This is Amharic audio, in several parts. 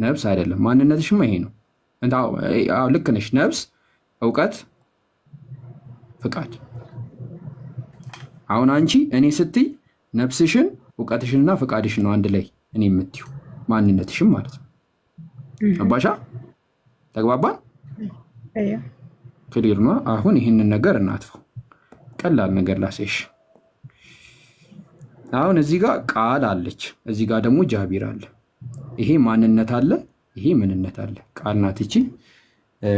ነፍስ አይደለም ማንነትሽማ ይሄ ነው እንታው ልክ ነሽ ነፍስ ዕውቀት ፍቃድ አሁን አንቺ እኔ ስትይ ነፍስሽን ዕውቀትሽንና ፍቃድሽን ነው አንድ ላይ እኔ የምትዩ ማንነትሽም ማለት ነው አባሻ ተግባባን ክሊር ነው አሁን ይሄንን ነገር እናጥፋው ቀላል ነገር ላሳይሽ አሁን እዚህ ጋር ቃል አለች እዚህ ጋር ደግሞ ጃቢር አለ ይሄ ማንነት አለ ይሄ ምንነት አለ ቃል ናት እቺ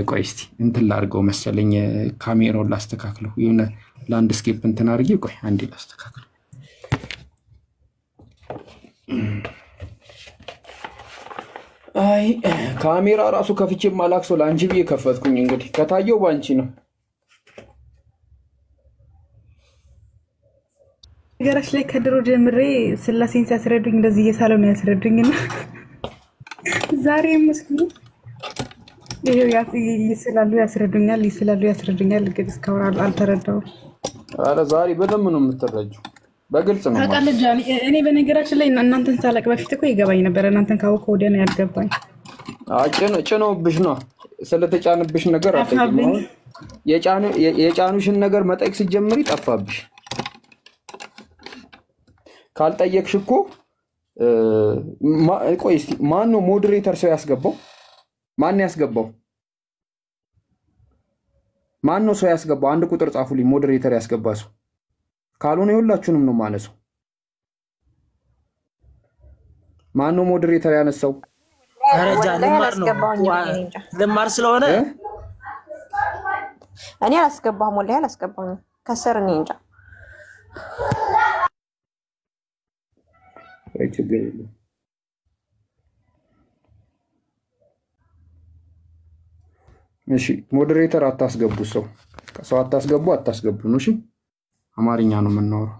ቆይ እስቲ እንትን ላድርገው መሰለኝ ካሜራውን ላስተካክለው የሆነ ላንድስኬፕ እንትን አድርጌ ቆይ አንዴ ላስተካክለው አይ ካሜራ ራሱ ከፍቼ ማላክሶ ላንቺ ብዬ ከፈትኩኝ እንግዲህ ከታየው ባንቺ ነው ገራሽ ላይ ከድሮ ጀምሬ ስላሴን ሲያስረዱኝ እንደዚህ እየሳለው ነው ያስረዱኝና ዛሬ መስሉ ይሄው ይስላሉ ያስረዱኛል ግን እስካሁን አልተረዳው አረ ዛሬ በደም ነው የምትረጂው በግልጽ ነው ታውቃለህ ጃኒ እኔ በነገራችን ላይ እናንተን ሳላቅ በፊት እኮ ይገባኝ ነበር እናንተን ካወቀ ወዲያ ነው ያልገባኝ ጭኖብሽ ነው ስለተጫነብሽ ነገር አጠይቂኝ የጫኑሽን ነገር መጠየቅ ሲጀምሪ ጠፋብሽ ካልጠየቅሽ እኮ ቆይ እስቲ ማን ነው ሞዴሬተር ሰው ያስገባው ማን ያስገባው ማን ነው ሰው ያስገባው አንድ ቁጥር ጻፉልኝ ሞዴሬተር ያስገባ ሰው ካልሆነ ሁላችሁንም ነው ማነሰው ማን ነው ሞዴሬተር ያነሳው አረጃ ለማር ስለሆነ እኔ አላስገባሁም ወላሂ አላስገባሁም ከሰር እኔ እንጃ ችግር የለም እሺ ሞዴሬተር አታስገቡ ሰው አታስገቡ ነው እሺ አማርኛ ነው የምናወራው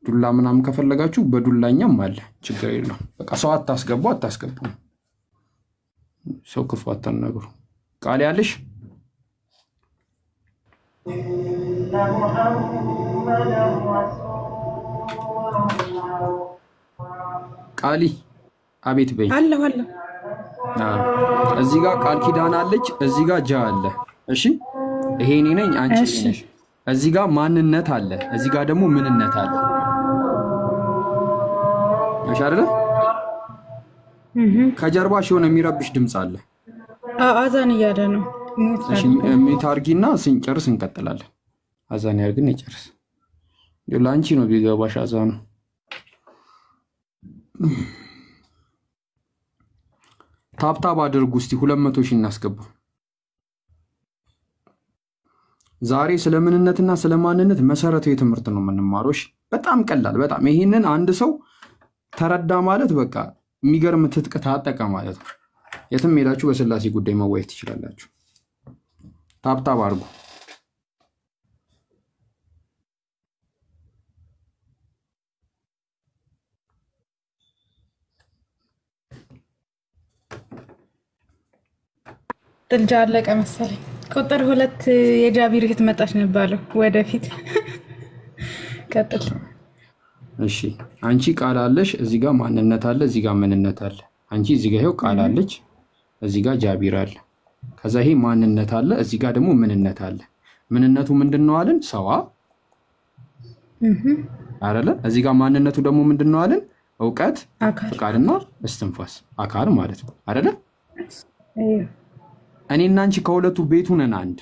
ዱላ ምናምን ከፈለጋችሁ በዱላኛም አለ ችግር የለም በቃ ሰው አታስገቡ ሰው ክፉ አታናግሩ ቃል ያለሽ ቃሊ አቤት በይ አለ እዚህ ጋር ቃል ኪዳን አለች እዚህ ጋር ጃ አለ እሺ ይሄ እኔ ነኝ አንቺ ነሽ እዚህ ጋር ማንነት አለ እዚህ ጋር ደግሞ ምንነት አለ እሺ አይደል ከጀርባሽ የሆነ የሚረብሽ ድምጽ አለ አዛን እያለ ነው እሺ ሚታርጊና ስንጨርስ እንቀጥላለን አዛን ያርግን ይጨርስ ላንቺ ነው ቢገባሽ አዛኑ ታፕታፕ አድርጉ እስቲ 200 ሺህ እናስገባ ዛሬ ስለምንነትና ስለማንነት መሰረታዊ ትምህርት ነው የምንማሮሽ በጣም ቀላል በጣም ይሄንን አንድ ሰው ተረዳ ማለት በቃ የሚገርም ትጥቅ ታጠቀ ማለት ነው የትም ሄዳችሁ በስላሴ ጉዳይ መወያየት ትችላላችሁ ታፕታፕ አድርጉ ጥልጃ አለቀ መሰለኝ ቁጥር 2 የጃቢር እህት መጣች ነበር ወደፊት ቀጥል እሺ አንቺ ቃል አለሽ እዚህ ጋር ማንነት አለ እዚህ ጋር ምንነት አለ አንቺ እዚህ ጋር ይሄው ቃል አለች እዚህ ጋር ጃቢር አለ ከዛ ይሄ ማንነት አለ እዚህ ጋር ደግሞ ምንነት አለ ምንነቱ ምንድነው አለን ሰዋ አይደለ እዚህ ጋር ማንነቱ ደግሞ ምንድነው አለን ዕውቀት ፍቃድና እስትንፋስ አካል ማለት ነው አይደለ እኔና አንቺ ከሁለቱ ቤቱ ነን አንድ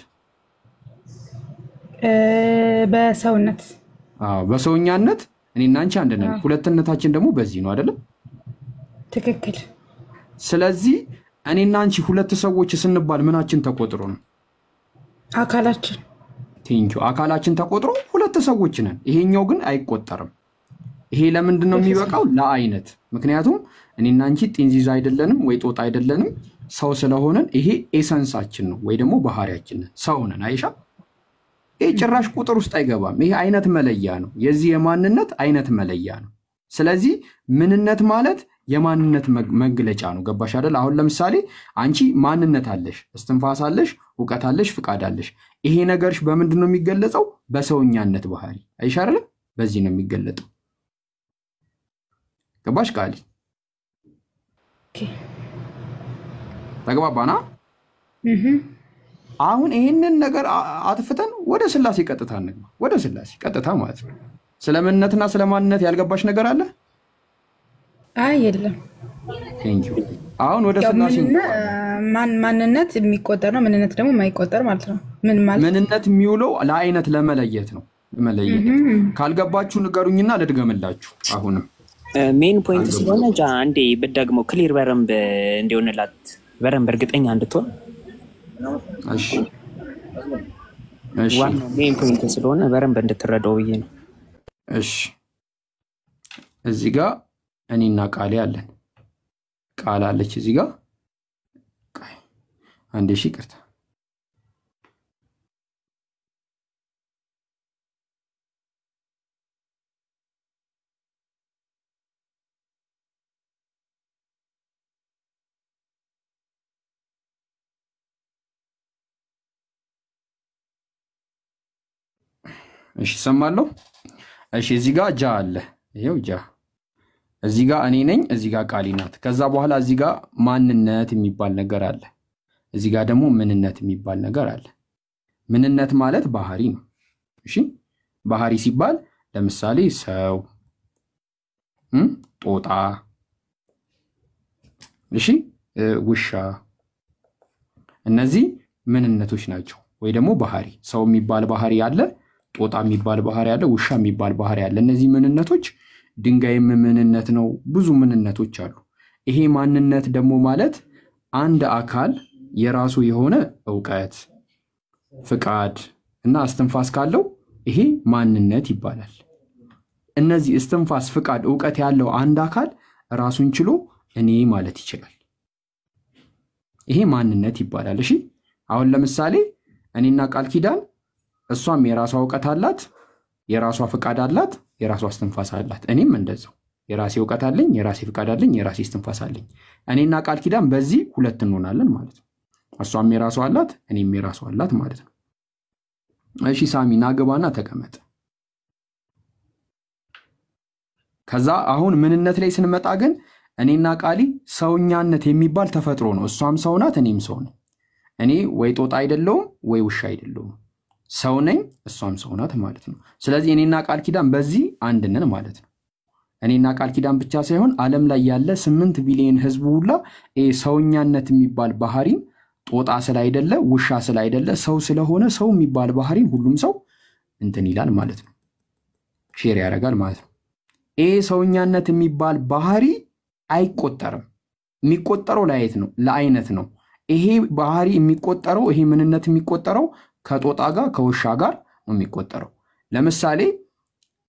በሰውነት በሰውኛነት እኔና አንቺ አንድ ነን ሁለትነታችን ደግሞ በዚህ ነው አይደለ ትክክል ስለዚህ እኔና አንቺ ሁለት ሰዎች ስንባል ምናችን ተቆጥሮ ነው አካላችን ቴንኪው አካላችን ተቆጥሮ ሁለት ሰዎች ነን ይሄኛው ግን አይቆጠርም ይሄ ለምንድን ነው የሚበቃው ለአይነት ምክንያቱም እኔና አንቺ ጢንዚዛ አይደለንም ወይ ጦጣ አይደለንም ሰው ስለሆነን ይሄ ኤሰንሳችን ነው ወይ ደግሞ ባህሪያችን ነው ሰው ነን አይሻ ይሄ ጭራሽ ቁጥር ውስጥ አይገባም ይሄ አይነት መለያ ነው የዚህ የማንነት አይነት መለያ ነው ስለዚህ ምንነት ማለት የማንነት መግለጫ ነው ገባሽ አይደል አሁን ለምሳሌ አንቺ ማንነት አለሽ እስትንፋስ አለሽ ዕውቀት አለሽ ፍቃድ አለሽ ይሄ ነገርሽ በምንድን ነው የሚገለጸው በሰውኛነት ባህሪ አይሻ አይደል በዚህ ነው የሚገለጠው ገባሽ ቃሊ ተግባባና አሁን ይሄንን ነገር አጥፍተን ወደ ስላሴ ቀጥታ እንግባ። ወደ ስላሴ ቀጥታ ማለት ነው። ስለምንነትና ስለማንነት ያልገባሽ ነገር አለ? አይ የለም። ቴንክ ዩ። አሁን ወደ ስላሴ ማንነት የሚቆጠር ነው፣ ምንነት ደግሞ የማይቆጠር ማለት ነው። ምን ማለት ምንነት የሚውለው ለአይነት ለመለየት ነው። ለመለየት ካልገባችሁ ንገሩኝና ልድገምላችሁ። አሁንም ሜን ፖይንት ስለሆነ አንዴ ብትደግመው ክሊር በረንብ እንዲሆንላት በረንብ እርግጠኛ እንድትሆን። እሺ ዋናው ሜን ፖይንት ስለሆነ በረንብ እንድትረዳው ብዬ ነው። እሺ እዚህ ጋር እኔና ቃሌ አለን። ቃል አለች እዚህ ጋር። አንዴ እሺ ይቅርታ። እሺ ሰማለሁ። እሺ እዚህ ጋር ጃ አለ። ይሄው ጃ እዚህ ጋር እኔ ነኝ፣ እዚህ ጋር ቃሊ ናት። ከዛ በኋላ እዚህ ጋር ማንነት የሚባል ነገር አለ። እዚህ ጋር ደግሞ ምንነት የሚባል ነገር አለ። ምንነት ማለት ባህሪ ነው። እሺ ባህሪ ሲባል ለምሳሌ ሰው፣ ጦጣ፣ እሺ ውሻ፣ እነዚህ ምንነቶች ናቸው። ወይ ደግሞ ባህሪ፣ ሰው የሚባል ባህሪ አለ፣ ጦጣ የሚባል ባህሪ አለ፣ ውሻ የሚባል ባህሪ አለ። እነዚህ ምንነቶች ድንጋይም ምንነት ነው። ብዙ ምንነቶች አሉ። ይሄ ማንነት ደግሞ ማለት አንድ አካል የራሱ የሆነ ዕውቀት፣ ፍቃድ እና እስትንፋስ ካለው ይሄ ማንነት ይባላል። እነዚህ እስትንፋስ፣ ፍቃድ፣ ዕውቀት ያለው አንድ አካል ራሱን ችሎ እኔ ማለት ይችላል። ይሄ ማንነት ይባላል። እሺ አሁን ለምሳሌ እኔና ቃል ኪዳን እሷም የራሷ ዕውቀት አላት፣ የራሷ ፍቃድ አላት፣ የራሷ እስትንፋስ አላት። እኔም እንደዛው የራሴ ዕውቀት አለኝ፣ የራሴ ፍቃድ አለኝ፣ የራሴ እስትንፋስ አለኝ። እኔና ቃል ኪዳን በዚህ ሁለት እንሆናለን ማለት ነው። እሷም የራሷ አላት፣ እኔም የራሷ አላት ማለት ነው። እሺ ሳሚ ናግባና ተቀመጥ። ከዛ አሁን ምንነት ላይ ስንመጣ ግን እኔና ቃሊ ሰውኛነት የሚባል ተፈጥሮ ነው። እሷም ሰው ናት፣ እኔም ሰው ነኝ። እኔ ወይ ጦጣ አይደለሁም ወይ ውሻ አይደለሁም፣ ሰው ነኝ፣ እሷም ሰው ናት ማለት ነው። ስለዚህ እኔና ቃል ኪዳን በዚህ አንድ ነን ማለት ነው። እኔና ቃል ኪዳን ብቻ ሳይሆን ዓለም ላይ ያለ 8 ቢሊዮን ህዝብ ሁላ ሰውኛነት የሚባል ባህሪን ጦጣ ስላይደለ ውሻ ስላይደለ ሰው ስለሆነ ሰው የሚባል ባህሪን ሁሉም ሰው እንትን ይላል ማለት ነው፣ ሼር ያደርጋል ማለት ነው። ሰውኛነት የሚባል ባህሪ አይቆጠርም። የሚቆጠረው ለአይነት ነው። ይሄ ባህሪ የሚቆጠረው፣ ይሄ ምንነት የሚቆጠረው ከጦጣ ጋር ከውሻ ጋር ነው የሚቆጠረው። ለምሳሌ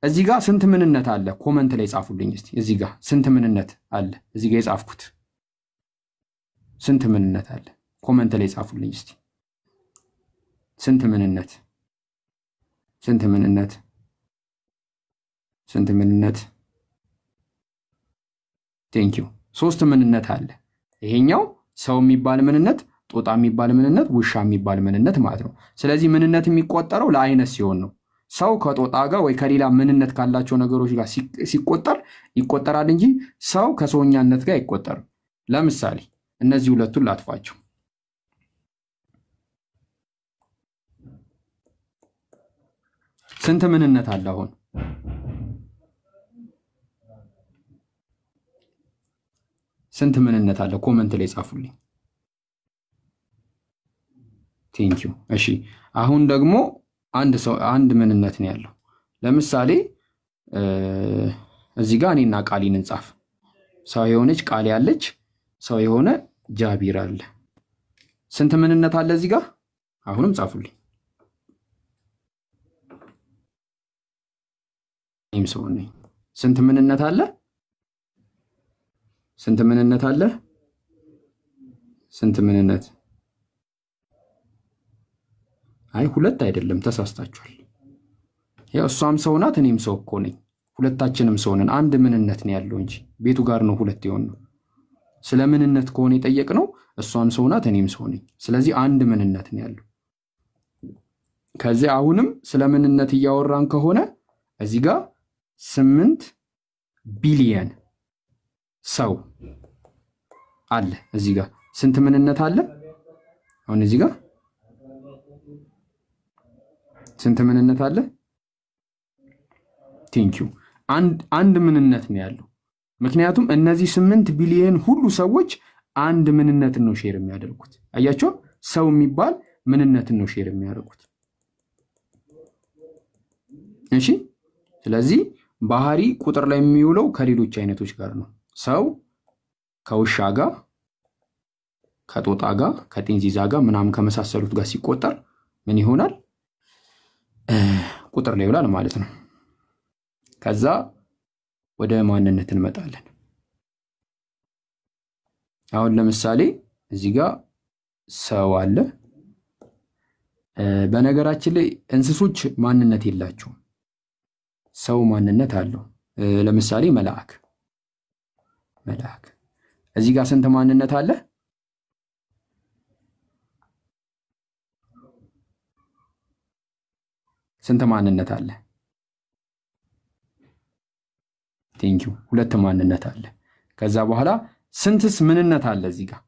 እዚህ ጋር ስንት ምንነት አለ? ኮመንት ላይ ጻፉልኝ እስቲ። እዚህ ጋር ስንት ምንነት አለ? እዚህ ጋር የጻፍኩት ስንት ምንነት አለ? ኮመንት ላይ ጻፉልኝ እስቲ። ስንት ምንነት? ስንት ምንነት? ስንት ምንነት? ቴንክ ዩ። 3 ምንነት አለ። ይሄኛው ሰው የሚባል ምንነት፣ ጦጣ የሚባል ምንነት፣ ውሻ የሚባል ምንነት ማለት ነው። ስለዚህ ምንነት የሚቆጠረው ለአይነት ሲሆን ነው። ሰው ከጦጣ ጋር ወይ ከሌላ ምንነት ካላቸው ነገሮች ጋር ሲቆጠር ይቆጠራል እንጂ ሰው ከሰውኛነት ጋር አይቆጠርም። ለምሳሌ እነዚህ ሁለቱን ላጥፋቸው። ስንት ምንነት አለ? አሁን ስንት ምንነት አለ? ኮመንት ላይ ጻፉልኝ። ቴንክ ዩ። እሺ አሁን ደግሞ አንድ ምንነት ነው ያለው። ለምሳሌ እዚህ ጋር እኔና ቃሊን እንጻፍ። ሰው የሆነች ቃል ያለች፣ ሰው የሆነ ጃቢር አለ። ስንት ምንነት አለ እዚህ ጋር? አሁንም ጻፉልኝ። እኔም ሰው ነኝ። ስንት ምንነት አለ? ስንት ምንነት አለ? ስንት ምንነት? አይ ሁለት አይደለም፣ ተሳስታችኋል። ያው እሷም ሰው ናት፣ እኔም ሰው እኮ ነኝ። ሁለታችንም ሰው ነን። አንድ ምንነት ነው ያለው እንጂ ቤቱ ጋር ነው ሁለት የሆነው። ስለ ምንነት ከሆነ የጠየቅነው እሷም ሰው ናት፣ እኔም ሰው ነኝ። ስለዚህ አንድ ምንነት ነው ያለው። ከዚህ አሁንም ስለ ምንነት እያወራን ከሆነ እዚህ ጋር 8 ቢሊየን ሰው አለ እዚህ ጋር ስንት ምንነት አለ? አሁን እዚህ ጋር ስንት ምንነት አለ? ቴንኪው አንድ ምንነት ነው ያለው። ምክንያቱም እነዚህ 8 ቢሊዮን ሁሉ ሰዎች አንድ ምንነትን ነው ሼር የሚያደርጉት። አያችሁ ሰው የሚባል ምንነትን ነው ሼር የሚያደርጉት። እሺ ስለዚህ ባህሪ ቁጥር ላይ የሚውለው ከሌሎች አይነቶች ጋር ነው። ሰው ከውሻ ጋር ከጦጣ ጋር ከጤንዚዛ ጋር ምናምን ከመሳሰሉት ጋር ሲቆጠር ምን ይሆናል? ቁጥር ላይ ይውላል ማለት ነው። ከዛ ወደ ማንነት እንመጣለን። አሁን ለምሳሌ እዚህ ጋር ሰው አለ። በነገራችን ላይ እንስሶች ማንነት የላቸውም። ሰው ማንነት አለው። ለምሳሌ መልአክ እዚህ ጋር ስንት ማንነት አለ? ስንት ማንነት አለ? ቴንኪው 2 ማንነት አለ። ከዛ በኋላ ስንትስ ምንነት አለ? እዚህ ጋር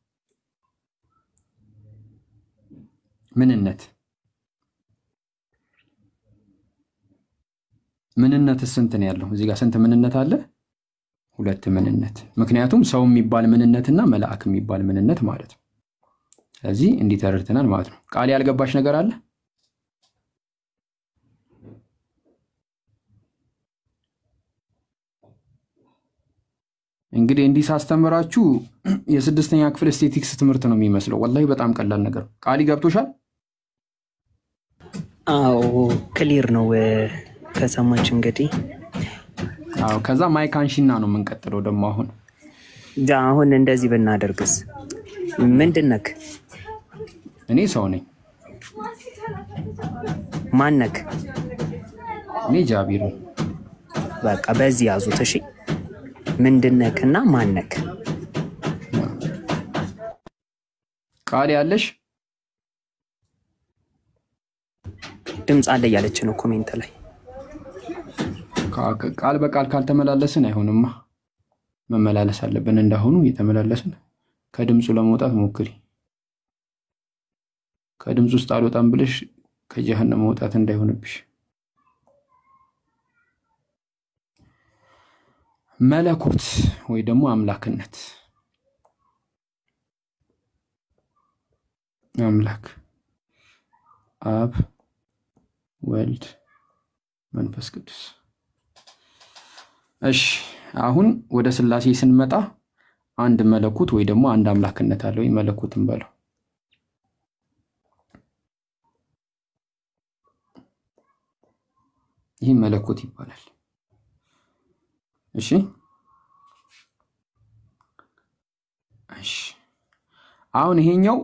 ምንነት ስንት ነው ያለው? እዚህ ጋር ስንት ምንነት አለ? 2 ምንነት። ምክንያቱም ሰው የሚባል ምንነትና መልአክ የሚባል ምንነት ማለት ነው። ስለዚህ እንዲህ ተረድተናል ማለት ነው። ቃል ያልገባሽ ነገር አለ? እንግዲህ እንዲህ ሳስተምራችሁ የ6ኛ ክፍል ስቴቲክስ ትምህርት ነው የሚመስለው። ወላሂ በጣም ቀላል ነገር። ቃል ገብቶሻል? አዎ ክሊር ነው ከሰማች እንግዲህ። አዎ ከዛ ማይክ አንሺና ነው የምንቀጥለው ደግሞ አሁን እንደዚህ ብናደርግስ ምንድነክ? እኔ ሰው ነኝ። ማነክ? እኔ ጃቢር። በቃ በዚህ ያዙት። እሺ ምንድነክና ማነክ? ቃል ያለሽ ድምጽ አለ ያለች ነው ኮሜንት ላይ። ቃል በቃል ካልተመላለስን አይሆንማ። መመላለስ አለብን። እንዳሁኑ እየተመላለስን ከድምጹ ለመውጣት ሞክሪ። ከድምጹ ውስጥ አልወጣም ብለሽ ከጀሃነም መውጣት እንዳይሆንብሽ። መለኮት ወይ ደግሞ አምላክነት። አምላክ አብ ወልድ መንፈስ ቅዱስ። እሺ አሁን ወደ ስላሴ ስንመጣ አንድ መለኮት ወይ ደግሞ አንድ አምላክነት አለው። መለኮትን በለው። ይህ መለኮት ይባላል። እሺ አሁን ይሄኛው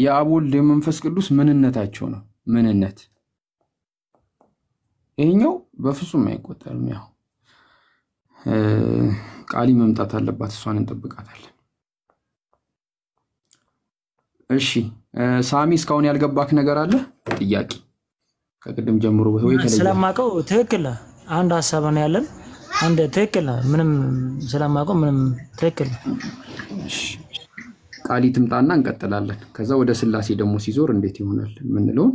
የአብ ወልድ የመንፈስ ቅዱስ ምንነታቸው ነው። ምንነት ይሄኛው በፍጹም አይቆጠርም። ያው ቃሊ መምጣት አለባት፣ እሷን እንጠብቃታለን። እሺ ሳሚ እስካሁን ያልገባክ ነገር አለ? ጥያቄ ከቅድም ጀምሮ ወይ ስለማቀው ትክክል አንድ ሐሳብ ነው ያለን። አንድ ትክክል ምንም ስለማቀው ምንም ትክክል። እሺ ቃሊ ትምጣና እንቀጥላለን። ከዛ ወደ ስላሴ ደግሞ ሲዞር እንዴት ይሆናል ምንለውን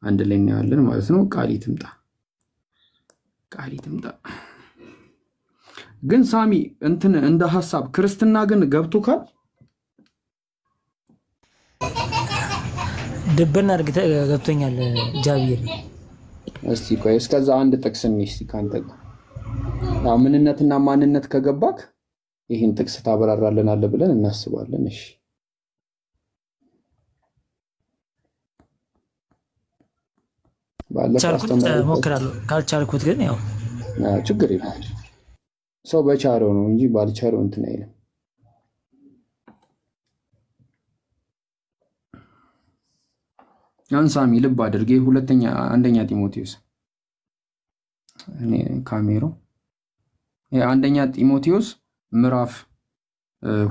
አንድ ላይ እናያለን ማለት ነው። ቃሊ ትምጣ። ግን ሳሚ እንትን እንደ ሐሳብ ክርስትና ግን ገብቶካል? ድብና እርግጥ ገብቶኛል ጃቢር። እስቲ ቆይ እስከዛ አንድ ጥቅስ እንይስ ካንተ ጋር። ያው ምንነትና ማንነት ከገባክ ይሄን ጥቅስ ታበራራለናል ብለን እናስባለን። እሺ ሞክራለሁ። ካልቻልኩት ግን ያው ችግር የለም። ሰው በቻለው ነው እንጂ ባልቻለው እንትን አይልም። አንሳሚ ልብ አድርጌ አንደኛ ጢሞቴዎስ እኔ ካሜሮ አንደኛ ጢሞቴዎስ ምዕራፍ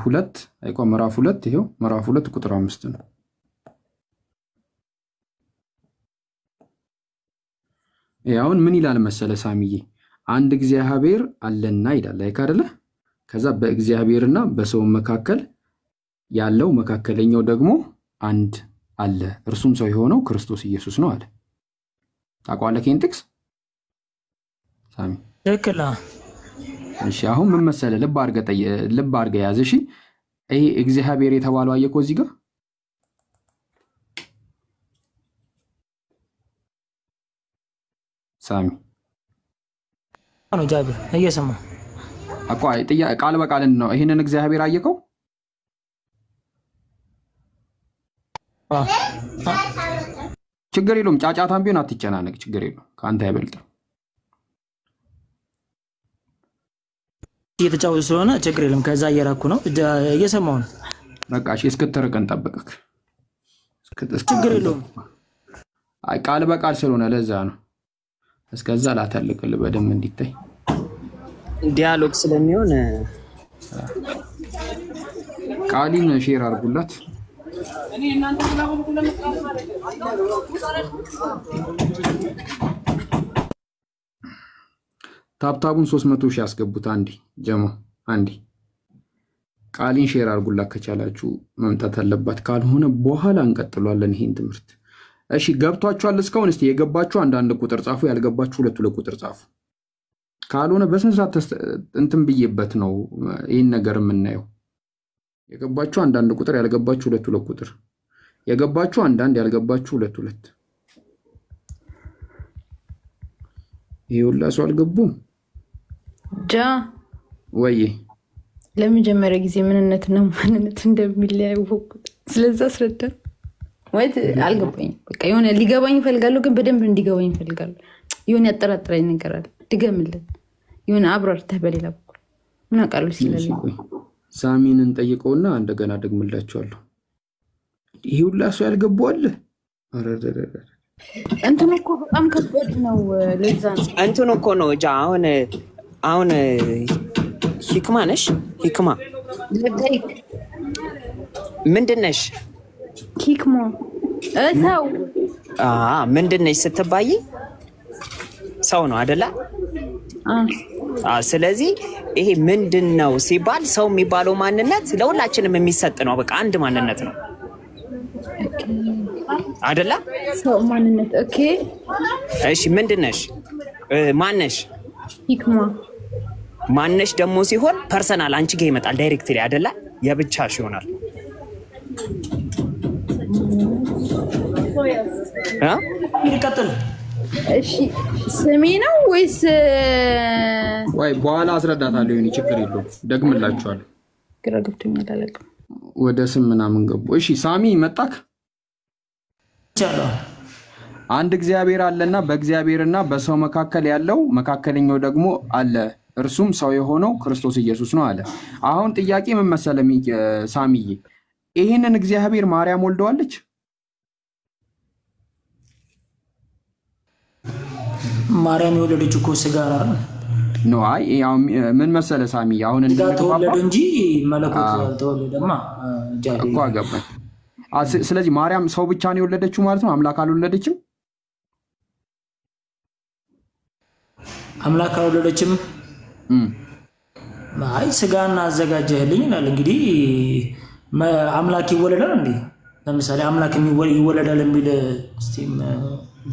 2 ምዕራፍ 2 ይሄው ምዕራፍ 2 ቁጥር 5 ነው። አሁን ምን ይላል መሰለ ሳሚዬ? አንድ እግዚአብሔር አለና ይላል አይደለ? ከዛ በእግዚአብሔርና በሰው መካከል ያለው መካከለኛው ደግሞ አንድ አለ እርሱም ሰው የሆነው ክርስቶስ ኢየሱስ ነው አለ። ታውቃለህ ይህን ጥቅስ ሳሚ? ትክክል። እሺ አሁን ምን መሰለህ ልብ አድርገህ ያዝ። እሺ ይሄ እግዚአብሔር የተባለው አየህ እኮ እዚህ ጋር ሳሚ ነው ጃቢር እየሰማሁ አቋ ቃል በቃል ነው። ይሄንን እግዚአብሔር አየከው? ችግር የለውም ጫጫታም ቢሆን አትጨናነቅ፣ ችግር የለውም ካንተ አይበልጥም። እየተጫወቱ ስለሆነ ችግር የለም። ከዛ እየራኩ ነው እየሰማሁ ነው። በቃ እሺ እስክትርቅ እንጠብቅክ። ችግር የለውም። አይ ቃል በቃል ስለሆነ ለዛ ነው። እስከዛ ላታልቅልህ በደንብ እንዲታይ ዲያሎግ ስለሚሆን ቃሊን ሼር አድርጉላት። ታብታቡን 300 ሺህ ያስገቡት። አንዲ ጀሞ አንዲ ቃሊን ሼር አድርጉላት ከቻላችሁ መምጣት አለባት። ካልሆነ በኋላ እንቀጥሏለን ይሄን ትምህርት። እሺ ገብቷችኋል እስካሁን? እስቲ የገባችሁ አንዳንድ ቁጥር ጻፉ፣ ያልገባችሁ ሁለት ቁጥር ጻፉ። ካልሆነ በስንት ሰዓት እንትን ብዬበት ነው ይሄን ነገር የምናየው። የገባችሁ አንዳንድ ቁጥር፣ ያልገባችሁ ሁለት ቁጥር፣ የገባችሁ አንዳንድ፣ ያልገባችሁ ሁለት። ይሄ ሁላ ሰው አልገቡም። ጃ ወይ ለመጀመሪያ ጊዜ ምንነትና ማንነት እንደሚለያዩ ወቁት። ስለዚህ አስረዳ ወይት አልገባኝም። በቃ የሆነ ሊገባኝ ይፈልጋሉ፣ ግን በደንብ እንዲገባኝ ይፈልጋሉ። የሆነ ያጠራጥራኝ ነገር አለ። ድገምልን። የሆነ አብራርተህ በሌላ በኩል ምን አውቃለሁ ሲለኝ ሳሚን እንጠይቀውና እንደገና ደግምላችኋለሁ። ይሄ ሁላ ሰው ያልገባው አለ። እንትን እኮ በጣም ከባድ ነው። ለዛ ነው እንትን እኮ ነው ጃ አሁን ሂክማ ነሽ? ሂክማ ለጋይክ ምንድነሽ? ሂክማ ሰው ምንድነሽ ስትባይ ሰው ነው አይደለ? ስለዚህ ይሄ ምንድነው ሲባል ሰው የሚባለው ማንነት ለሁላችንም የሚሰጥ ነው። በቃ አንድ ማንነት ነው አይደለ? ሰው ማንነት። ኦኬ እሺ ምንድነሽ? ማነሽ? ሂክማ ማነሽ ደግሞ ሲሆን ፐርሰናል አንቺ ጋር ይመጣል ዳይሬክትሊ አይደለ? የብቻሽ ይሆናል። ይቀጥል። እሺ ስሜ ነው ወይስ ወይ በኋላ አስረዳታለሁ። ይሄን ችግር የለውም ደግምላችኋለሁ። ግራ ገብቶኛል አላውቅም። ወደ ስም ምናምን ገቡ። እሺ ሳሚ መጣክ? አንድ እግዚአብሔር አለና በእግዚአብሔርና በሰው መካከል ያለው መካከለኛው ደግሞ አለ እርሱም ሰው የሆነው ክርስቶስ ኢየሱስ ነው አለ። አሁን ጥያቄ ምን መሰለህ ሳሚዬ፣ ይሄንን እግዚአብሔር ማርያም ወልደዋለች? ማርያም የወለደች እኮ ስጋ አይደል? ነው። አይ ምን መሰለህ ሳሚ፣ አሁን እንደተወለደ እንጂ መለኮት አልተወለደማ እኮ አገባኝ። ስለዚህ ማርያም ሰው ብቻ ነው የወለደችው ማለት ነው? አምላክ አልወለደችም? አምላክ አልወለደችም። አይ ስጋና አዘጋጀህልኝ ይላል። እንግዲህ አምላክ ይወለዳል እንዴ? ለምሳሌ አምላክ ይወለዳል የሚል እስቲም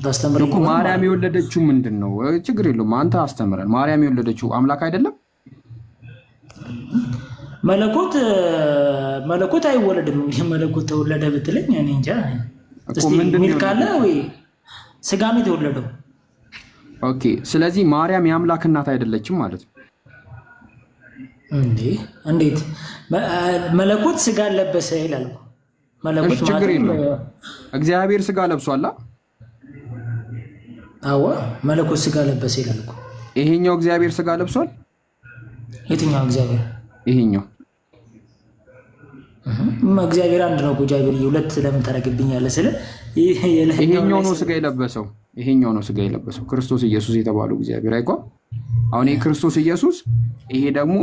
ታስተምር እኮ። ማርያም የወለደችው ምንድነው? ችግር የለውም አንተ አስተምረን። ማርያም የወለደችው አምላክ አይደለም? መለኮት አይወለድም። መለኮት ተወለደ ብትለኝ እኔ እንጃ። እስቲ ምን ካለ ወይ ስጋ ነው የተወለደው። ኦኬ ስለዚህ ማርያም የአምላክ እናት አይደለችም ማለት ነው እንዴ? እንዴት መለኮት ስጋ ለበሰ ይላል? መለኮት ችግር የለውም እግዚአብሔር ስጋ ለብሷል። አዎ መለኮት ስጋ ለበሰ ይላል እኮ። ይሄኛው እግዚአብሔር ስጋ ለብሷል? የትኛው እግዚአብሔር? ይሄኛው እግዚአብሔር አንድ ነው። እግዚአብሔር ሁለት ለምን ታረግብኛለህ? ስለ ይሄኛው ነው ስጋ የለበሰው። ይሄኛው ነው ስጋ የለበሰው ክርስቶስ ኢየሱስ የተባለው እግዚአብሔር አይቆ። አሁን የክርስቶስ ኢየሱስ ይሄ ደግሞ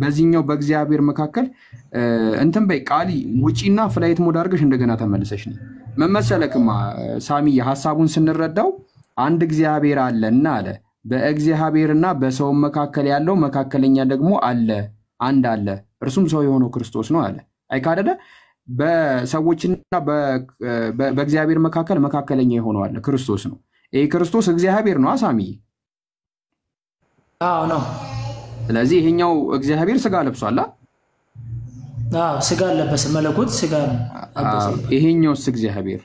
በዚህኛው በእግዚአብሔር መካከል እንትን በይ ቃሊ ውጪና ፍላይት ሞድ አድርገሽ እንደገና ተመልሰሽ ነው መመሰለክማ ሳሚ። ሐሳቡን ስንረዳው አንድ እግዚአብሔር አለና አለ በእግዚአብሔርና በሰው መካከል ያለው መካከለኛ ደግሞ አለ አንድ አለ እርሱም ሰው የሆነው ክርስቶስ ነው አለ። አይካደለ በሰዎችና በእግዚአብሔር መካከል መካከለኛ የሆነው አለ ክርስቶስ ነው። ይሄ ክርስቶስ እግዚአብሔር ነው አሳሚ። አዎ ነው። ስለዚህ ይሄኛው እግዚአብሔር ስጋ ለብሷል። አዎ ስጋ ለበሰ። መለኮት ስጋ ነው። ይሄኛውስ እግዚአብሔር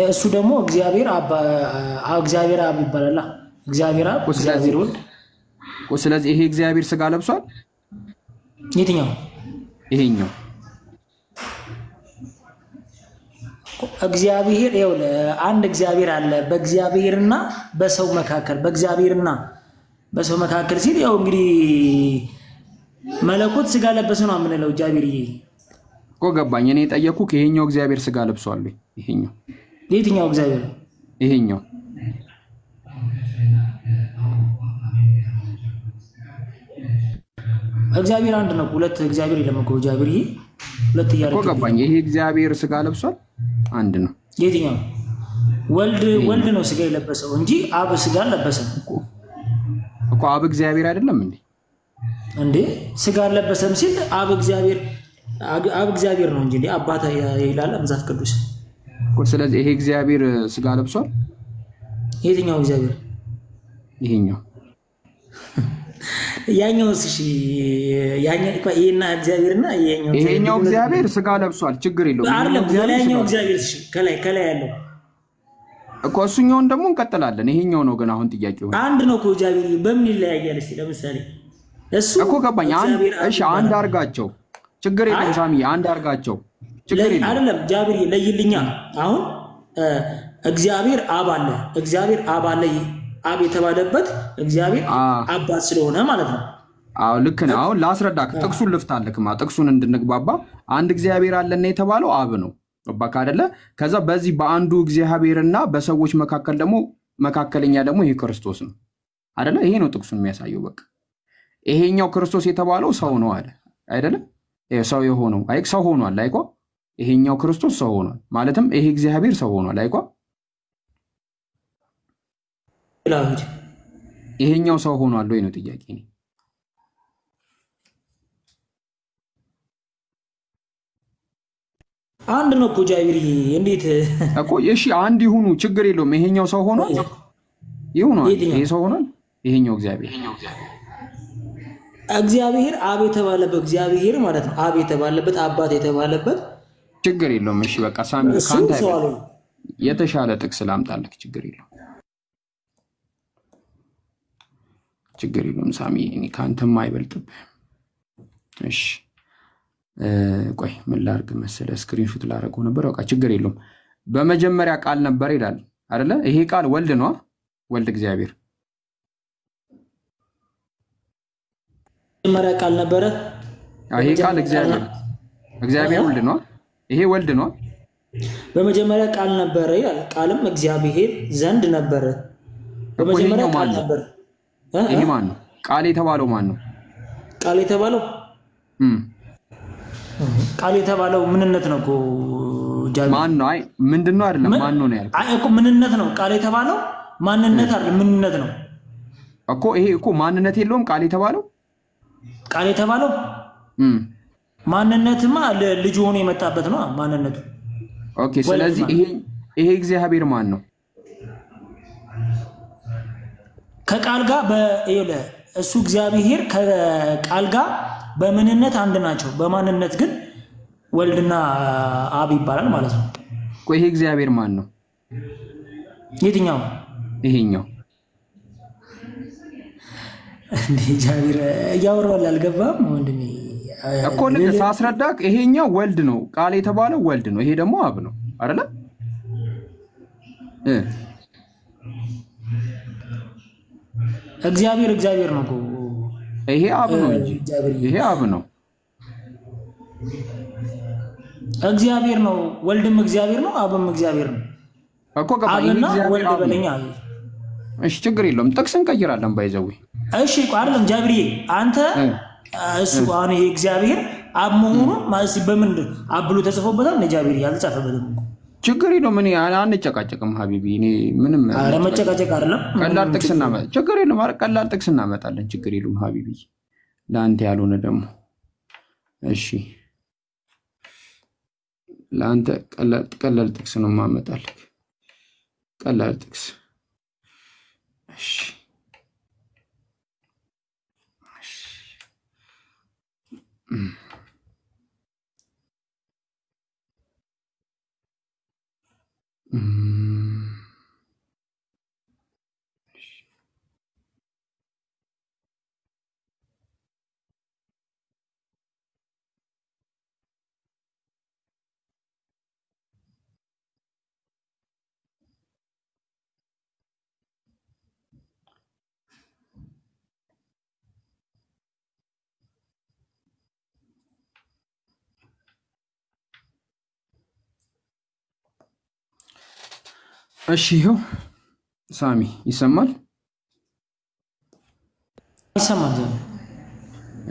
እሱ ደግሞ እግዚአብሔር አብ ይባላል። እግዚአብሔር አብ እግዚአብሔር ወልድ። ስለዚህ ይሄ እግዚአብሔር ስጋ ለብሷል። የትኛው? ይሄኛው እግዚአብሔር ይኸው አንድ እግዚአብሔር አለ በእግዚአብሔርና በሰው መካከል በእግዚአብሔርና በሰው መካከል ሲል ያው እንግዲህ መለኮት ስጋ ለበሰ ነው የምንለው። ጃቢርዬ እኮ ገባኝ። እኔ ጠየቅኩህ ይሄኛው እግዚአብሔር ስጋ ለብሷል ወይ? ይሄኛው የትኛው እግዚአብሔር? ይሄኛው እግዚአብሔር አንድ ነው። ሁለት እግዚአብሔር የለም እኮ ጃቢርዬ። ሁለት እያለ እኮ ገባኝ። ይሄ እግዚአብሔር ስጋ ለብሷል አንድ ነው። የትኛው? ወልድ ነው ስጋ የለበሰው እንጂ አብ ስጋ አልለበሰም እኮ። አብ እግዚአብሔር አይደለም እንዴ? እንዴ ስጋ አልለበሰም ሲል አብ እግዚአብሔር ነው እንጂ አባታ ይላል መጽሐፍ ቅዱስ እኮ። ስለዚህ ይሄ እግዚአብሔር ስጋ ለብሷል። የትኛው እግዚአብሔር? ይሄኛው ያኛውስ? እሺ ያኛው እኮ ይሄና እግዚአብሔርና ይሄኛው እግዚአብሔር ስጋ ለብሷል። ችግር የለውም። ያኛው እግዚአብሔር እሺ ከላይ ያለው እኮ እሱኛውን ደግሞ እንቀጥላለን። ይሄኛው ነው ግን አሁን ጥያቄው አንድ ነው እኮ እግዚአብሔር በምን ይለያያል? እስቲ ለምሳሌ እሱ እኮ ገባኝ። እሺ አንድ አርጋቸው ችግር የለም። ሳሚ አንድ አርጋቸው ችግር የለም። አይደለም ጃቢር ለይልኛ። አሁን እግዚአብሔር አብ አለ አብ የተባለበት እግዚአብሔር አባት ስለሆነ ማለት ነው። አዎ ልክ ነው። አሁን ላስረዳክ ጥቅሱን ልፍታልክማ ጥቅሱን እንድንግባባ። አንድ እግዚአብሔር አለና የተባለው አብ ነው። ገባክ አይደለ? ከዛ በዚህ በአንዱ እግዚአብሔርና በሰዎች መካከል ደግሞ መካከለኛ ደግሞ ይሄ ክርስቶስ ነው አይደለ? ይሄ ነው ጥቅሱን የሚያሳየው። በቃ ይሄኛው ክርስቶስ የተባለው ሰው ነው አለ አይደለ? ሰው የሆነው አይክ ሰው ሆኗል አይቆ። ይሄኛው ክርስቶስ ሰው ሆኗል ማለትም ይሄ እግዚአብሔር ሰው ሆኗል አይቆ። ይሄኛው ሰው ሆኗል ወይ ነው ጥያቄ ነው። አንድ ነው እኮ ጃቢርዬ። እንዴት እኮ እሺ አንድ ይሁኑ ችግር የለውም። ይሄኛው ሰው ሆኗል ይሁኗል። ይሄ ሰው ሆኗል። ይሄኛው እግዚአብሔር አብ የተባለበት እግዚአብሔር ማለት ነው። አብ የተባለበት አባት የተባለበት ችግር የለውም። እሺ በቃ ሳሚ ካንተ የተሻለ ጥቅስ ላምጣልክ። ችግር የለውም ሳሚ እኔ ካንተም አይበልጥብህ። እሺ ቆይ ምን ላድርግ መሰለህ? ስክሪንሾት ላደርገው ነበር። በቃ ችግር የለውም። በመጀመሪያ ቃል ነበር ይላል አይደለ? ይሄ ቃል ወልድ ነው። ወልድ እግዚአብሔር በመጀመሪያ ቃል ነበረ። ይሄ ቃል እግዚአብሔር ወልድ ነው። ይሄ ወልድ ነው። በመጀመሪያ ቃል ነበረ ይላል። ቃልም እግዚአብሔር ዘንድ ነበረ። በመጀመሪያ ቃል ነበር። ይሄ ማን ነው? ቃል የተባለው ማን ነው? ቃል የተባለው ምንነት ነው እኮ ጃቢር። ማን ነው? አይ ምንድነው አይደለም ማን ነው ያልኩት። አይ እኮ ምንነት ነው። ቃል የተባለው ማንነት አይደለም ምንነት ነው እኮ። ይሄ እኮ ማንነት የለውም። ቃል የተባለው ማንነትማ ልጅ ሆኖ የመጣበት ነው ማንነቱ። ኦኬ ስለዚህ ይሄ እግዚአብሔር ማን ነው? ከቃል ጋር እሱ እግዚአብሔር ከቃል ጋር በምንነት አንድ ናቸው። በማንነት ግን ወልድና አብ ይባላል ማለት ነው። ቆይ ይሄ እግዚአብሔር ማን ነው? የትኛው? ይሄኛው እንዴ ጃቢር ያወራል አልገባም ወንድሜ እኮ ልክ ሳስረዳክ ይሄኛው ወልድ ነው። ቃል የተባለው ወልድ ነው። ይሄ ደግሞ አብ ነው አይደለ? እግዚአብሔር ነው እኮ። ይሄ አብ ነው እንጂ ይሄ አብ ነው። እግዚአብሔር ነው። ወልድም እግዚአብሔር ነው። አብም እግዚአብሔር ነው እኮ። ገባኝ። ወልድ በለኛ። እሺ ችግር የለውም። ጥቅስ እንቀይራለን ባይዘው። እሺ አይደለም ጃቢርዬ አንተ እሱ አሁን ይሄ እግዚአብሔር አብ መሆኑን ማለት በምን አብ ብሎ ተጽፎበታል? ጃቢርዬ አልተጻፈበትም። ችግር የለውም። እኔ አንጨቃጨቅም ሀቢቢ። እኔ ምንም ለመጨቃጨቅ አይደለም። ቀላል ጥቅስ እናመጣ ችግር የለውም። ኧረ ቀላል ጥቅስ እናመጣለን። ችግር የለውም ሀቢቢ። ለአንተ ያልሆነ ደግሞ እሺ፣ ለአንተ ቀላል ጥቅስ ነው ማመጣልህ። ቀላል ጥቅስ እሺ። እሺ ይኸው ሳሚ ይሰማል? ይሰማል።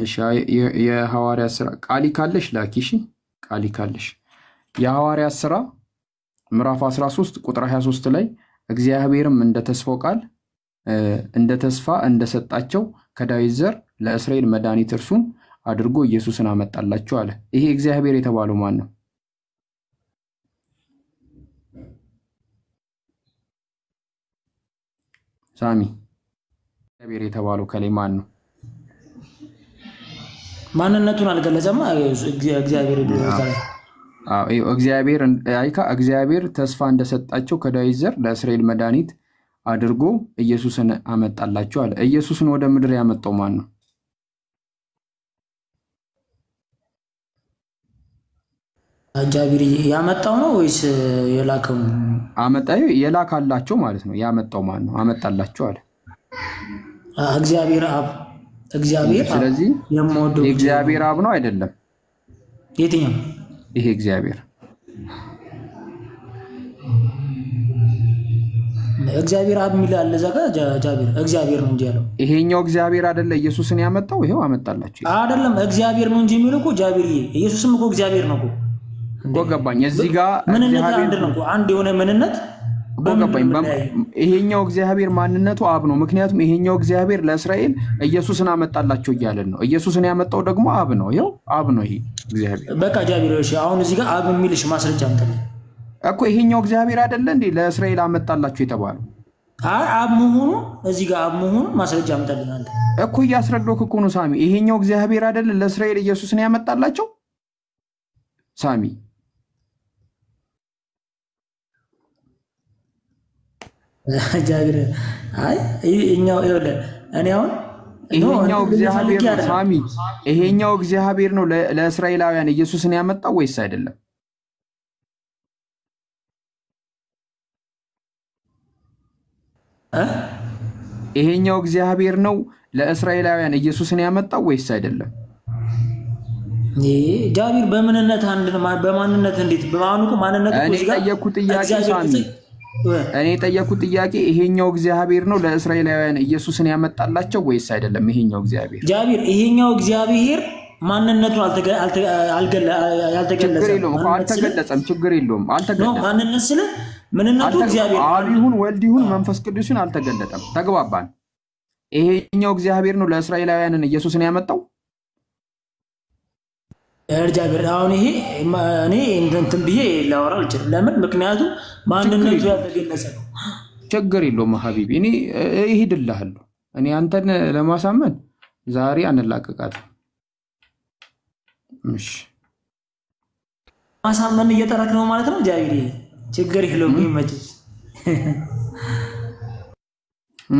እሺ የሐዋርያት ሥራ ቃሊ ካለሽ ላኪ። እሺ ቃሊ ካለሽ የሐዋርያት ሥራ ምዕራፍ 13 ቁጥር 23 ላይ እግዚአብሔርም እንደ ተስፋው ቃል እንደ ተስፋ እንደሰጣቸው ከዳዊት ዘር ለእስራኤል መድኃኒት እርሱን አድርጎ ኢየሱስን አመጣላቸው አለ። ይሄ እግዚአብሔር የተባለው ማን ነው? ሳሚ እግዚአብሔር የተባለው ከላይ ማን ነው? ማንነቱን አልገለጸማ። እግዚአብሔር ተስፋ እንደሰጣቸው ከዳዊት ዘር ለእስራኤል መድኃኒት አድርጎ ኢየሱስን አመጣላቸው አለ። ኢየሱስን ወደ ምድር ያመጣው ማን ነው? እግዚአብሔር ያመጣው ነው ወይስ የላከው? አመጣዩ የላካላቸው ማለት ነው። ያመጣው ማን ነው? አመጣላቸው አለ። እግዚአብሔር አብ። እግዚአብሔር አብ። ስለዚህ የእግዚአብሔር አብ ነው አይደለም? የትኛው? ይሄ እግዚአብሔር አብ የሚል አለ እዛ ጋር እግዚአብሔር ነው እንጂ ያለው ይሄኛው እግዚአብሔር አይደለ? ኢየሱስን ያመጣው ይሄው አመጣላችሁ አይደለም? እግዚአብሔር ነው እንጂ የሚለው እኮ እግዚአብሔር ኢየሱስም እኮ እግዚአብሔር ነው እኮ ገባኝ። እዚህ ጋር ምንነት አንድ ነው እኮ አንድ የሆነ ምንነት ገባኝ። ይሄኛው እግዚአብሔር ማንነቱ አብ ነው። ምክንያቱም ይሄኛው እግዚአብሔር ለእስራኤል ኢየሱስን አመጣላቸው እያለን ነው። ኢየሱስን ያመጣው ደግሞ አብ ነው። ይሄው አብ ነው ይሄ እግዚአብሔር። በቃ እግዚአብሔር እሺ፣ አሁን እዚህ ጋር አብ የሚልሽ ማስረጃ አምጣልኝ እኮ። ይሄኛው እግዚአብሔር አይደለ እንዴ ለእስራኤል አመጣላቸው የተባለው? አብ መሆኑ እዚህ ጋር አብ መሆኑ ማስረጃ አምጣልኝ አንተ እኮ። እያስረዳሁህ እኮ ነው ሳሚ። ይሄኛው እግዚአብሔር አይደለ ለእስራኤል ኢየሱስን ያመጣላቸው ሳሚ? እግዚአብሔር አይ እኛው ይኸውልህ እኔ አሁን ይሄኛው እግዚአብሔር ነው ሳሚ። ይሄኛው እግዚአብሔር ነው ለእስራኤላውያን ኢየሱስን ያመጣው ወይስ አይደለም? ይሄኛው እግዚአብሔር ነው ለእስራኤላውያን ኢየሱስን ያመጣው ወይስ አይደለም? እግዚአብሔር በምንነት አንድ በማንነት እንዴት በማኑቁ ማንነት እኔ ጠየቅኩት ጥያቄ ሳሚ፣ እኔ ጠየቅኩት ጥያቄ ይሄኛው እግዚአብሔር ነው ለእስራኤላውያን ኢየሱስን ያመጣላቸው ወይስ አይደለም? ይሄኛው እግዚአብሔር ይሄኛው እግዚአብሔር ማንነቱን አልተገለጸም። ችግር የለውም አልተገለጸም። ማንነት ስለ ምንነቱ እግዚአብሔር አብ ይሁን ወልድ ይሁን መንፈስ ቅዱስ ይሁን አልተገለጠም። ተግባባን? ይሄኛው እግዚአብሔር ነው ለእስራኤላውያን ኢየሱስን ያመጣው እግዚአብሔር። አሁን ይሄ እኔ እንትን ብዬ ላወራ አልችልም። ለምን? ምክንያቱም ማንነቱ ያልተገለጸ ነው። ችግር የለውም ሀቢቢ፣ እኔ እሄድልሃለሁ። እኔ አንተን ለማሳመን ዛሬ አንላቀቃትም። እሺ ማሳመን እየጠረክ ነው ማለት ነው። እግዚአብሔር ችግር የለውም ይመችሽ።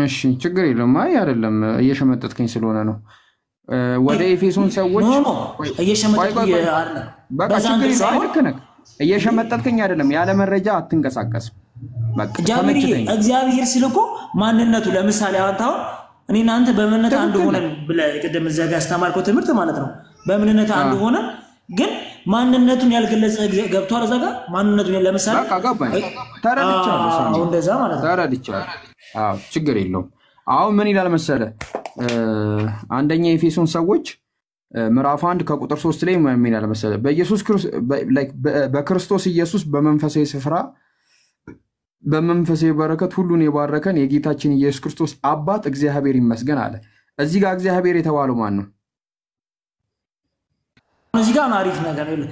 እሺ ችግር የለውም። አይ አይደለም እየሸመጠጥከኝ ስለሆነ ነው። ወደ ኤፌሶን ሰዎች እየሸመጠጥከኝ አይደለም። በቃ ችግር የለውም። ልክ ነህ። እየሸመጠጥከኝ አይደለም። ያለ መረጃ አትንቀሳቀስም። በቃ እግዚአብሔር ሲልኮ ማንነቱ ለምሳሌ አንተ አሁን እኔና አንተ በምንነት አንድ ሆነን ብለህ ቅድም እዛ ጋር አስተማርከው ትምህርት ማለት ነው። በምንነት አንድ ሆነን ግን ማንነቱን ያልገለጸ ገብቷል። እዛ ጋር ማንነቱን ለምሳሌ በቃ ገባኝ። ተረድቻለሁ። እንደዛ ማለት ነው። ተረድቻለሁ። አዎ ችግር የለውም። አሁን ምን ይላል መሰለ አንደኛ ኤፌሶን ሰዎች ምዕራፍ 1 ከቁጥር 3 ላይ ምን ያለ መሰለ በክርስቶስ ኢየሱስ በመንፈሳዊ ስፍራ በመንፈሳዊ በረከት ሁሉን የባረከን የጌታችን ኢየሱስ ክርስቶስ አባት እግዚአብሔር ይመስገን አለ። እዚህ ጋር እግዚአብሔር የተባለው ማን ነው? እዚህ ጋር አሪፍ ነገር ነው።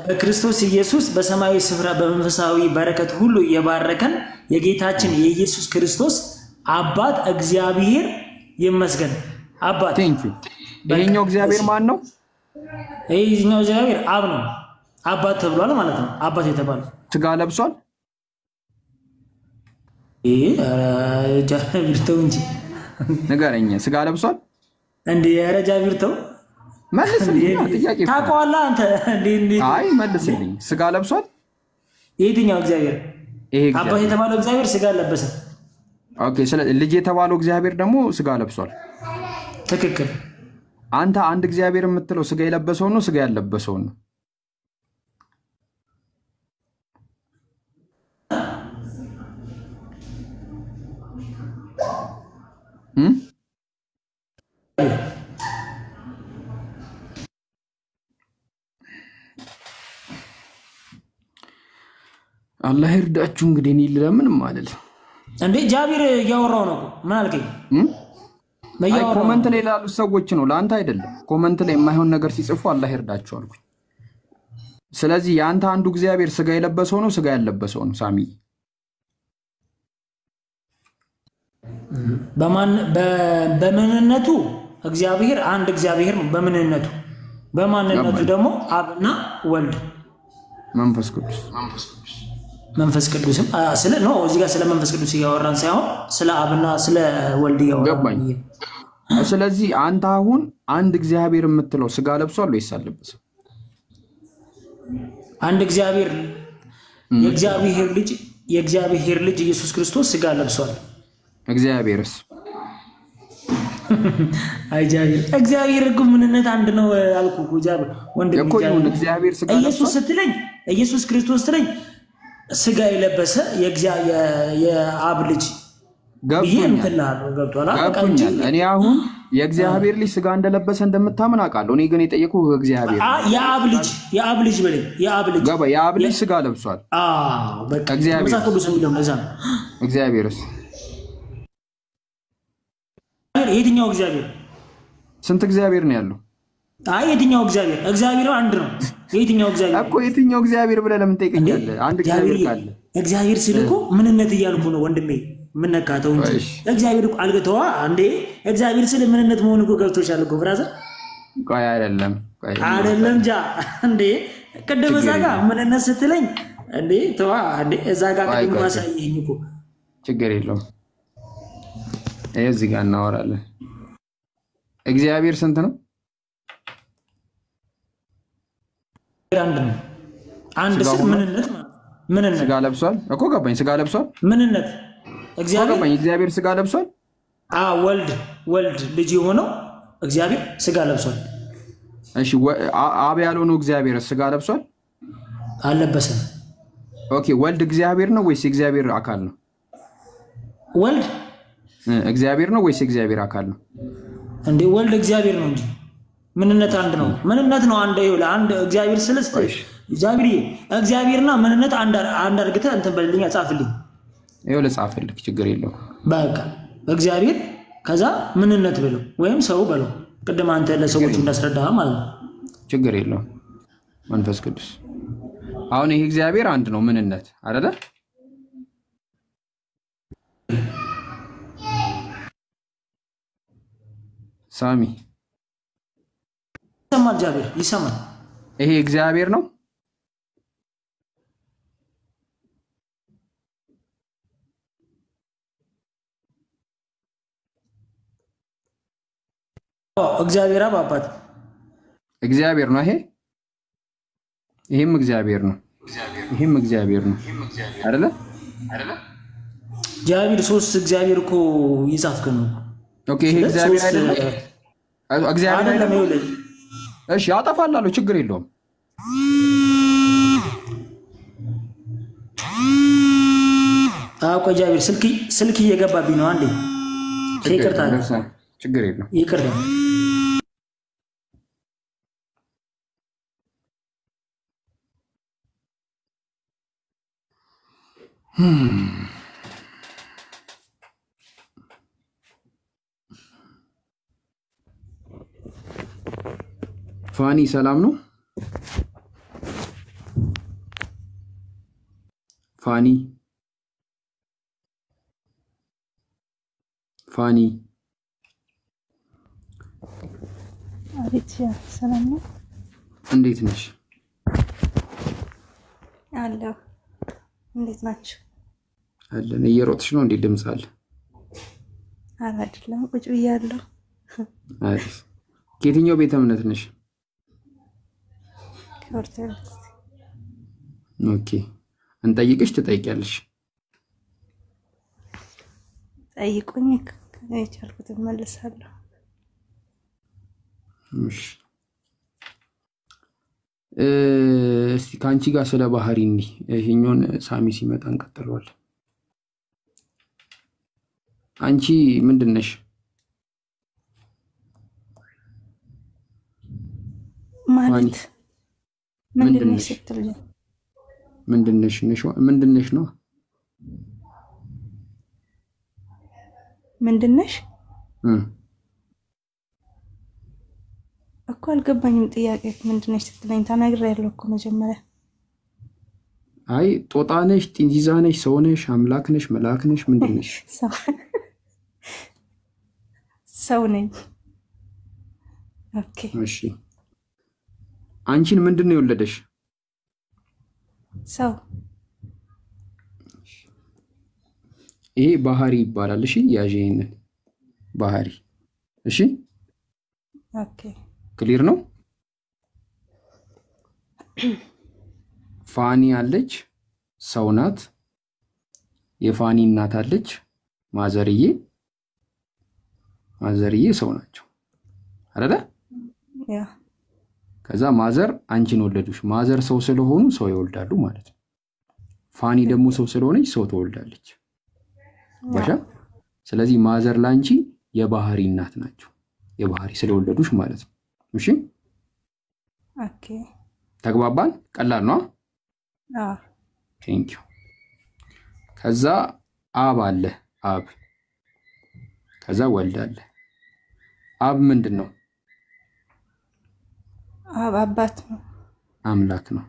በክርስቶስ ኢየሱስ በሰማያዊ ስፍራ በመንፈሳዊ በረከት ሁሉ የባረከን የጌታችን የኢየሱስ ክርስቶስ አባት እግዚአብሔር ይመስገን። አባት ቴንክ ዩ። ይሄኛው እግዚአብሔር ማን ነው? ይሄኛው እግዚአብሔር አብ ነው። አባት ተብሏል ማለት ነው። አባት የተባለው ስጋ ለብሷል። ጃቢርተው እንጂ ንገረኝ፣ ስጋ ለብሷል እንዴ? ኧረ ጃቢርተው መልስልኝ። ጥያቄ ታውቀዋለህ አንተ እንዴ? አይ መልስልኝ። ስጋ ለብሷል? የትኛው እግዚአብሔር? ይሄ አባት የተባለው እግዚአብሔር ስጋ ለበሰ። ኦኬ። ልጅ የተባለው እግዚአብሔር ደግሞ ስጋ ለብሷል። ትክክል። አንተ አንድ እግዚአብሔር የምትለው ስጋ የለበሰው ነው ስጋ ያለበሰው ነው? አላህ ይርዳችሁ። እንግዲህ እኔ ለምንም ማለት እንዴ ጃቢር ያወራው ነው። ምን አልከኝ? አይ ኮሜንት ላይ ላሉ ሰዎች ነው፣ ለአንተ አይደለም። ኮሜንት ላይ የማይሆን ነገር ሲጽፉ አላህ ይርዳችሁ አልኩኝ። ስለዚህ ያንተ አንዱ እግዚአብሔር ስጋ የለበሰው ነው ስጋ ያለበሰው ነው? ሳሚ በምንነቱ እግዚአብሔር አንድ እግዚአብሔር ነው በምንነቱ። በማንነቱ ደግሞ አብና ወልድ መንፈስ ቅዱስም ስለ ነው። እዚህ ጋር ስለ መንፈስ ቅዱስ እያወራን ሳይሆን ስለ አብና ስለ ወልድ እያወራን። ስለዚህ አንተ አሁን አንድ እግዚአብሔር የምትለው ስጋ ለብሷል ወይስ አልለበሰም? አንድ እግዚአብሔር የእግዚአብሔር ልጅ ኢየሱስ ክርስቶስ ስጋ ለብሷል። እግዚአብሔርስ? አይ ጃቢር እግዚአብሔር እኮ ምንነት አንድ ነው አልኩ እኮ ጃቢር ወንድም። እኮ ይሁን እግዚአብሔር ስጋ ኢየሱስ ስትለኝ ኢየሱስ ክርስቶስ ስትለኝ ስጋ የለበሰ የአብ ልጅ ገብቶኛል። እኔ አሁን የእግዚአብሔር ልጅ ስጋ እንደለበሰ እንደምታምን አውቃለሁ። እኔ ግን የጠየቁህ እግዚአብሔር የአብ ልጅ በለኝ። የአብ ልጅ ስጋ ለብሷል። በቃ እግዚአብሔርስ? የትኛው እግዚአብሔር? ስንት እግዚአብሔር ነው ያለው? አይ የትኛው እግዚአብሔር? እግዚአብሔር አንድ ነው። የትኛው እግዚአብሔር እኮ የትኛው እግዚአብሔር ብለህ ለምን ጠይቀኛለህ? አንድ እግዚአብሔር ካለ እግዚአብሔር ሲል እኮ ምንነት እያልኩ ነው ወንድሜ። ምን ነካተው እንጂ እግዚአብሔር እኮ አልገተዋ እንዴ? እግዚአብሔር ሲል ምንነት መሆኑ እኮ ገብቶሻል እኮ ብራዘር። ቆይ አይደለም ጃ እንዴ ቅድም እዛ ጋር ምንነት ስትለኝ እንዴ ተዋ እንዴ እዛ ጋር ቅድም ማሳየኝ እኮ ችግር የለውም። እዚህ ጋር እናወራለን። እግዚአብሔር ስንት ነው? አንድ ስል ምንነት ስጋ ለብሷል እኮ ገባኝ። ስጋ ለብሷል ምንነት እግዚአብሔር ስጋ ለብሷል። ወልድ ልጅ የሆነው እግዚአብሔር ስጋ ለብሷል። እሺ አብ ያልሆነው እግዚአብሔር ስጋ ለብሷል? አልለበሰም። ኦኬ ወልድ እግዚአብሔር ነው ወይስ እግዚአብሔር አካል ነው? ወልድ እግዚአብሔር ነው ወይስ እግዚአብሔር አካል ነው? እንዴ ወልድ እግዚአብሔር ነው እንጂ ምንነት አንድ ነው። ምንነት ነው አንድ ይሁን አንድ እግዚአብሔር ስለስተ እግዚአብሔርና ምንነት አንድ አድርገህ እንትን በልልኝ ጻፍልኝ። ይኸው ለጻፍልኝ ችግር የለው። በቃ እግዚአብሔር ከዛ ምንነት ብለው ወይም ሰው ብለው ቅድም አንተ ለሰዎች እንዳስረዳህ ማለት ነው። ችግር የለው። መንፈስ ቅዱስ አሁን ይሄ እግዚአብሔር አንድ ነው ምንነት አይደለ? ሳሚ ይሰማል? እግዚአብሔር ይሰማል? ይሄ እግዚአብሔር ነው? እግዚአብሔር አባት እግዚአብሔር ነው። ይሄም እግዚአብሔር ነው። ይሄም እግዚአብሔር ነው አይደለ? እግዚአብሔር ሶስት እግዚአብሔር እኮ ይጻፍከ ነው። ኦኬ ይሄ እግዚአብሔር አይደለም? እግዚአብሔር አይደለም? እሺ አጠፋላለሁ፣ ችግር የለውም። አቆ እግዚአብሔር ስልክ እየገባብኝ ነው። አንዴ ይቅርታ፣ ችግር የለውም። ይቅርታ ፋኒ ሰላም ነው? ፋኒ አቤት ሰላም ነው? እንዴት ነሽ? አለሁ። እንዴት ናችሁ? አለን። እየሮጥሽ ነው እንዴ? ድምጽ አለ? አይደለም፣ ቁጭ ብያለሁ። አሪፍ። ከየትኛው ቤተ እምነት ነሽ? ኦርቶዶክስ። ኦኬ። እንጠይቅሽ ትጠይቂያለሽ? ጠይቁኝ፣ የቻልኩትን መልሳለሁ። እሺ። እስቲ ካንቺ ጋር ስለ ባህሪ እንዲህ ይሄኛውን ሳሚ ሲመጣ እንቀጥለዋለን። አንቺ ምንድነሽ? ማለት ምንድነሽ ስትል ምንድነሽ ነው? ምንድነሽ እኮ አልገባኝም። ጥያቄ ምንድነሽ ስትለኝ ተናግሬያለሁ እኮ መጀመሪያ። አይ ጦጣ ነሽ፣ ጢንዚዛ ነሽ፣ ሰው ነሽ፣ አምላክ ነሽ፣ መልአክ ነሽ? ምንድነሽ? ሰው ነኝ። ኦኬ እሺ። አንቺን ምንድነው የወለደሽ? ሰው። ይሄ ባህሪ ይባላል። እሺ ያዥ ይሄንን ባህሪ። እሺ ኦኬ ክሊር ነው? ፋኒ አለች፣ ሰው ናት። የፋኒ እናት አለች፣ ማዘርዬ ሰው ናቸው አይደለ? ያ ከዛ ማዘር አንቺን ወለዱሽ። ማዘር ሰው ስለሆኑ ሰው ይወልዳሉ ማለት ነው። ፋኒ ደግሞ ሰው ስለሆነች ሰው ትወልዳለች። ባሻ። ስለዚህ ማዘር ላንቺ የባህሪ እናት ናቸው፣ የባህሪ ስለወለዱሽ ማለት ነው። እሺ ኦኬ ተግባባን? ቀላል ነው። ቴንክ ዩ። ከዛ አብ አለ፣ አብ። ከዛ ወልድ አለ። አብ ምንድነው? አብ አባት ነው፣ አምላክ ነው።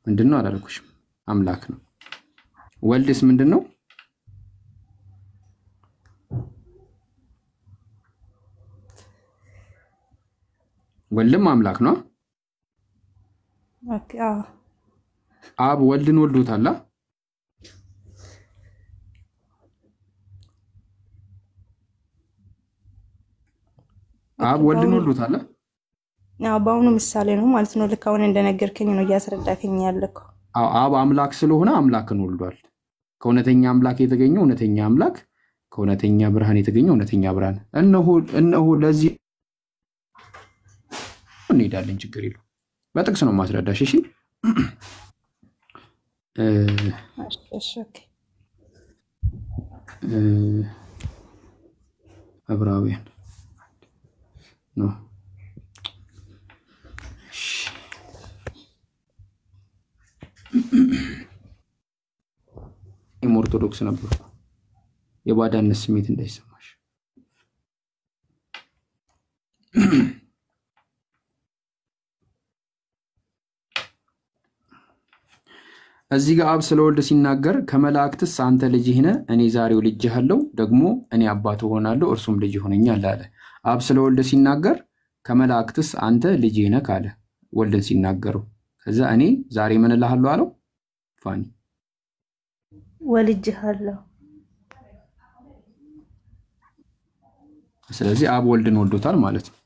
ምንድነው አላልኩሽም? አምላክ ነው። ወልድስ ምንድነው? ወልድም አምላክ ነው። ኦኬ አብ ወልድን ወልዶታል። አብ ወልድን ወልዶታል። በአሁኑ ምሳሌ ነው ማለት ነው። ልክ አሁን እንደነገርከኝ ነው እያስረዳከኝ ያለከው። አብ አምላክ ስለሆነ አምላክን ወልዷል። ከእውነተኛ አምላክ የተገኘው እውነተኛ አምላክ፣ ከእውነተኛ ብርሃን የተገኘው እውነተኛ ብርሃን። እነሆ ለዚህ እንሄዳለን፣ ችግር የለውም። በጥቅስ ነው ማስረዳሽ። እሺ እሺ ኦኬ። ዕብራውያን ነው። ኦርቶዶክስ ነበርኩ፣ የባዳነት ስሜት እንዳይሰማሽ። እዚህ ጋር አብ ስለወልድ ሲናገር ከመላእክትስ አንተ ልጅህ ነህ፣ እኔ ዛሬው ልጅሃለሁ፣ ደግሞ እኔ አባት ሆናለሁ፣ እርሱም ልጅ ይሆነኛል አለ። አብ ስለወልድ ሲናገር ከመላእክትስ አንተ ልጅህ ነህ ካለ ወልድን ሲናገረው፣ ከዛ እኔ ዛሬ ምን እልሃለሁ አለው? ፋኒ ወልጅሃለሁ። ስለዚህ አብ ወልድን ወልዶታል ማለት ነው።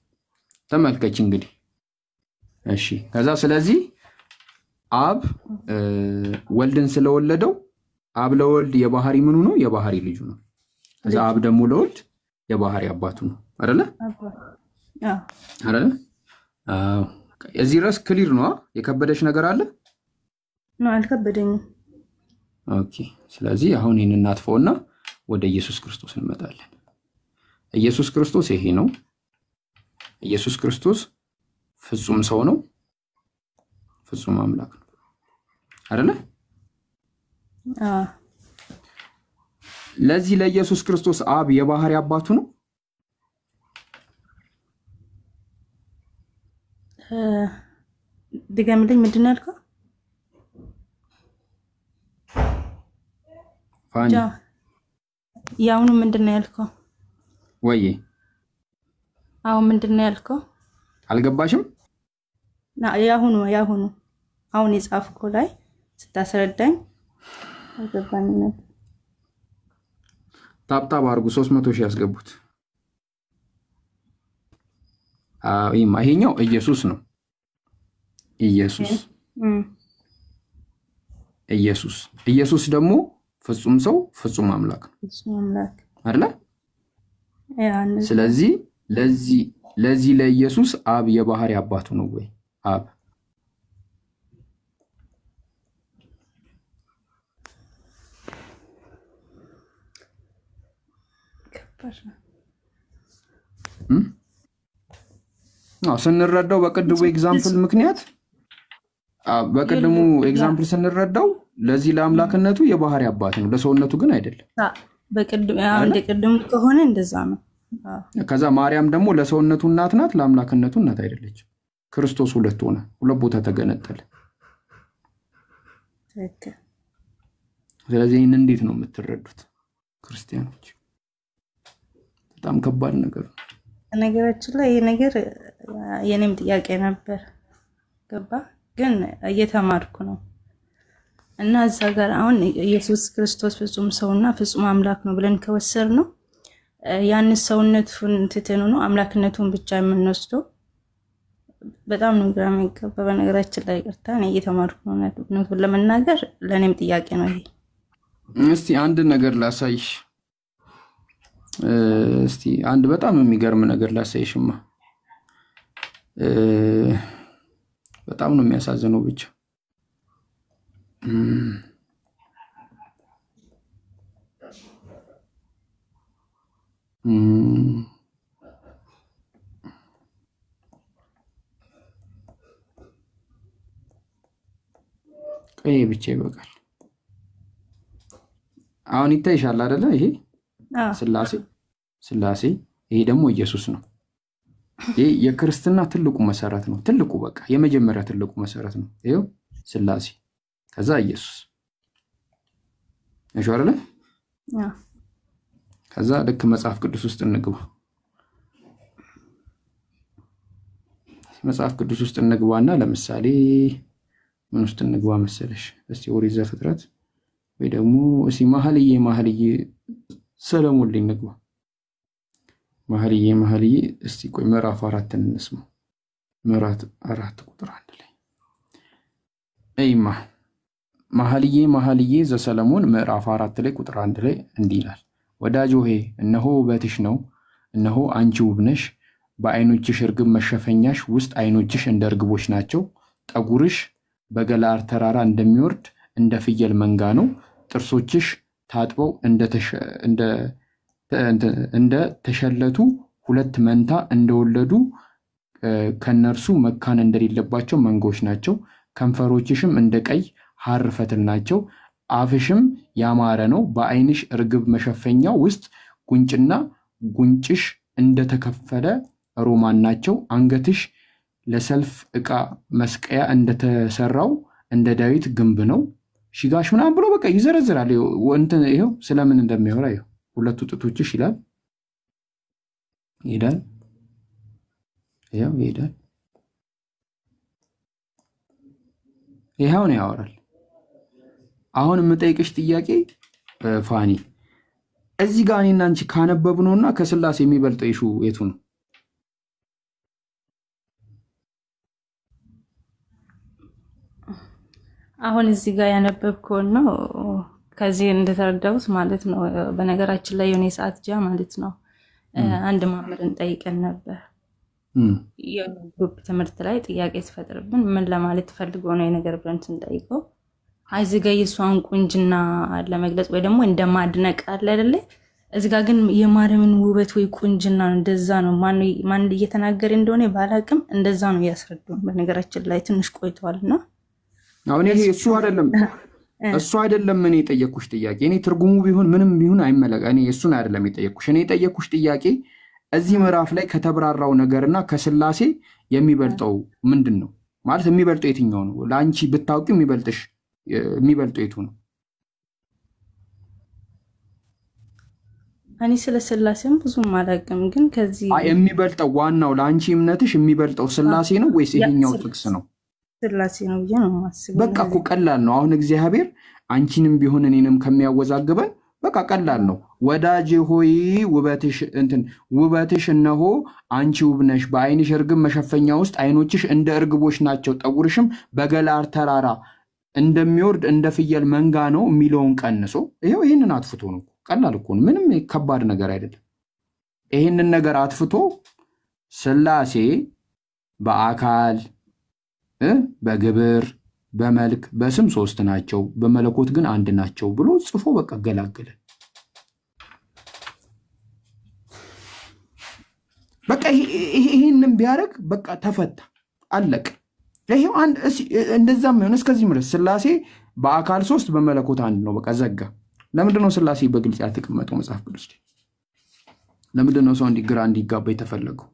ተመልከች እንግዲህ። እሺ ከዛ ስለዚህ አብ ወልድን ስለወለደው አብ ለወልድ የባህሪ ምኑ ነው? የባህሪ ልጁ ነው። ከዛ አብ ደግሞ ለወልድ የባህሪ አባቱ ነው አይደለ? አይደለ? እዚህ ድረስ ክሊር ነው? የከበደሽ ነገር አለ? ነው አልከበደኝም። ኦኬ ስለዚህ አሁን ይሄን እናጥፈውና ወደ ኢየሱስ ክርስቶስ እንመጣለን። ኢየሱስ ክርስቶስ ይሄ ነው። ኢየሱስ ክርስቶስ ፍጹም ሰው ነው፣ ፍጹም አምላክ ነው አይደለ? ለዚህ ለኢየሱስ ክርስቶስ አብ የባህሪ አባቱ ነው። ድገምልኝ፣ ምንድን ነው ያልከው? ፋኒ ያውኑ ምንድን ነው ያልከው? ወይ አሁን ምንድን ነው ያልከው? አልገባሽም? ያሁኑ አሁን የጻፍከው ላይ ስታስረዳኝ አልገባኝም ነበር። ታብታብ አድርጉ 300 ሺህ ያስገቡት። ይሄኛው ኢየሱስ ነው። ኢየሱስ ደግሞ ፍጹም ሰው ፍጹም አምላክ አይደለ? ስለዚህ ለዚህ ለኢየሱስ አብ የባህሪ አባቱ ነው ወይ? አብ ስንረዳው በቅድሙ ኤግዛምፕል ምክንያት በቅድሙ ኤግዛምፕል ስንረዳው ለዚህ ለአምላክነቱ የባህሪ አባት ነው፣ ለሰውነቱ ግን አይደለም። በቅድሙ ከሆነ እንደዛ ነው። ከዛ ማርያም ደግሞ ለሰውነቱ እናት ናት፣ ለአምላክነቱ እናት አይደለች። ክርስቶስ ሁለት ሆነ፣ ሁለት ቦታ ተገነጠለ። ስለዚህ ይህን እንዴት ነው የምትረዱት ክርስቲያኖች? በጣም ከባድ ነገር ነው። ነገራችን ላይ ይሄ ነገር የኔም ጥያቄ ነበር፣ ገባ ግን እየተማርኩ ነው። እና እዛ ጋር አሁን ኢየሱስ ክርስቶስ ፍጹም ሰውና ፍጹም አምላክ ነው ብለን ከወሰር ነው ያን ሰውነቱን ትተን ነው አምላክነቱን ብቻ የምንወስደው። በጣም ነው ግራ የሚገባ። በነገራችን ላይ ይቅርታ እኔ እየተማርኩ ነው ለመናገር፣ ለኔም ጥያቄ ነው ይሄ። እስቲ አንድ ነገር ላሳይሽ። እስቲ አንድ በጣም የሚገርም ነገር ላሳይሽማ። በጣም ነው የሚያሳዝነው ብቻ ቀይ ብቻ ይበቃል። አሁን ይታይሻል አይደለ? ይሄ ስላሴ ይሄ ደግሞ ኢየሱስ ነው። ይሄ የክርስትና ትልቁ መሰረት ነው። ትልቁ በቃ የመጀመሪያ ትልቁ መሰረት ነው። ይሄው ስላሴ ከዛ ኢየሱስ እሺ አይደለ? ከዛ ልክ መጽሐፍ ቅዱስ ውስጥ እንግባ። መጽሐፍ ቅዱስ ውስጥ እንግባና ለምሳሌ ምን ውስጥ እንግባ መሰለሽ? እስቲ ኦሪት ዘፍጥረት ወይ ደግሞ እስቲ መኃልየ ሰለሞን ላይ እንግባ። መኃልየ እስቲ ቆይ ምዕራፍ 4 እንስማ። ምዕራፍ 4 ቁጥር 1 ላይ አይማ መኃልየ ዘሰለሞን ምዕራፍ 4 ላይ ቁጥር 1 ላይ እንዲህ ይላል፣ ወዳጅ ሆይ እነሆ ውበትሽ ነው፣ እነሆ አንቺ ውብ ነሽ፣ በዓይኖችሽ እርግብ መሸፈኛሽ ውስጥ ዓይኖችሽ እንደ እርግቦች ናቸው። ጠጉርሽ በገለዓድ ተራራ እንደሚወርድ እንደ ፍየል መንጋ ነው። ጥርሶችሽ ታጥበው እንደ ተሸለቱ ሁለት መንታ እንደወለዱ ከነርሱ መካን እንደሌለባቸው መንጎች ናቸው። ከንፈሮችሽም እንደ ቀይ ሐር ፈትል ናቸው። አፍሽም ያማረ ነው። በዓይንሽ እርግብ መሸፈኛው ውስጥ ጉንጭና ጉንጭሽ እንደተከፈለ ሮማን ናቸው። አንገትሽ ለሰልፍ ዕቃ መስቀያ እንደተሰራው እንደ ዳዊት ግንብ ነው። ሺጋሽ ምናምን ብሎ በቃ ይዘረዝራል። ይሄው ስለምን እንደሚያወራ ይሄው ሁለቱ ጥቶችሽ ይላል ይሄዳል ይሄው ነው ያወራል። አሁን የምጠይቅሽ ጥያቄ ፋኒ እዚህ ጋር እኔና አንቺ ካነበብነውና ከስላሴ የሚበልጠው ይሹ የቱ ነው? አሁን እዚህ ጋር ያነበብከው ነው ከዚህ እንደተረዳሁት ማለት ነው። በነገራችን ላይ የኔ ሰዓት ጃ ማለት ነው አንድ ማምርን ጠይቀን ነበር። የግሩፕ ትምህርት ላይ ጥያቄ ሲፈጥርብን ምን ለማለት ፈልጎ ነው የነገር ብለን ስንጠይቀው እዚህ ጋር የሷን ቁንጅና ለመግለጽ ወይ ደግሞ እንደማድነቅ አለ አይደለ? እዚህ ጋር ግን የማርያምን ውበት ወይ ቁንጅና እንደዛ ነው ማን እየተናገረ እንደሆነ ባላቅም እንደዛ ነው ያስረዱን። በነገራችን ላይ ትንሽ ቆይቷልና አሁን ይሄ እሱ አይደለም እሱ አይደለም እኔ የጠየኩሽ ጥያቄ። እኔ ትርጉሙ ቢሆን ምንም ቢሆን አይመለከ እኔ እሱን አይደለም የጠየኩሽ። እኔ የጠየኩሽ ጥያቄ እዚህ ምዕራፍ ላይ ከተብራራው ነገርና ከስላሴ የሚበልጠው ምንድን ነው? ማለት የሚበልጠው የትኛው ነው? ለአንቺ ብታውቂው የሚበልጠው የቱ ነው? እኔ ስለ ስላሴም ብዙም አላውቅም፣ ግን ከዚህ የሚበልጠው ዋናው ለአንቺ እምነትሽ የሚበልጠው ስላሴ ነው ወይስ ይሄኛው ጥቅስ ነው? ስላሴ ነው ብዬ ነው የማስበው። በቃ እኮ ቀላል ነው። አሁን እግዚአብሔር አንቺንም ቢሆን እኔንም ከሚያወዛግበን በቃ ቀላል ነው። ወዳጄ ሆይ ውበትሽ እነሆ አንቺ ውብ ነሽ፣ በዓይንሽ እርግብ መሸፈኛ ውስጥ ዓይኖችሽ እንደ እርግቦች ናቸው፣ ጠጉርሽም በገላር ተራራ እንደሚወርድ እንደ ፍየል መንጋ ነው የሚለውን ቀንሶ ይሄንን አጥፍቶ ነው። ቀላል እኮ ነው። ምንም ከባድ ነገር አይደለም። ይሄንን ነገር አጥፍቶ ስላሴ በአካል በግብር በመልክ በስም 3 ናቸው፣ በመለኮት ግን 1 ናቸው ብሎ ጽፎ በቃ ገላገለ። በቃ ይሄንን ቢያደርግ በቃ ተፈታ፣ አለቀ። ይሄው እንደዛም ሆነ እስከዚህ ድረስ ስላሴ በአካል 3 በመለኮት 1 ነው። በቃ ዘጋ። ለምንድነው ስላሴ በግልጽ ያልተቀመጠው መጽሐፍ ቅዱስ ላይ? ለምንድነው ሰው እንዲግራ እንዲጋባ የተፈለገው?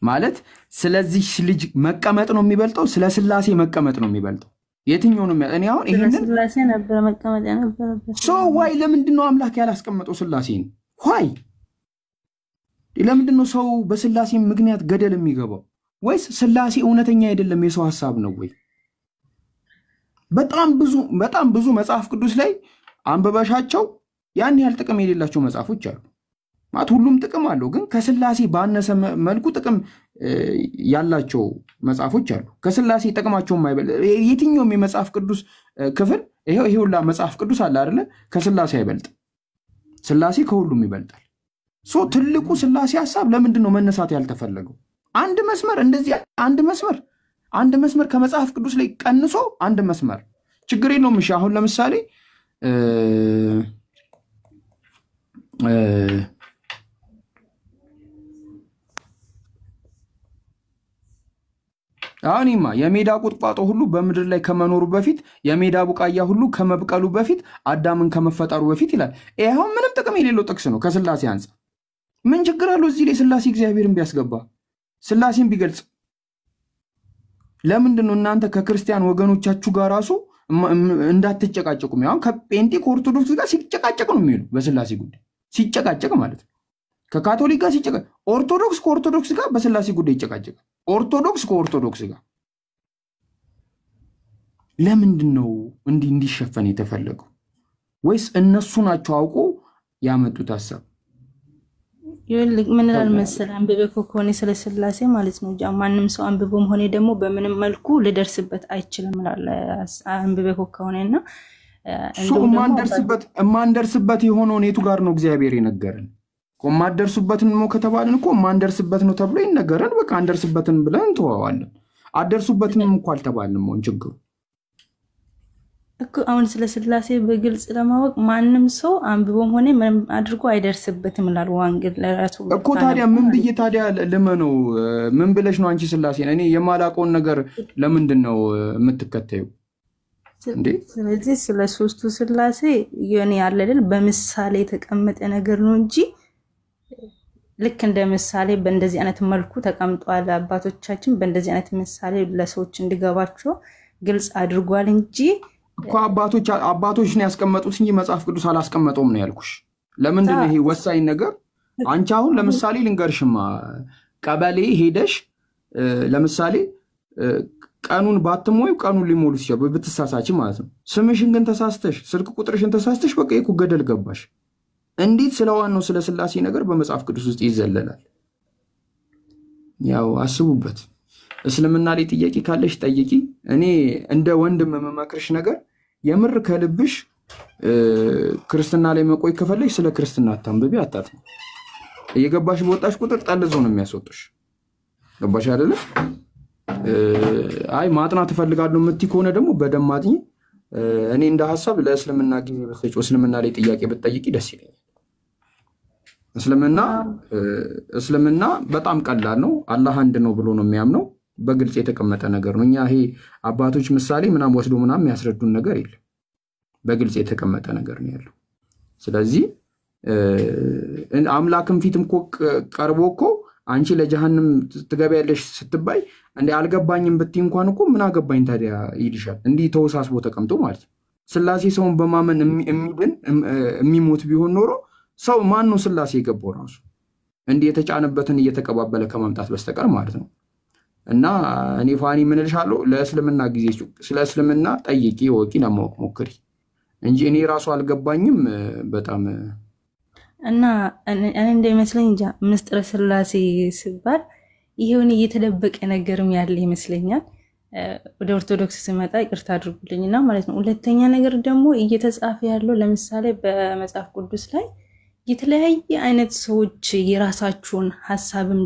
ማለት ስለዚህ ልጅ መቀመጥ ነው የሚበልጠው? ስለ ስላሴ መቀመጥ ነው የሚበልጠው? የትኛው ነው? እኔ አሁን ይሄንን ስላሴ ነበር መቀመጥ የነበረበት። ዋይ ለምንድነው አምላክ ያላስቀመጠው ስላሴን? ዋይ ለምንድነው ሰው በስላሴ ምክንያት ገደል የሚገባው? ወይስ ስላሴ እውነተኛ አይደለም የሰው ሐሳብ ነው ወይ? በጣም ብዙ መጽሐፍ ቅዱስ ላይ አንበባሻቸው ያን ያህል ጥቅም የሌላቸው መጽሐፎች አሉ። ማለት ሁሉም ጥቅም አለው፣ ግን ከስላሴ ባነሰ መልኩ ጥቅም ያላቸው መጽሐፎች አሉ። ከስላሴ ጥቅማቸው የማይበልጥ የትኛውም የመጽሐፍ ቅዱስ ክፍል ይሄውላ መጽሐፍ ቅዱስ አለ አይደለ? ከስላሴ አይበልጥም። ስላሴ ከሁሉም ይበልጣል። ትልቁ ስላሴ ሐሳብ ለምንድን ነው መነሳት ያልተፈለገው? አንድ መስመር ከመጽሐፍ ቅዱስ ላይ ቀንሶ አንድ መስመር ችግር የለውም። እሺ አሁን ለምሳሌ አሁንማ የሜዳ ቁጥቋጦ ሁሉ በምድር ላይ ከመኖሩ በፊት የሜዳ ቡቃያ ሁሉ ከመብቀሉ በፊት አዳምን ከመፈጠሩ በፊት ይላል። ይሄው ምንም ጥቅም የሌለው ጥቅስ ነው ከስላሴ አንፃር። ምን ችግር አለው እዚህ ላይ ስላሴ እግዚአብሔርን ቢያስገባ ስላሴን ቢገልጽ? ለምንድን ነው እናንተ ከክርስቲያን ወገኖቻችሁ ጋር ራሱ እንዳትጨቃጨቁ? ያው ከጴንጤ ከኦርቶዶክስ ጋር ሲጨቃጨቅ ነው የሚሉ በስላሴ ጉዳይ ሲጨቃጨቅ ማለት ነው። ከካቶሊክ ጋር ሲጨቃጨቅ፣ ኦርቶዶክስ ከኦርቶዶክስ ጋር በስላሴ ጉዳይ ይጨቃጨቃል። ኦርቶዶክስ ከኦርቶዶክስ ጋር ለምንድን ነው እንዲሸፈን የተፈለገው? ወይስ እነሱ ናቸው አውቆ ያመጡት ሐሳብ? ምን ይላል መሰለህ? አንብበህ ከሆነ ስለ ስላሴ ማለት ነው ማንም ሰው አንብቦም ሆነ ደግሞ በምንም መልኩ ልደርስበት አይችልም ይላል። አንብበህ ከሆነና ማንደርስበት የሆነውን የቱ ጋር ነው እግዚአብሔር የነገረን? ማንደርስበትን ነው ከተባልን እኮ ማንደርስበት ነው ተብሎ ይነገረን። በቃ አንደርስበትን ብለን እንተዋዋለን። አደርሱበትንም እንኳን አልተባልንም። ሆን ችግሩ እኮ አሁን ስለ ስላሴ በግልጽ ለማወቅ ማንም ሰው አንብቦም ሆነ ምንም አድርጎ አይደርስበትም ይላል ወንጌል ለራሱ እኮ። ታዲያ ምን ብዬ ታዲያ ለመነው? ምን ብለሽ ነው አንቺ ስላሴን እኔ የማላውቀውን ነገር ለምንድን ነው የምትከተዩ እንዴ? ስለዚህ ስለ ሶስቱ ስላሴ የኔ ያለ አይደል በምሳሌ የተቀመጠ ነገር ነው እንጂ ልክ እንደ ምሳሌ በእንደዚህ አይነት መልኩ ተቀምጧል። አባቶቻችን በእንደዚህ አይነት ምሳሌ ለሰዎች እንዲገባቸው ግልጽ አድርጓል እንጂ እኮ አባቶች ነው ያስቀመጡት እንጂ መጽሐፍ ቅዱስ አላስቀመጠውም ነው ያልኩሽ። ለምንድን ነው ይሄ ወሳኝ ነገር? አንቺ አሁን ለምሳሌ ልንገርሽማ፣ ቀበሌ ሄደሽ ለምሳሌ ቀኑን ባትሞይ ቀኑን ሊሞሉ ሲችላል ብትሳሳች ማለት ነው። ስምሽን ግን ተሳስተሽ ስልክ ቁጥርሽን ተሳስተሽ በቃ ይኩ ገደል ገባሽ። እንዴት ስለዋናው ስለ ስላሴ ነገር በመጽሐፍ ቅዱስ ውስጥ ይዘለላል? ያው አስቡበት። እስልምና ላይ ጥያቄ ካለሽ ጠይቂ። እኔ እንደ ወንድም መመክርሽ ነገር የምር ከልብሽ ክርስትና ላይ መቆይ ከፈለሽ ስለ ክርስትና አታንብቢ፣ አታጥኚ። እየገባሽ በወጣሽ ቁጥር ጠልዞ ነው የሚያስወጥሽ። ገባሽ አይደለ? አይ ማጥናት እፈልጋለሁ የምትይ ከሆነ ደግሞ በደንብ አጥኚ። እኔ እንደ ሐሳብ ለእስልምና ጊዜ በሰጪው እስልምና ላይ ጥያቄ ብትጠይቂ ደስ ይለኛል። እስልምና በጣም ቀላል ነው። አላህ አንድ ነው ብሎ ነው የሚያምነው። በግልጽ የተቀመጠ ነገር ነው። እኛ ይሄ አባቶች ምሳሌ ምናም ወስዶ ምናም ያስረዱን ነገር የለም። በግልጽ የተቀመጠ ነገር ነው ያለው። ስለዚህ አምላክም ፊትም ቀርቦ እኮ አንቺ ለጀሃነም ትገቢያለሽ ስትባይ እንዴ አልገባኝም ብትይ እንኳን እኮ ምን አገባኝ ታዲያ ይልሻል። እንዲህ ተወሳስቦ ተቀምጦ ማለት ነው። ስላሴ ሰውን በማመን የሚድን የሚሞት ቢሆን ኖሮ ሰው ማን ነው ስላሴ የገባው ራሱ እንዲህ የተጫነበትን እየተቀባበለ ከማምጣት በስተቀር ማለት ነው። እና እኔ ፋኒ ምን እልሻለሁ ለእስልምና ጊዜ ስለ እስልምና ጠይቂ ወቂ ለማወቅ ሞክሪ እንጂ እኔ ራሱ አልገባኝም በጣም እና እኔ እንደሚመስለኝ እንጃ ምስጥረ ስላሴ ሲባል ይሄውን እየተደበቀ ነገርም ያለ ይመስለኛል። ወደ ኦርቶዶክስ ስመጣ ይቅርታ አድርጉልኝና ማለት ነው። ሁለተኛ ነገር ደግሞ እየተጻፈ ያለው ለምሳሌ በመጽሐፍ ቅዱስ ላይ የተለያየ አይነት ሰዎች የራሳቸውን ሐሳብም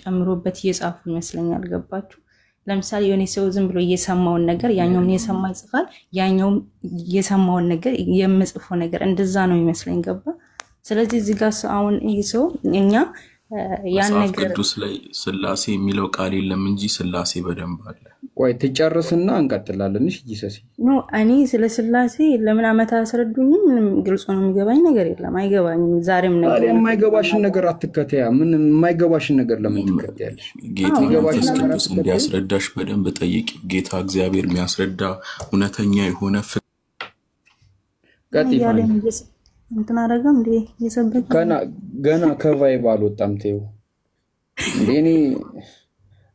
ጨምሮበት እየጻፉ ይመስለኛል። ገባችሁ? ለምሳሌ የሆነ ሰው ዝም ብሎ እየሰማውን ነገር ያኛውን የሰማ ይጽፋል፣ ያኛውን የሰማውን ነገር የምጽፈው ነገር እንደዛ ነው ይመስለኝ። ገባ? ስለዚህ እዚህ ጋር አሁን ይሄ ሰው እኛ ያን ነገር ቅዱስ ላይ ስላሴ የሚለው ቃል የለም እንጂ ስላሴ በደንብ አለ። ቆይ ትጨርስና እንቀጥላለን። እሺ ጂሰስ ኖ እኔ ስለ ስላሴ ለምን አመታ አስረዱኝም ምንም ግልጽ ነው የሚገባኝ ነገር የለም። አይገባኝም። ዛሬም ነገር የማይገባሽን ነገር አትከተያ። ምን የማይገባሽን ነገር ለምን ትከተያለሽ? ጌታ መንፈስ ቅዱስ እንዲያስረዳሽ በደንብ ጠይቂ። ጌታ እግዚአብሔር የሚያስረዳ እውነተኛ የሆነ ቀጥይፋል እንትን አደረገም እንዴ የሰበከ ገና ከቫይብ አልወጣም ተይው እንዴ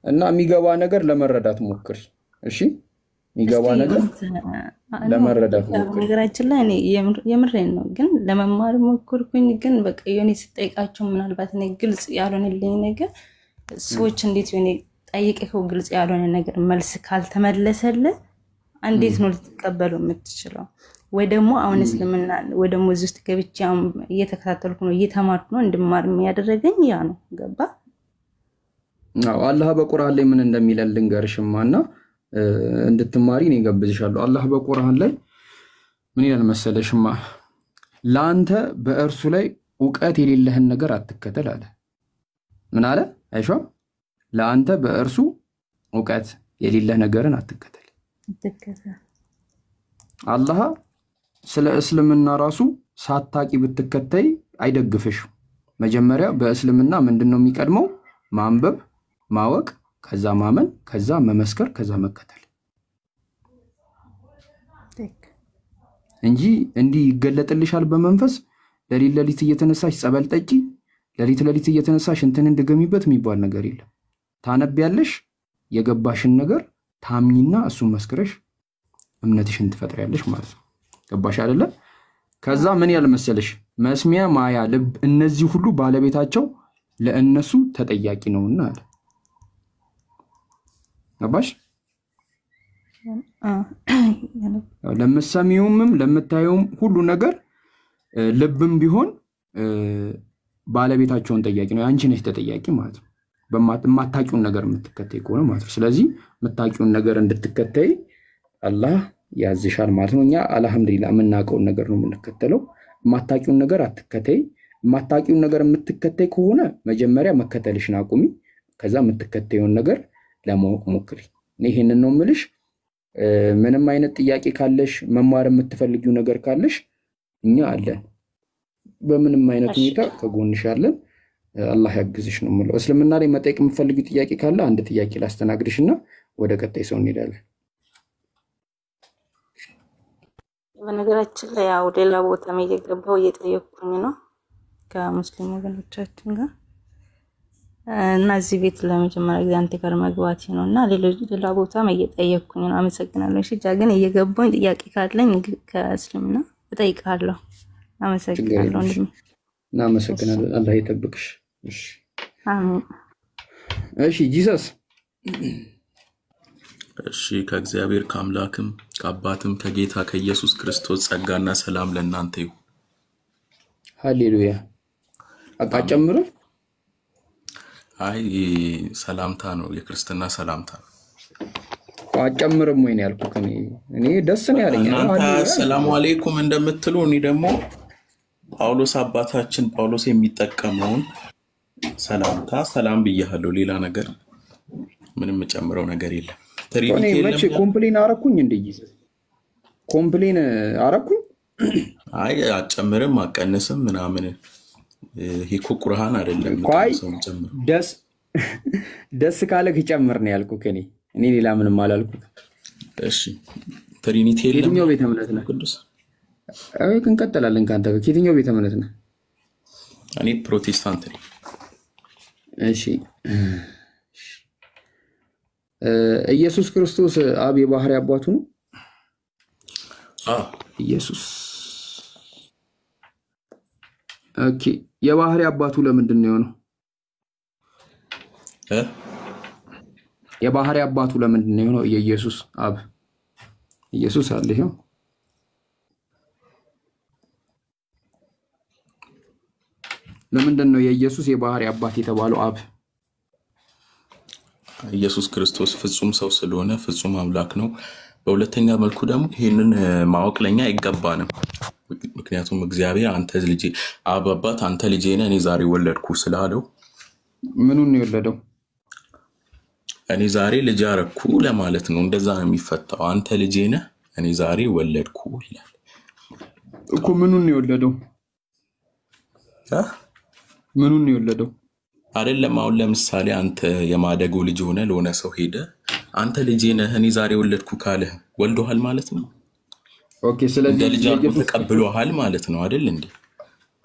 እና የሚገባ ነገር ለመረዳት ሞክር። እሺ የሚገባ ነገር ለመረዳት ሞክር። ነገራችን ላይ እኔ የምሬን ነው ግን ለመማር ሞክርኩኝ። ግን በቃ የሆነ ሲጠይቃቸው ምናልባት እኔ ግልጽ ያልሆነልኝ ነገር ሰዎች እንዴት የሆነ ጠይቀው ግልጽ ያልሆነ ነገር መልስ ካልተመለሰልህ እንዴት ነው ልትቀበለው የምትችለው? ወይ ደግሞ አሁን እስልምና ወይ ደግሞ እዚህ ውስጥ ገብቼ እየተከታተልኩ ነው እየተማርኩ ነው እንድማር የሚያደርገኝ ያ ነው። ገባ? አላህ በቁርአን ላይ ምን እንደሚለን ልንገርሽማና እንድትማሪ ነው ጋብዝሻለሁ። አላህ በቁርአን ላይ ምን ይላል መሰለሽማ? ላንተ በእርሱ ላይ ዕውቀት የሌለህን ነገር አትከተል አለ። ምን አለ? አይሻ ላንተ በእርሱ ዕውቀት የሌለህ ነገርን አትከተል። አላህ ስለ እስልምና ራሱ ሳታቂ ብትከተይ አይደግፍሽ። መጀመሪያ በእስልምና ምንድነው የሚቀድመው? ማንበብ፣ ማወቅ፣ ከዛ ማመን፣ ከዛ መመስከር፣ ከዛ መከተል እንጂ እንዲህ ይገለጥልሻል በመንፈስ ለሊት እየተነሳሽ ጸበል ጠጪ፣ ለሊት እየተነሳሽ እንትን እንደገሚበት የሚባል ነገር የለም። ታነቢያለሽ፣ የገባሽን ነገር ታምኝና እሱን መስክረሽ እምነትሽን ትፈጥሪያለሽ ማለት ነው። ገባሽ አይደለ? ከዛ ምን ያለ መሰለሽ? መስሚያ፣ ማያ፣ ልብ እነዚህ ሁሉ ባለቤታቸው ለእነሱ ተጠያቂ ነውና አለ። ገባሽ? ለምትሰሚውም ለምታዩም ሁሉ ነገር ልብም ቢሆን ባለቤታቸውን ጠያቂ ነው። አንቺ ነሽ ተጠያቂ ማለት ነው። በማታቂውን ነገር የምትከተይ ከሆነ ማለት ነው። ስለዚህ የምታቂውን ነገር እንድትከተይ አላህ ያዝሻል ማለት ነው። እኛ አልহামዱሊላህ የምናውቀውን ነገር ነው የምንከተለው። የማታቂውን ነገር አትከተይ። የማታቂውን ነገር የምትከተይ ከሆነ መጀመሪያ መከተልሽን አቁሚ። ከዛ የምትከተዩን ነገር ለማወቅ ሞክሪ። ይሄንን ነው የምልሽ። ምንም አይነት ጥያቄ ካለሽ መማር የምትፈልጊው ነገር ካለሽ እኛ አለን። በምንም አይነት ሁኔታ ከጎንሽ አለን። አላህ ያግዝሽ ነው የምለው። እስልምና ላይ መጠየቅ የምትፈልጊው ጥያቄ ካለ አንድ ጥያቄ ላስተናግድሽና ወደ ቀጣይ ሰው እንሄዳለን። በነገራችን ላይ ያው ሌላ ቦታም እየገባው እየጠየቅኩኝ ነው ከሙስሊም ወገኖቻችን ጋር እና እዚህ ቤት ለመጀመሪያ ጊዜ አንተ ጋር መግባቴ ነው እና ሌላ ቦታም እየጠየቅኩኝ ነው። አመሰግናለሁ። እሺ ጃግን እየገባው ጥያቄ ካለኝ ከእስልምና እጠይቃለሁ። አመሰግናለሁ ወንድሜ። እናመሰግናለን። አላህ ይጠብቅሽ። እሺ አሜን። እሺ ጂሰስ እሺ ከእግዚአብሔር ከአምላክም ከአባትም ከጌታ ከኢየሱስ ክርስቶስ ጸጋና ሰላም ለእናንተ ይሁን። ሃሌሉያ። አቃጨምሩ አይ ሰላምታ ነው፣ የክርስትና ሰላምታ ነው። አጨምርም ወይ ነው ያልኩት። እኔ ደስ ነው ያለኝ። ሰላም አለይኩም እንደምትሉ እኔ ደግሞ ጳውሎስ አባታችን ጳውሎስ የሚጠቀመውን ሰላምታ ሰላም ብያለሁ። ሌላ ነገር ምንም ጨምረው ነገር የለም። እኔ ትሪኒቲ መቼ የለም። ኮምፕሌን አረኩኝ? እንደ ጂሰስ ኮምፕሌን አረኩኝ? አይ አጨምርም አቀንስም ምናምን ይሄ ቁርአን አይደለም። ቆይ ሰው ጨምር ደስ ካለህ ጨምር ነው ያልኩህ። እኔ ሌላ ምንም አላልኩት። እሺ ትሪኒቲ የለም። የትኛው ቤተ እምነት ነህ? ቅዱስ አይ እንቀጥላለን ካንተ ጋር። የትኛው ቤተ እምነት ነህ? እኔ ፕሮቴስታንት ነኝ። እሺ ኢየሱስ ክርስቶስ አብ የባህሪ አባቱ ነው? ኢየሱስ ኦኬ። የባህሪ አባቱ ለምንድን ነው የሆነው? የባህሪ አባቱ ለምንድን ነው የሆነው? የኢየሱስ አብ ኢየሱስ አለ ይሄው ለምንድን ነው የኢየሱስ የባህሪ አባት የተባለው አብ? ኢየሱስ ክርስቶስ ፍጹም ሰው ስለሆነ ፍጹም አምላክ ነው። በሁለተኛ መልኩ ደግሞ ይሄንን ማወቅ ለኛ አይገባንም። ምክንያቱም እግዚአብሔር አንተ ልጄ አብ አባት አንተ ልጄ ነህ እኔ ዛሬ ወለድኩ ስላለው ምኑን ነው የወለደው? እኔ ዛሬ ልጅ አረኩ ለማለት ነው። እንደዛ ነው የሚፈታው። አንተ ልጄ ነህ እኔ ዛሬ ወለድኩ ይላል እኮ። ምኑን ነው የወለደው? ምኑን ነው የወለደው? አይደለም አሁን ለምሳሌ አንተ የማደጎ ልጅ ሆነ ለሆነ ሰው ሄደ አንተ ልጄ ነህ እኔ ዛሬ ወለድኩ ካለ ወልዶሃል ማለት ነው። ኦኬ ስለዚህ ልጅ ተቀብሎሃል ማለት ነው አይደል እንዴ?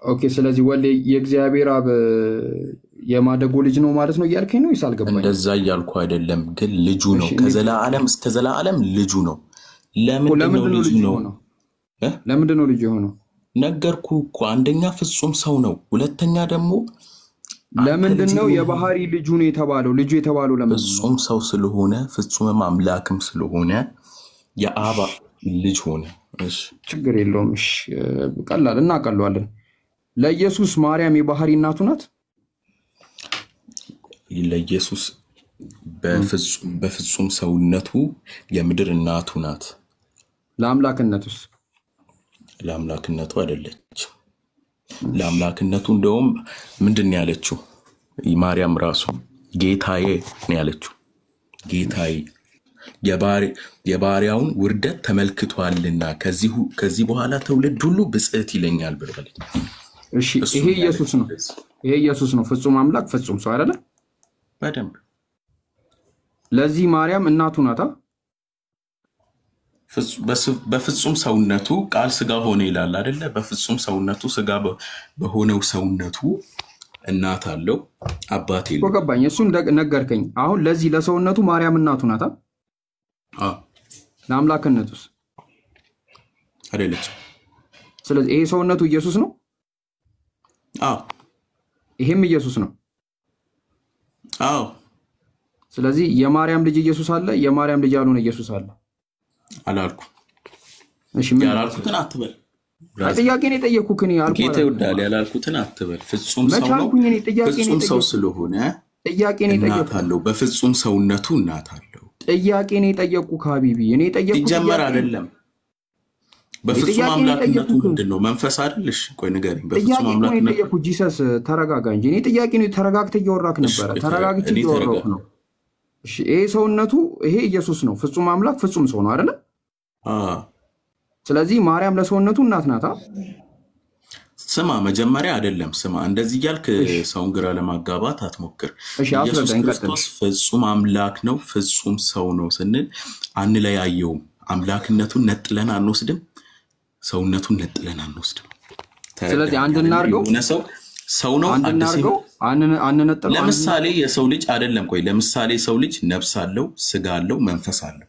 ኦኬ ስለዚህ ወልድ የእግዚአብሔር አብ የማደጎ ልጅ ነው ማለት ነው እያልከኝ ነው? ይሳልገባኝ። እንደዛ እያልኩ አይደለም፣ ግን ልጁ ነው። ከዘላለም እስከ ዘላለም ልጁ ነው። ለምንድን ነው ልጁ ነው? ለምንድን ነው ልጁ የሆነው? ነገርኩ እኮ። አንደኛ ፍጹም ሰው ነው። ሁለተኛ ደግሞ ለምንድን ነው የባህሪ ልጁ ነው የተባለው? ልጁ የተባለው ለምን? ፍጹም ሰው ስለሆነ ፍጹም አምላክም ስለሆነ የአብ ልጅ ሆነ። እሺ ችግር የለውም። እሺ ቀላል እናቀለዋለን። ለኢየሱስ ማርያም የባህሪ እናቱ ናት? ለኢየሱስ በፍጹም ሰውነቱ የምድር እናቱ ናት። ለአምላክነቱስ? ለአምላክነቱ አይደለች። ለአምላክነቱ እንደውም ምንድን ነው ያለችው? ማርያም ራሱ ጌታዬ ነው ያለችው። ጌታዬ የባሪያውን ውርደት ተመልክቷልና ከዚህ በኋላ ትውልድ ሁሉ ብጽዕት ይለኛል ብላለች። እሺ ይሄ ኢየሱስ ነው። ይሄ ኢየሱስ ነው ፍጹም አምላክ ፍጹም ሰው አይደለ? በደንብ ለዚህ ማርያም እናቱ ናታ? በፍጹም ሰውነቱ ቃል ስጋ ሆነ ይላል አይደለ? በፍጹም ሰውነቱ ስጋ በሆነው ሰውነቱ እናት አለው አባት የለው። ገባኝ። እሱን ነገርከኝ። አሁን ለዚህ ለሰውነቱ ማርያም እናቱ ናታ? ለአምላክነቱስ አይደለች። ስለዚህ ይሄ ሰውነቱ ኢየሱስ ነው? ይሄም ኢየሱስ ነው? አዎ። ስለዚህ የማርያም ልጅ ኢየሱስ አለ፣ የማርያም ልጅ ያልሆነ ኢየሱስ አለ አላልኩ? እሺ ምን ያላልኩትን አትበል። ጥያቄ ነው የጠየኩህ። እኔ አልኩ ጌታ ይወዳል ያላልኩትን አትበል። ፍጹም ሰው ነው። ፍጹም ሰው ስለሆነ ጥያቄ ነው የጠየኩህ። በፍጹም ሰውነቱ እናት አለው። ጥያቄ ነው የጠየኩህ ሀቢቢ። እኔ ጠየኩህ ይጀመር አይደለም። በፍጹም አምላክነቱ ምንድነው? መንፈስ አይደልሽ? ቆይ ንገረኝ። በፍጹም አምላክነቱ ጠየኩህ። ጂሰስ ተረጋጋ እንጂ። እኔ ጥያቄ ነው ተረጋግተህ እያወራክ ነበር። ተረጋግቼ እያወራሁ ነው። እሺ ይሄ ሰውነቱ ይሄ ኢየሱስ ነው። ፍጹም አምላክ ፍጹም ሰው ነው አይደለ? ስለዚህ ማርያም ለሰውነቱ እናት ናታ? ስማ መጀመሪያ አይደለም። ስማ እንደዚህ እያልክ ሰውን ግራ ለማጋባት አትሞክር። ኢየሱስ ክርስቶስ ፍጹም አምላክ ነው ፍጹም ሰው ነው ስንል አንለያየውም። አምላክነቱን ነጥለን አንወስድም፣ ሰውነቱን ነጥለን አንወስድም። ስለዚህ አንድ እናርገው። ሰው ነው አንናርገው አንነጥለው። ለምሳሌ የሰው ልጅ አይደለም። ቆይ ለምሳሌ ሰው ልጅ ነፍስ አለው፣ ስጋ አለው፣ መንፈስ አለው።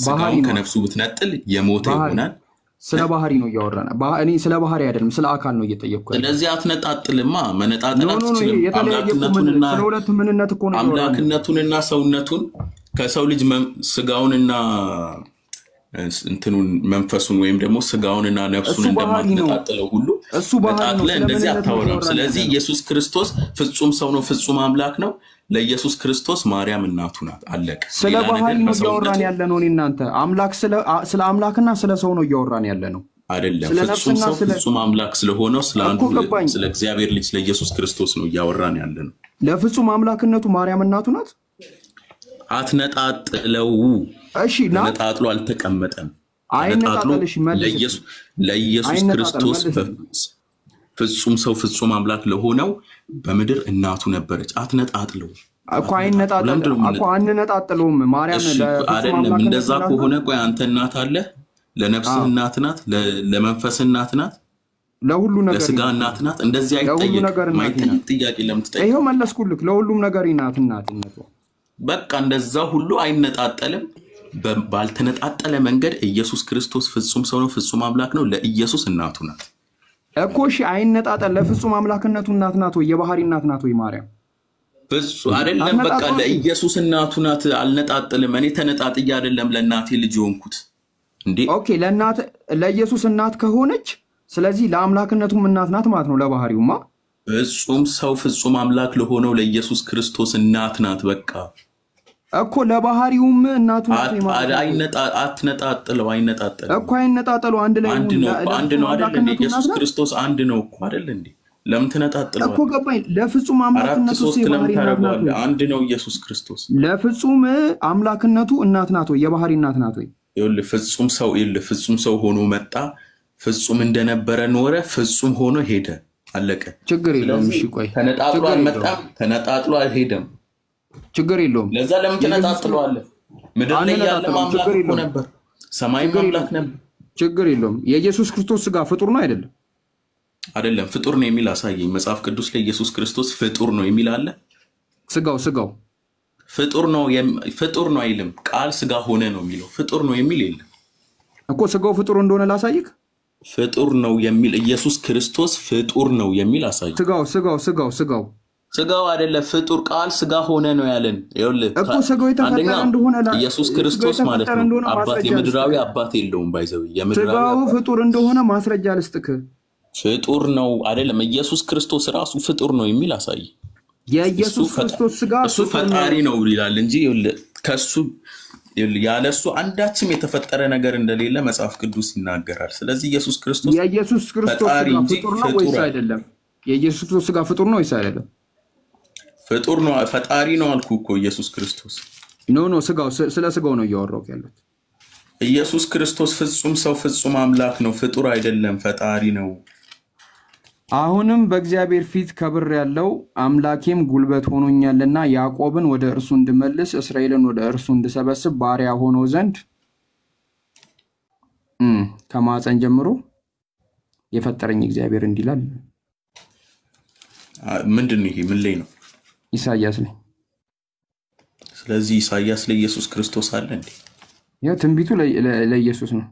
ስጋውን ከነፍሱ ብትነጥል የሞተ ይሆናል። ስለ ባህሪ ነው እያወራን። እኔ ስለ ባህሪ አይደለም ስለ አካል ነው እየጠየቅኩ። ስለዚህ አትነጣጥልማ። መነጣጠል አትችልም። አምላክነቱንና ሰውነቱን ከሰው ልጅ ስጋውንና እንትኑን መንፈሱን ወይም ደግሞ ስጋውንና ነፍሱን እንደማትነጣጥለው ሁሉ ነጣጥለ እንደዚህ አታወራም። ስለዚህ ኢየሱስ ክርስቶስ ፍጹም ሰው ነው ፍጹም አምላክ ነው። ለኢየሱስ ክርስቶስ ማርያም እናቱ ናት። አለቀ። ስለ ባህሪ ነው እያወራን ያለ ነው። እናንተ አምላክ ስለ አምላክና ስለ ሰው ነው እያወራን ያለ ነው አይደለም። ፍጹም ሰው ፍጹም አምላክ ስለሆነው ስለ እግዚአብሔር ልጅ ለኢየሱስ ክርስቶስ ነው እያወራን ያለ ነው። ለፍጹም አምላክነቱ ማርያም እናቱ ናት አትነጣጥለው። እሺ ነጣጥሎ አልተቀመጠም። አይነጣጥልሽ ለኢየሱስ ክርስቶስ ፍጹም ሰው ፍጹም አምላክ ለሆነው በምድር እናቱ ነበረች። አትነጣጥለው እኮ አንነጣጥለውም። ማርያም አይደለም። እንደዛ ከሆነ ቆይ አንተ እናት አለ፣ ለነፍስህ እናት ናት፣ ለመንፈስ እናት ናት፣ ለሁሉ ነገር ለስጋ እናት ናት። እንደዚህ አይጠይቅ ጥያቄ ለምን ትጠይቅ? ይሄው መለስኩልክ። ለሁሉም ነገር እናትነቷ በቃ እንደዛ ሁሉ አይነጣጠልም። ባልተነጣጠለ መንገድ ኢየሱስ ክርስቶስ ፍጹም ሰው ነው፣ ፍጹም አምላክ ነው። ለኢየሱስ እናቱ ናት እኮ። እሺ አይነጣጠል። ለፍጹም አምላክነቱ እናት ናት ወይ? የባህሪ እናት ናት ወይ ማርያም? አይደለም። በቃ ለኢየሱስ እናቱ ናት። አልነጣጥልም። እኔ ተነጣጥያ አይደለም ለእናቴ ልጅ ሆንኩት እንዴ። ኦኬ ለኢየሱስ እናት ከሆነች ስለዚህ ለአምላክነቱም እናት ናት ማለት ነው። ለባህሪውማ ፍጹም ሰው ፍጹም አምላክ ለሆነው ለኢየሱስ ክርስቶስ እናት ናት። በቃ እኮ ለባህሪውም እናቱ ናት ማለት ነው። አትነጣጥለው። አይነጣጥለው እኮ አይነጣጥለው። አንድ ላይ አንድ ነው አይደል እንዴ? ኢየሱስ ክርስቶስ አንድ ነው እኮ አይደል እንዴ? ለምን ተነጣጥለው እኮ ገባኝ። ለፍጹም አምላክነቱ የባህሪ እናት ናት። አንድ ነው ኢየሱስ ክርስቶስ። ለፍጹም አምላክነቱ እናት ናት ወይ? የባህሪ እናት ናት ወይ? ይኸውልህ ፍጹም ሰው ሆኖ መጣ። ፍጹም እንደነበረ ኖረ። ፍጹም ሆኖ ሄደ። አለቀ። ችግር የለውም። እሺ ቆይ ተነጣጥሎ አልመጣም። ተነጣጥሎ አልሄደም። ችግር የለውም። ለዛ ለምን ተነጣጥለዋለህ? ምድር ላይ ያለ አምላክ እኮ ነበር። ሰማይም አምላክ ነበር። ችግር የለውም። የኢየሱስ ክርስቶስ ስጋ ፍጡር ነው አይደለም? አይደለም። ፍጡር ነው የሚል አሳየኝ። መጽሐፍ ቅዱስ ላይ ኢየሱስ ክርስቶስ ፍጡር ነው የሚል አለ? ስጋው ፍጡር ነው አይልም። ቃል ስጋ ሆነ ነው የሚለው። ፍጡር ነው የሚል የለም እኮ። ስጋው ፍጡር እንደሆነ ላሳይክ። ፍጡር ነው የሚል ኢየሱስ ክርስቶስ ፍጡር ነው የሚል አሳየኝ። ስጋው አይደለም ፍጡር። ቃል ስጋ ሆነ ነው ያለን። ይኸውልህ እኮ ስጋው የተፈጠረ እንደሆነ ኢየሱስ ክርስቶስ ማለት ነው አባት የምድራዊ አባት የለውም። ባይዘው ስጋው ፍጡር እንደሆነ ማስረጃ ልስጥክ። ፍጡር ነው አይደለም። ኢየሱስ ክርስቶስ ራሱ ፍጡር ነው የሚል አሳይ። የኢየሱስ ክርስቶስ ስጋ እሱ ፈጣሪ ነው ይላል እንጂ ከሱ ያለሱ አንዳችም የተፈጠረ ነገር እንደሌለ መጽሐፍ ቅዱስ ይናገራል። ስለዚህ ኢየሱስ ክርስቶስ የኢየሱስ ክርስቶስ ስጋ ፍጡር ነው ወይስ አይደለም? የኢየሱስ ክርስቶስ ስጋ ፍጡር ነው ወይስ አይደለም? ፍጡር ነው። ፈጣሪ ነው አልኩ እኮ ኢየሱስ ክርስቶስ። ኖ ስጋው ስለ ስጋው ነው እያወራሁ ያለሁት። ኢየሱስ ክርስቶስ ፍጹም ሰው ፍጹም አምላክ ነው። ፍጡር አይደለም፣ ፈጣሪ ነው። አሁንም በእግዚአብሔር ፊት ከብር ያለው አምላኬም ጉልበት ሆኖኛልና ያዕቆብን ወደ እርሱ እንድመልስ እስራኤልን ወደ እርሱ እንድሰበስብ ባሪያ ሆኖ ዘንድ ከማፀን ጀምሮ የፈጠረኝ እግዚአብሔር እንዲላል። ምንድን ነው ይሄ? ምን ላይ ነው? ኢሳይያስ ላይ። ስለዚህ ኢሳይያስ ላይ ኢየሱስ ክርስቶስ አለ እንዴ? ያ ትንቢቱ ለኢየሱስ ነው።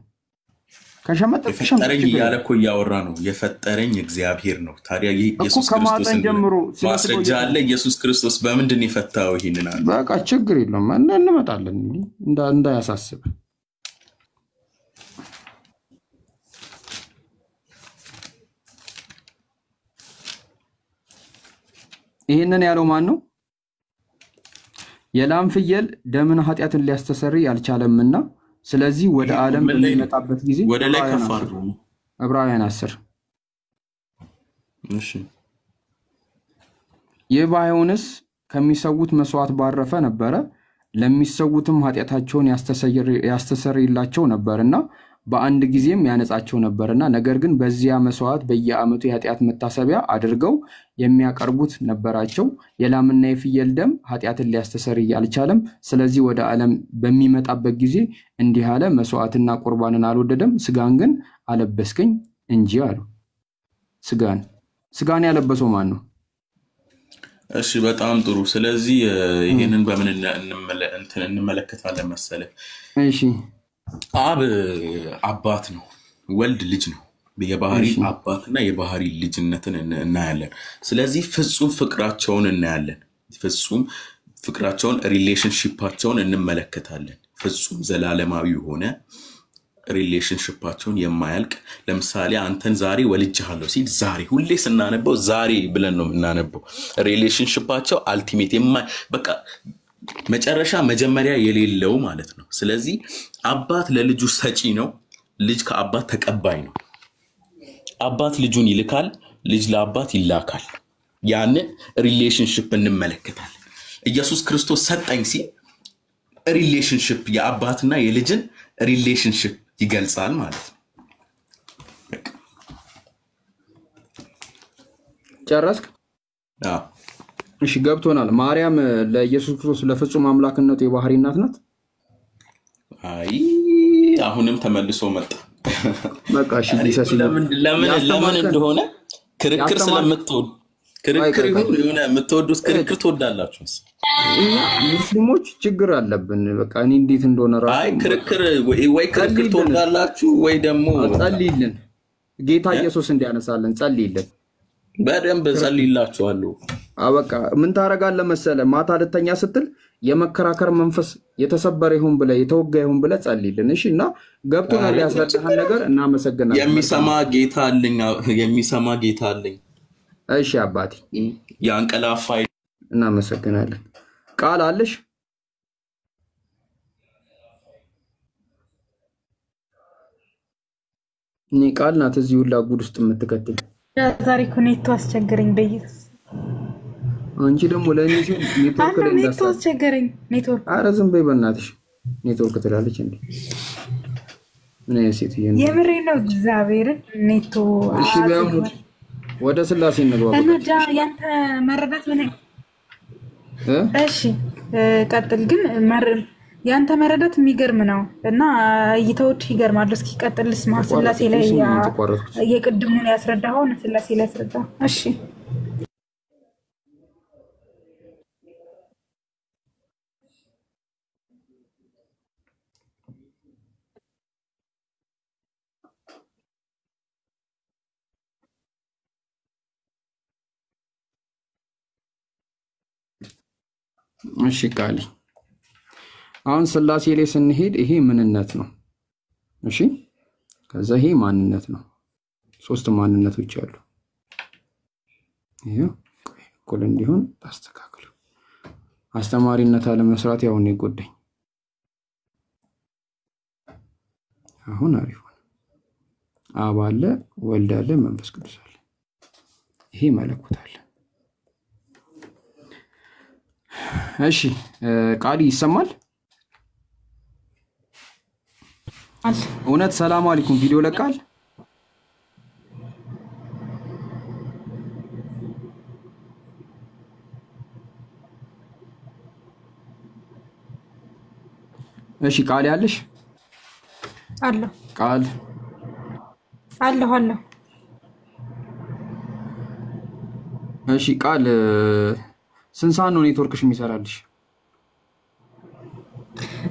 የፈጠረኝ እያለ እኮ እያወራ ነው። የፈጠረኝ እግዚአብሔር ነው። ታዲያ ይህ ኢየሱስ ክርስቶስ ማስረጃ አለ። ኢየሱስ ክርስቶስ በምንድን የፈታው? ይሄንን አለ። በቃ ችግር የለውም እንመጣለን። እንዳያሳስብ። ይሄንን ያለው ማን ነው? የላም ፍየል ደምን ኃጢአትን ሊያስተሰርይ አልቻለምና ስለዚህ ወደ ዓለም በሚመጣበት ጊዜ ወደ ላይ ከፍ አድርጉ። ዕብራውያን 10 እሺ። የባይሆንስ ከሚሰውት መስዋዕት ባረፈ ነበረ፣ ለሚሰውትም ኃጢአታቸውን ያስተሰርይላቸው ነበርና በአንድ ጊዜም ያነጻቸው ነበርና ነገር ግን በዚያ መስዋዕት በየዓመቱ የኃጢአት መታሰቢያ አድርገው የሚያቀርቡት ነበራቸው። የላምና የፍየል ደም ኃጢአትን ሊያስተሰርይ አልቻለም። ስለዚህ ወደ ዓለም በሚመጣበት ጊዜ እንዲህ አለ፣ መስዋዕትና ቁርባንን አልወደደም፣ ስጋን ግን አለበስከኝ እንጂ አሉ። ስጋን ያለበሰው ማን ነው? እሺ በጣም ጥሩ። ስለዚህ ይሄንን በምን እንመለከታለን መሰለ? እሺ አብ አባት ነው፣ ወልድ ልጅ ነው። የባህሪ አባትና የባህሪ ልጅነትን እናያለን። ስለዚህ ፍጹም ፍቅራቸውን እናያለን። ፍጹም ፍቅራቸውን ሪሌሽንሺፓቸውን እንመለከታለን። ፍጹም ዘላለማዊ ሆነ ሪሌሽንሺፓቸውን የማያልቅ። ለምሳሌ አንተን ዛሬ ወልጅሃለሁ ሲል ዛሬ ሁሌ ስናነበው ዛሬ ብለን ነው የምናነበው። ሪሌሽንሺፓቸው አልቲሜት በቃ መጨረሻ መጀመሪያ የሌለው ማለት ነው። ስለዚህ አባት ለልጁ ሰጪ ነው፣ ልጅ ከአባት ተቀባይ ነው። አባት ልጁን ይልካል፣ ልጅ ለአባት ይላካል። ያንን ሪሌሽንሺፕ እንመለከታለን። ኢየሱስ ክርስቶስ ሰጠኝ ሲል ሪሌሽንሽፕ የአባትና የልጅን ሪሌሽንሽፕ ይገልጻል ማለት ነው። ጨረስክ? እሺ ገብቶናል። ማርያም ለኢየሱስ ክርስቶስ ለፍጹም አምላክነቱ የባህሪ እናት ናት? አይ አሁንም ተመልሶ መጣ። በቃ እሺ ለምን እንደሆነ ክርክር ስለምትወዱ ክርክር የሆነ የምትወዱት ክርክር ትወዳላችሁ። እኛ ሙስሊሞች ችግር አለብን። በቃ እኔ እንዴት እንደሆነ ራሱ አይ ክርክር ወይ ክርክር ትወዳላችሁ ወይ ደግሞ ጸልይልን፣ ጌታ ኢየሱስ እንዲያነሳልን ጸልይልን። በደንብ ጸልይላችኋለሁ። በቃ ምን ታረጋለህ መሰለ ማታ ልተኛ ስትል የመከራከር መንፈስ የተሰበረ ይሁን ብለ የተወጋ ይሁን ብለ ጸልይልን። እሺ እና ገብቶናል ያስረዳህን ነገር እናመሰግናለን። የሚሰማ ጌታ አለኝ። እሺ አባቴ ያንቀላፋ እናመሰግናለን። ቃል አለሽ? እኔ ቃል ናት እዚህ ሁላ ጉድ ውስጥ የምትከተኝ። ዛሬ እኮ ኔቶ አስቸገረኝ በኢየሱስ። አንቺ ደግሞ ለኔ ሲል ኔትወርክ ላይ ኔቶ አስቸገረኝ። ኔትወርክ ኧረ ዝም በይ በእናትሽ። ኔትወርክ ትላለች እንዴ? ምን ሴትዬ ነው? የምሬ ነው እግዚአብሔርን ኔቶ። እሺ ቢያሙ ወደ ስላሴ እንግባ። ተነጃ ያንተ መረዳት ምን? እሺ ቀጥል። ግን ያንተ መረዳት የሚገርም ነው እና እይታዎች ይገርማሉ። እስኪ ቀጥል ልስማ። ስላሴ ላይ የቅድሙን ያስረዳኸውን ስላሴ ላይ ያስረዳ። እሺ እሺ ቃል አሁን ስላሴ ላይ ስንሄድ ይሄ ምንነት ነው። እሺ ከዛ ይሄ ማንነት ነው። ሶስት ማንነቶች አሉ። ይሄ እኩል እንዲሆን ታስተካክሉ። አስተማሪነት አለመስራት ያው ነው ይጎዳኝ። አሁን አሪፍ ነው። አብ አለ፣ ወልድ አለ፣ መንፈስ ቅዱስ አለ። ይሄ መለኮት አለ። እሺ ቃል ይሰማል? እውነት ሰላም አለይኩም ቪዲዮ ለቃል እሺ ቃል ያለሽ አለ ቃል አለ እሺ ቃል ስንት ሰዓት ነው ኔትወርክሽ የሚሰራልሽ?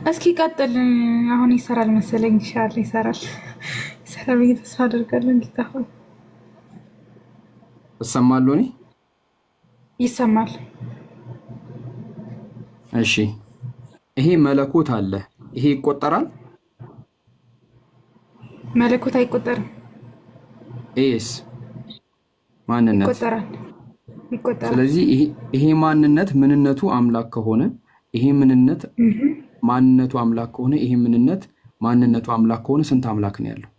እስኪ ቀጥል። አሁን ይሰራል መሰለኝ። ኢንሻአላህ ይሰራል ብዬ ተስፋ አደርጋለሁ። ጌታ ሆይ እሰማለሁ። እኔ ይሰማል። እሺ ይሄ መለኮት አለ። ይሄ ይቆጠራል? መለኮት አይቆጠርም። ኤስ ማንነት ይቆጠራል። ስለዚህ ይሄ ማንነት ምንነቱ አምላክ ከሆነ ይሄ ምንነት ማንነቱ አምላክ ከሆነ ይሄ ምንነት ማንነቱ አምላክ ከሆነ ስንት አምላክ ነው ያለው?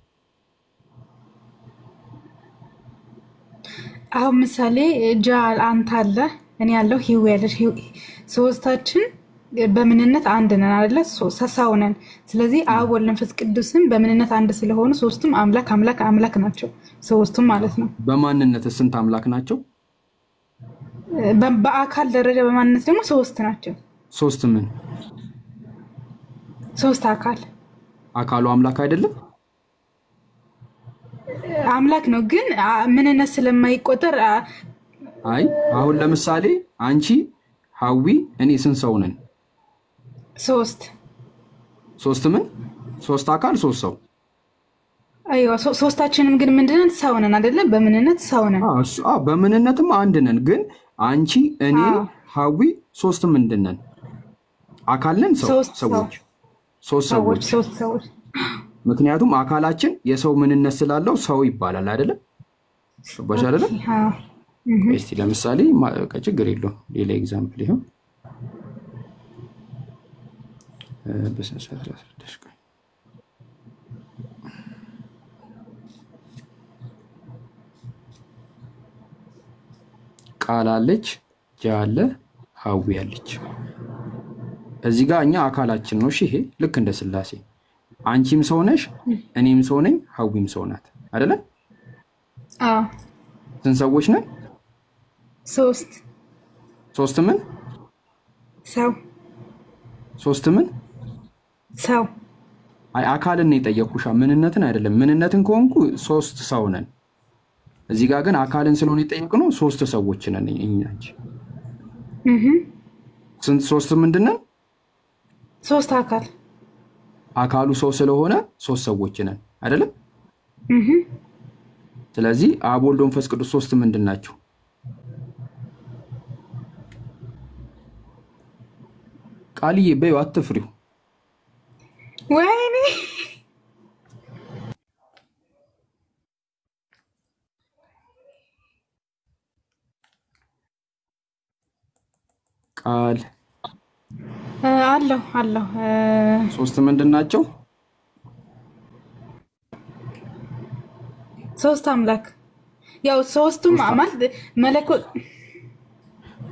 አሁን ምሳሌ ጃል አንተ አለ፣ እኔ ያለው ሂው ያለሽ ሶስታችን በምንነት አንድ ነን አይደለ? ሰው ነን። ስለዚህ አብ ወልድ መንፈስ ቅዱስም በምንነት አንድ ስለሆኑ ሶስቱም አምላክ ናቸው። ሶስቱም ማለት ነው። በማንነት ስንት አምላክ ናቸው? በአካል ደረጃ በማንነት ደግሞ ሶስት ናቸው። ሶስት ምን? ሶስት አካሉ አምላክ አይደለም? አምላክ ነው ግን ምንነት ስለማይቆጠር። አይ አሁን ለምሳሌ አንቺ ሐዊ እኔ ስንት ሰው ነን? ሶስት ምን? ሶስት አካል ሶስት ሰው። አይዋ ሶስታችንም ግን ምንድነን? ሰው ነን አይደለ? በምንነት ሰው ነን። በምንነትም አንድ ነን። ግን አንቺ እኔ ሐዊ ሶስት ምንድነን? አካል ነን። ሰዎች ሶስት ሰዎች። ምክንያቱም አካላችን የሰው ምንነት ስላለው ሰው ይባላል አይደለ? ባሽ አይደለ? እስቲ ለምሳሌ ችግር የለውም ሌላ ኤግዛምፕል ይሁን በስነስርዓት ላስረዳሽ። ቃል አለች፣ ጃ አለ፣ ሐዊ አለች። እዚህ ጋር እኛ አካላችን ነው። እሺ ይሄ ልክ እንደ ስላሴ አንቺም ሰው ነሽ፣ እኔም ሰው ነኝ፣ ሀዊም ሰው ናት አይደለ? አዎ። ስንት ሰዎች ነን? 3 3 ምን ሰው 3 ምን ሰው አይ አካልን ነው የጠየኩሽ፣ ምንነትን አይደለም። ምንነትን ከሆንኩ 3 ሰው ነን። እዚህ ጋር ግን አካልን ስለሆነ የጠየቅነው 3 ሰዎች ነን እኛ እንጂ። ስንት 3 ምንድነን? 3 አካል አካሉ ሰው ስለሆነ 3 ሰዎች ነን አይደለ? ስለዚህ አብ ወልድ መንፈስ ቅዱስ 3 ምንድን ናቸው? ቃልዬ በይው አትፍሪው። ወይኔ ቃል አለው 3 ምንድን ናቸው? 3 አምላክ ያው 3ቱም ማለት መለኮት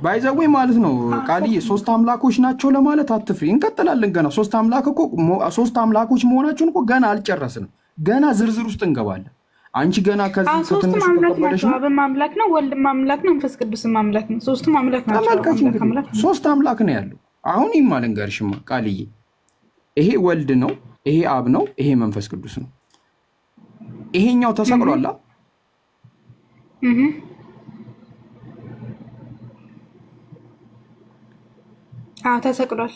ባይዘዌ ማለት ነው። ቃልዬ 3 አምላኮች ናቸው ለማለት አትፍሪ። እንቀጥላለን ገና 3 አምላክ እኮ 3 አምላኮች መሆናቸውን እኮ ገና አልጨረስንም። ገና ዝርዝር ውስጥ እንገባለን። አንቺ ገና ከዚህ ከትንሹ ተቀበለሽ ነው። አብም አምላክ ነው፣ ወልድም አምላክ ነው፣ መንፈስ ቅዱስም አምላክ ነው። 3ቱም አምላክ ናቸው። 3 አምላክ ነው ያለው። አሁን ይማልን ጋርሽማ ቃልዬ ይሄ ወልድ ነው፣ ይሄ አብ ነው፣ ይሄ መንፈስ ቅዱስ ነው። ይሄኛው ተሰቅሏል። ተሰቅሏል።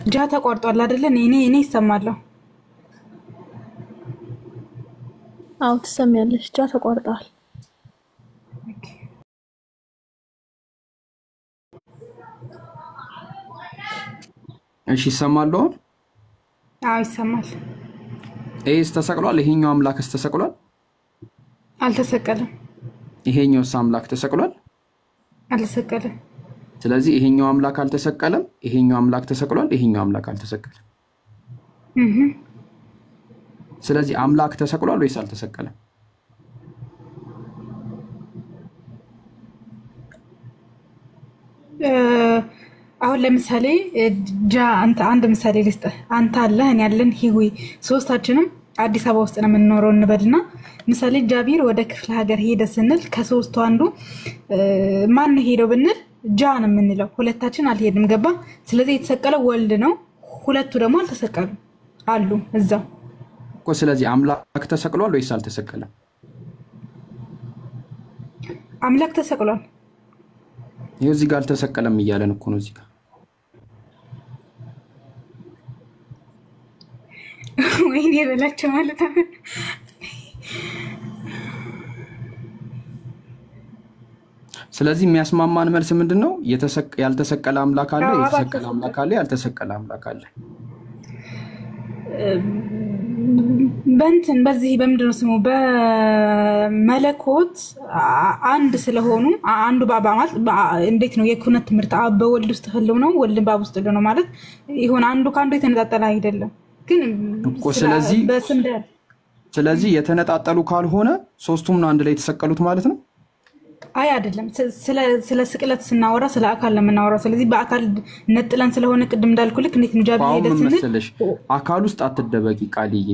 ጃ ተቆርጧል አይደለ? እኔ ይሰማለሁ። አዎ ትሰሚያለሽ። ጃ ተቆርጧል። እሺ ይሰማል። አዎ ይሰማል። ኤስ ተሰቅሏል። ይሄኛው አምላክስ ተሰቅሏል? አልተሰቀለም። ይሄኛውስ አምላክ ተሰቅሏል? አልተሰቀለም። ስለዚህ ይሄኛው አምላክ አልተሰቀለም፣ ይሄኛው አምላክ ተሰቅሏል፣ ይሄኛው አምላክ አልተሰቀለም። ስለዚህ አምላክ ተሰቅሏል ወይስ አልተሰቀለም? አሁን ለምሳሌ ጃ አንድ ምሳሌ ልስጥህ። አንተ አለህ፣ እኔ ያለን ሂዊ 3ታችንም አዲስ አበባ ውስጥ ነው የምንኖረው እንበልና ምሳሌ ጃቢር ወደ ክፍለ ሀገር ሄደ ስንል ከ3ቱ አንዱ ማን ሄደው ብንል ጃ ነው የምንለው። 2ታችን አልሄድም። ገባ? ስለዚህ የተሰቀለው ወልድ ነው። 2ቱ ደግሞ አልተሰቀሉ አሉ እዛው እኮ። ስለዚህ አምላክ ተሰቅሏል ወይስ አልተሰቀለም? አምላክ ተሰቅሏል። ይሄው እዚህ ጋር አልተሰቀለም እያለን እኮ ነው እዚህ ጋር። ወይኔ በላቸው ማለት ነው። ስለዚህ የሚያስማማን መልስ ምንድነው? ያልተሰቀለ አምላክ አለ፣ የተሰቀለ አምላክ አለ፣ ያልተሰቀለ አምላክ አለ። በእንትን በዚህ በምንድነው ስሙ በመለኮት አንድ ስለሆኑ አንዱ ባባ ማለት እንዴት ነው የኩነት ትምህርት አብ በወልድ ውስጥ ህልው ነው፣ ወልድ በአብ ውስጥ ነው ማለት ይሁን። አንዱ ከአንዱ የተነጣጠለ አይደለም ግን እኮ። ስለዚህ የተነጣጠሉ ካልሆነ 3ቱም ነው አንድ ላይ የተሰቀሉት ማለት ነው? አይ አይደለም። ስለ ስቅለት ስናወራ ስለ አካል ነው የምናወራው። ስለዚህ በአካል ነጥለን ስለሆነ ቅድም እንዳልኩ ልክ እንዴት ንጃቢ ሄደ ስንል አካል ውስጥ አትደበቂ ቃልዬ፣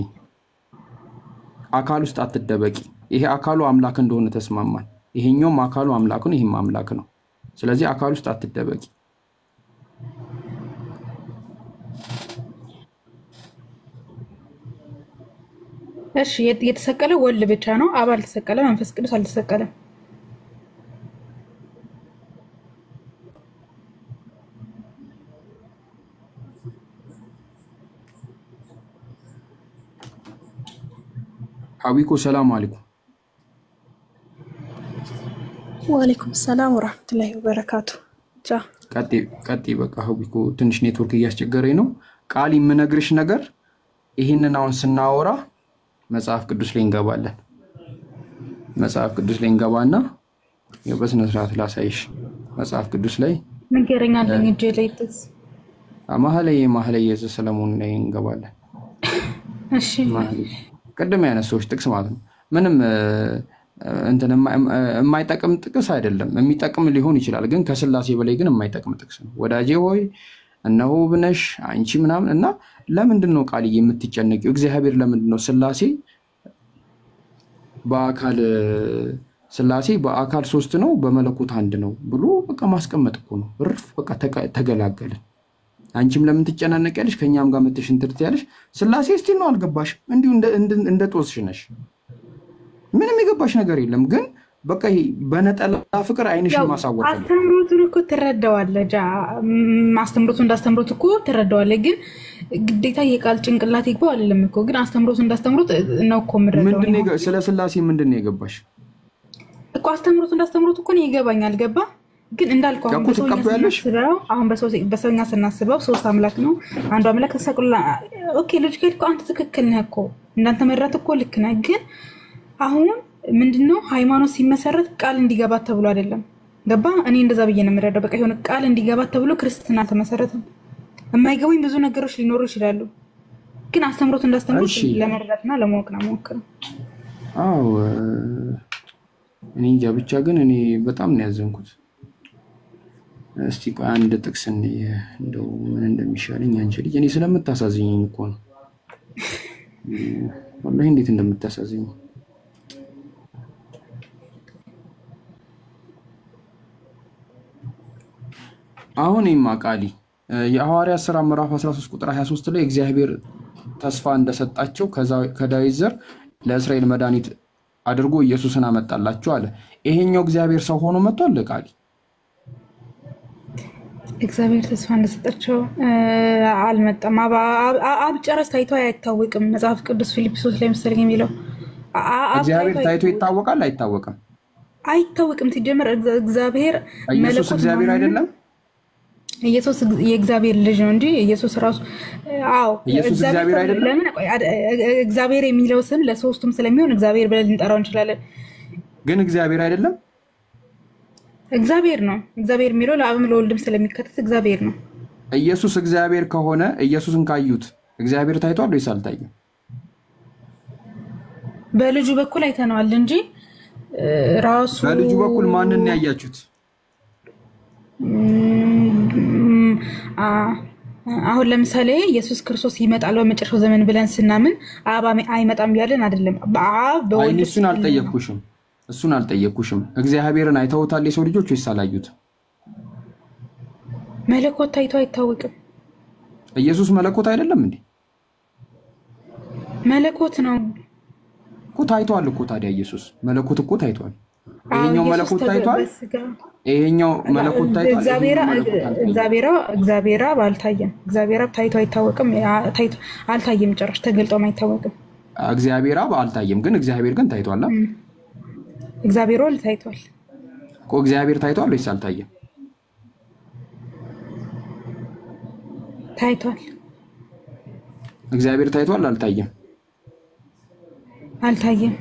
አካል ውስጥ አትደበቂ። ይሄ አካሉ አምላክ እንደሆነ ተስማማን። ይሄኛውም አካሉ አምላክ ነው፣ ይሄም አምላክ ነው። ስለዚህ አካል ውስጥ አትደበቂ። እሺ የተሰቀለ ወልድ ብቻ ነው። አብ አልተሰቀለ፣ መንፈስ ቅዱስ አልተሰቀለም። ሀዊኮ ሰላም አለይኩም። ወአለይኩም ሰላም ወራህመቱላሂ ወበረካቱ። ጃ ቀጤ በቃ ሀዊኮ ትንሽ ኔትወርክ እያስቸገረኝ ነው። ቃል የምነግርሽ ነገር ይሄንን አሁን ስናወራ መጽሐፍ ቅዱስ ላይ እንገባለን። መጽሐፍ ቅዱስ ላይ እንገባና በስነ ስርዓት ላሳይሽ። መጽሐፍ ቅዱስ ላይ ንገረኛለኝ እጄ ላይ ጥቅስ ማህለየ ዘሰለሞን ላይ እንገባለን። እሺ ቅድም ያነሳሁሽ ጥቅስ ማለት ነው። ምንም እንትን የማይጠቅም ጥቅስ አይደለም። የሚጠቅም ሊሆን ይችላል፣ ግን ከስላሴ በላይ ግን የማይጠቅም ጥቅስ ነው። ወዳጄ ሆይ እነሆ ብነሽ አንቺ ምናምን እና ለምንድን ነው ቃልዬ የምትጨነቂው? እግዚአብሔር ለምንድን ነው ስላሴ በአካል 3 ነው በመለኮት 1 ነው ብሎ በቃ ማስቀመጥ እኮ ነው። እርፍ በቃ ተገላገልን። አንቺም ለምን ትጨናነቂያለሽ? ከኛም ጋር መተሽ እንትርት ያለሽ ስላሴ እስቲ ነው አልገባሽ? እንዲሁ እንደ ጦስሽ ነሽ። ምንም የገባሽ ነገር የለም። ግን በቃ በነጠላ ፍቅር አይንሽን ማሳወቅ ነው። አስተምሮቱን እኮ ትረዳዋለህ። አስተምሮቱ እንዳስተምሮት እኮ ትረዳዋለህ። ግን ግዴታ የቃል ጭንቅላት ይግባው አይደለም እኮ። ግን አስተምሮቱ እንዳስተምሮት ነው እኮ የምረዳው። ምንድነው ስለ ስላሴ ምንድነው የገባሽ እኮ? አስተምሮቱ እንዳስተምሮት እኮ ነው ይገባኛል። ገባ? ግን እንዳልከው አሁን በሰውኛ ስናስበው 3 አምላክ ነው። አንዱ አምላክ ተሰቅሎ ኦኬ ሎጂካሊ እኮ አንተ ትክክል ነህ እኮ። እንዳንተ መራት እኮ ልክ ነህ። ግን አሁን ምንድነው ሃይማኖት ሲመሰረት ቃል እንዲገባት ተብሎ አይደለም። ገባ? እኔ እንደዛ ብዬ ነው የምረዳው። በቃ የሆነ ቃል እንዲገባት ተብሎ ክርስትና አልተመሰረተም። የማይገቡኝ ብዙ ነገሮች ሊኖሩ ይችላሉ። ግን አስተምሮት እንዳስተምሮት ለመረዳትና ለማወቅ ነው የምሞክረው። አዎ እኔ እንጃ ብቻ ግን እኔ በጣም ነው ያዘንኩት። እስቲ ቆይ አንድ ጥቅስ እንደው ምን እንደሚሻለኝ አንቺ ልጅ እኔ ስለምታሳዝኝኝ እኮ ነው። ወላሂ እንዴት እንደምታሳዝኝ አሁን ይማቃሊ የሐዋርያት ሥራ ምዕራፍ 13 ቁጥር 23 ላይ እግዚአብሔር ተስፋ እንደሰጣቸው ከዳዊት ዘር ለእስራኤል መድኃኒት አድርጎ ኢየሱስን አመጣላቸው አለ። ይሄኛው እግዚአብሔር ሰው ሆኖ መጥቷል ለቃሊ እግዚአብሔር ተስፋ እንደሰጣቸው አልመጣም። አብ ጨረስ ታይቶ አይታወቅም። መጽሐፍ ቅዱስ ፊልጵስዩስ ላይ መሰለኝ የሚለው እግዚአብሔር ታይቶ ይታወቃል አይታወቅም? አይታወቅም። ሲጀመር እግዚአብሔር ኢየሱስ እግዚአብሔር አይደለም። ኢየሱስ የእግዚአብሔር ልጅ ነው እንጂ ኢየሱስ ራሱ ኢየሱስ እግዚአብሔር አይደለም። እግዚአብሔር የሚለው ስም ለሶስቱም ስለሚሆን እግዚአብሔር ብለን ልንጠራው እንችላለን። ግን እግዚአብሔር አይደለም። እግዚአብሔር ነው። እግዚአብሔር የሚለው ለአብም ለወልድም ስለሚከተት እግዚአብሔር ነው። ኢየሱስ እግዚአብሔር ከሆነ ኢየሱስን ካዩት እግዚአብሔር ታይቷል ወይስ አልታየም? በልጁ በኩል አይተነዋል እንጂ ራሱ በልጁ በኩል ማንን ያያችሁት? አሁን ለምሳሌ ኢየሱስ ክርስቶስ ይመጣል በመጨረሻው ዘመን ብለን ስናምን አብ አይመጣም ያለን አይደለም። በወልድ እሱን አልጠየቅኩሽም። እግዚአብሔርን አይተውታል የሰው ልጆች ወይስ አላዩት? መለኮት ታይቶ አይታወቅም። ኢየሱስ መለኮት አይደለም እንዴ? መለኮት ነው እኮ ታይቷል እኮ። ታዲያ ኢየሱስ መለኮት እኮ ታይቷል። ይሄኛው መለኮት ታይቷል። ይሄኛው መለኮት ታይቷል። እግዚአብሔር አልታየም። እግዚአብሔር ታይቶ አይታወቅም። አልታየም፣ ጭራሽ ተገልጦም አይታወቅም። እግዚአብሔር አልታየም፣ ግን እግዚአብሔር ግን ታይቷል። እግዚአብሔር ታይቷል እኮ። እግዚአብሔር ታይቷል ወይስ አልታየም? ታይቷል። እግዚአብሔር ታይቷል አልታየም? አልታየም።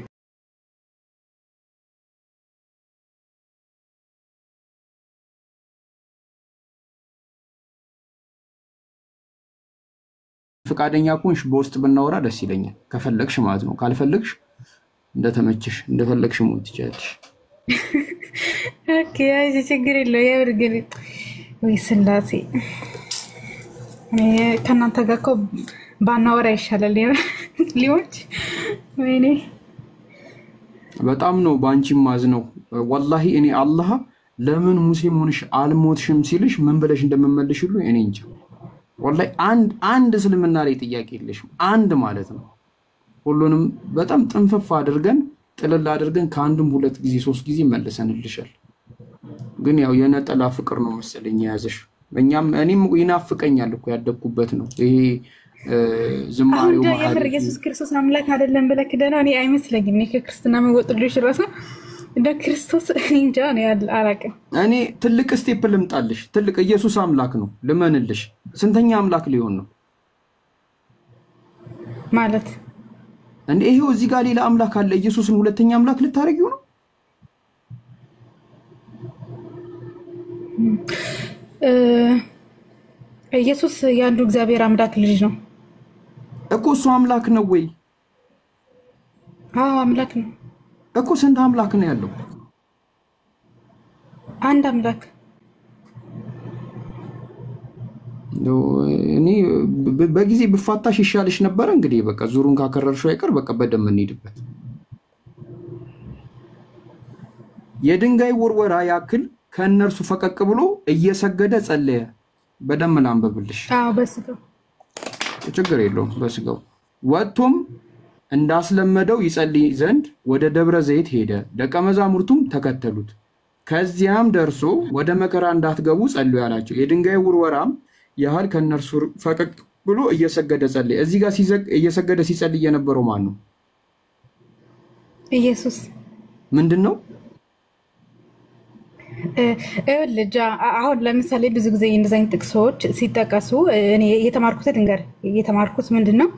ፍቃደኛ ከሆንሽ በውስጥ ብናወራ ደስ ይለኛል። ከፈለግሽ ማለት ነው። ካልፈለግሽ እንደተመቸሽ እንደፈለግሽ ሞት ትችያለሽ። ኦኬ አይ ችግር የለው። የምር ግን ወይ ስላሴ ከእናንተ ጋር እኮ ባናወራ ይሻላል። ሊሆን ወይኔ በጣም ነው ባንቺ ማዝነው ወላሂ። እኔ አላህ ለምን ሙስሊም ሆነሽ አልሞትሽም ሲልሽ ምን ብለሽ እንደምመልሽሉ እኔ እንጃ ወላሂ። አንድ እስልምና ላይ ጥያቄ የለሽም። አንድ ማለት ነው። ሁሉንም በጣም ጥንፍፍ አድርገን ጥልል አድርገን ከአንድም 2 ጊዜ 3 ጊዜ መልሰንልሻል። ግን ያው የነጠላ ፍቅር ነው መሰለኝ የያዘሽ። እኔም ይናፍቀኛል እኮ ያደግኩበት ነው ይሄ ዝማሬው ማለት ነው። ኢየሱስ ክርስቶስ አምላክ አይደለም ብለህ ክደነው እኔ አይመስለኝም። እኔ ከክርስትና መወጥልሽ ራሱ እንደ ክርስቶስ እንጃ ነው አላውቅም። እኔ ትልቅ ስቴፕ ልምጣልሽ። ትልቅ ኢየሱስ አምላክ ነው ልመንልሽ። ስንተኛ አምላክ ሊሆን ነው ማለት እንዴ? ይሄው እዚህ ጋር ሌላ አምላክ አለ። ኢየሱስን ሁለተኛ አምላክ ልታረጊው ነው? ኢየሱስ የአንዱ እግዚአብሔር አምላክ ልጅ ነው እኮ። እሱ አምላክ ነው ወይ? አዎ አምላክ ነው እኮ ስንት አምላክ ነው ያለው? አንድ አምላክ። እኔ በጊዜ ብፋታሽ ይሻልሽ ነበር። እንግዲህ በቃ ዙሩን ካከረርሽው አይቀር በቃ በደም እንሂድበት። የድንጋይ ውርወራ ያክል ከእነርሱ ፈቀቅ ብሎ እየሰገደ ጸለየ። በደም ላንብብልሽ። በስጋው ችግር የለውም። በስጋው ወጥቶም እንዳስለመደው ይጸልይ ዘንድ ወደ ደብረ ዘይት ሄደ። ደቀ መዛሙርቱም ተከተሉት። ከዚያም ደርሶ ወደ መከራ እንዳትገቡ ጸልዩ ያላቸው። የድንጋይ ውርወራም ያህል ከእነርሱ ፈቀቅ ብሎ እየሰገደ ጸለየ። እዚህ ጋር እየሰገደ ሲጸልይ የነበረው ማን ነው? ኢየሱስ። ምንድን ነው? ልጅ አሁን ለምሳሌ ብዙ ጊዜ እንደዚህ አይነት ጥቅሶች ሲጠቀሱ እኔ የተማርኩት ምንድን ነው?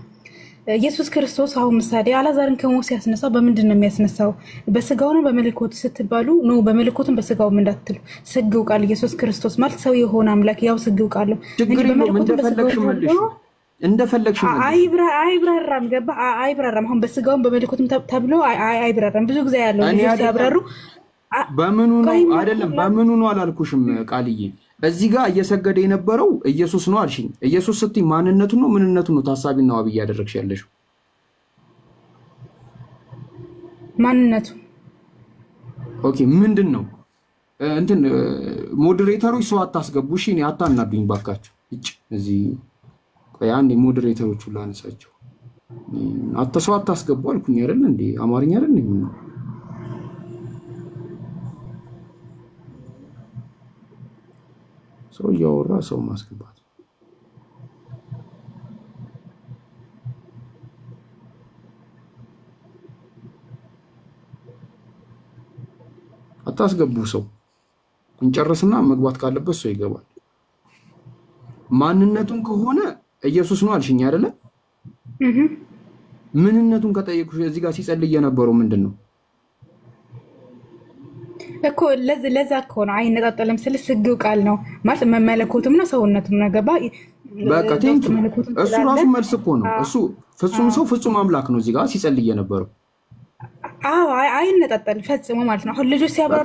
ኢየሱስ ክርስቶስ አሁን ምሳሌ አላዛርን ከሞት ሲያስነሳው በምንድን ነው የሚያስነሳው? በስጋው ነው በመለኮቱ ስትባሉ ነው። በመለኮቱም በስጋው እንዳትሉ። ስግው ቃል ኢየሱስ ክርስቶስ ማለት ሰው የሆነ አምላክ ያው ስግው ቃል ነው። እንደፈለግሽ አይብራራም። ገባ? አይብራራም። አሁን በስጋውም በመለኮቱም ተብሎ አይብራራም። ብዙ ጊዜ ያለው ሲያብራሩ በምኑ ነው አይደለም፣ በምኑ ነው አላልኩሽም ቃልዬ። እዚህ ጋር እየሰገደ የነበረው ኢየሱስ ነው አልሽኝ። ኢየሱስ ስትይ ማንነቱን ነው ምንነቱን ነው ታሳቢና ዋቢ እያደረግሽ ያለሽው? ማንነቱ። ኦኬ ምንድን ነው እንትን ሞዴሬተሮች ሰው አታስገቡ እሺ። እኔ አታናዱኝ ባካችሁ። እዚህ ቆይ አንዴ ሞዴሬተሮቹ ላነሳቸው። ሰው አታስገቡ አልኩኝ አይደል እንዴ? አማርኛ አይደል እንዴ? ሰው እያወራ ሰው ማስገባት አታስገቡ። ሰው እንጨርስና መግባት ካለበት ሰው ይገባል። ማንነቱን ከሆነ ኢየሱስ ነው አልሽኝ አይደለ? ምንነቱን ከጠየቁሽ እዚህ ጋር ሲጸልይ የነበረው ምንድን ነው እኮ? ለዛ እኮ ነው አይነጣጠልም ስል ስግው ቃል ነው ማለት መለኮቱም ነው ሰውነቱም ነው። ገባ? በቃ ቴንክ እሱ ራሱ መልስ እኮ ነው። እሱ ፍጹም ሰው ፍጹም አምላክ ነው እዚህ ጋር ሲጸልይ የነበረው። አይነጣጠል ፈጽሞ ማለት ነው። አሁን ልጆች ሲያበሩ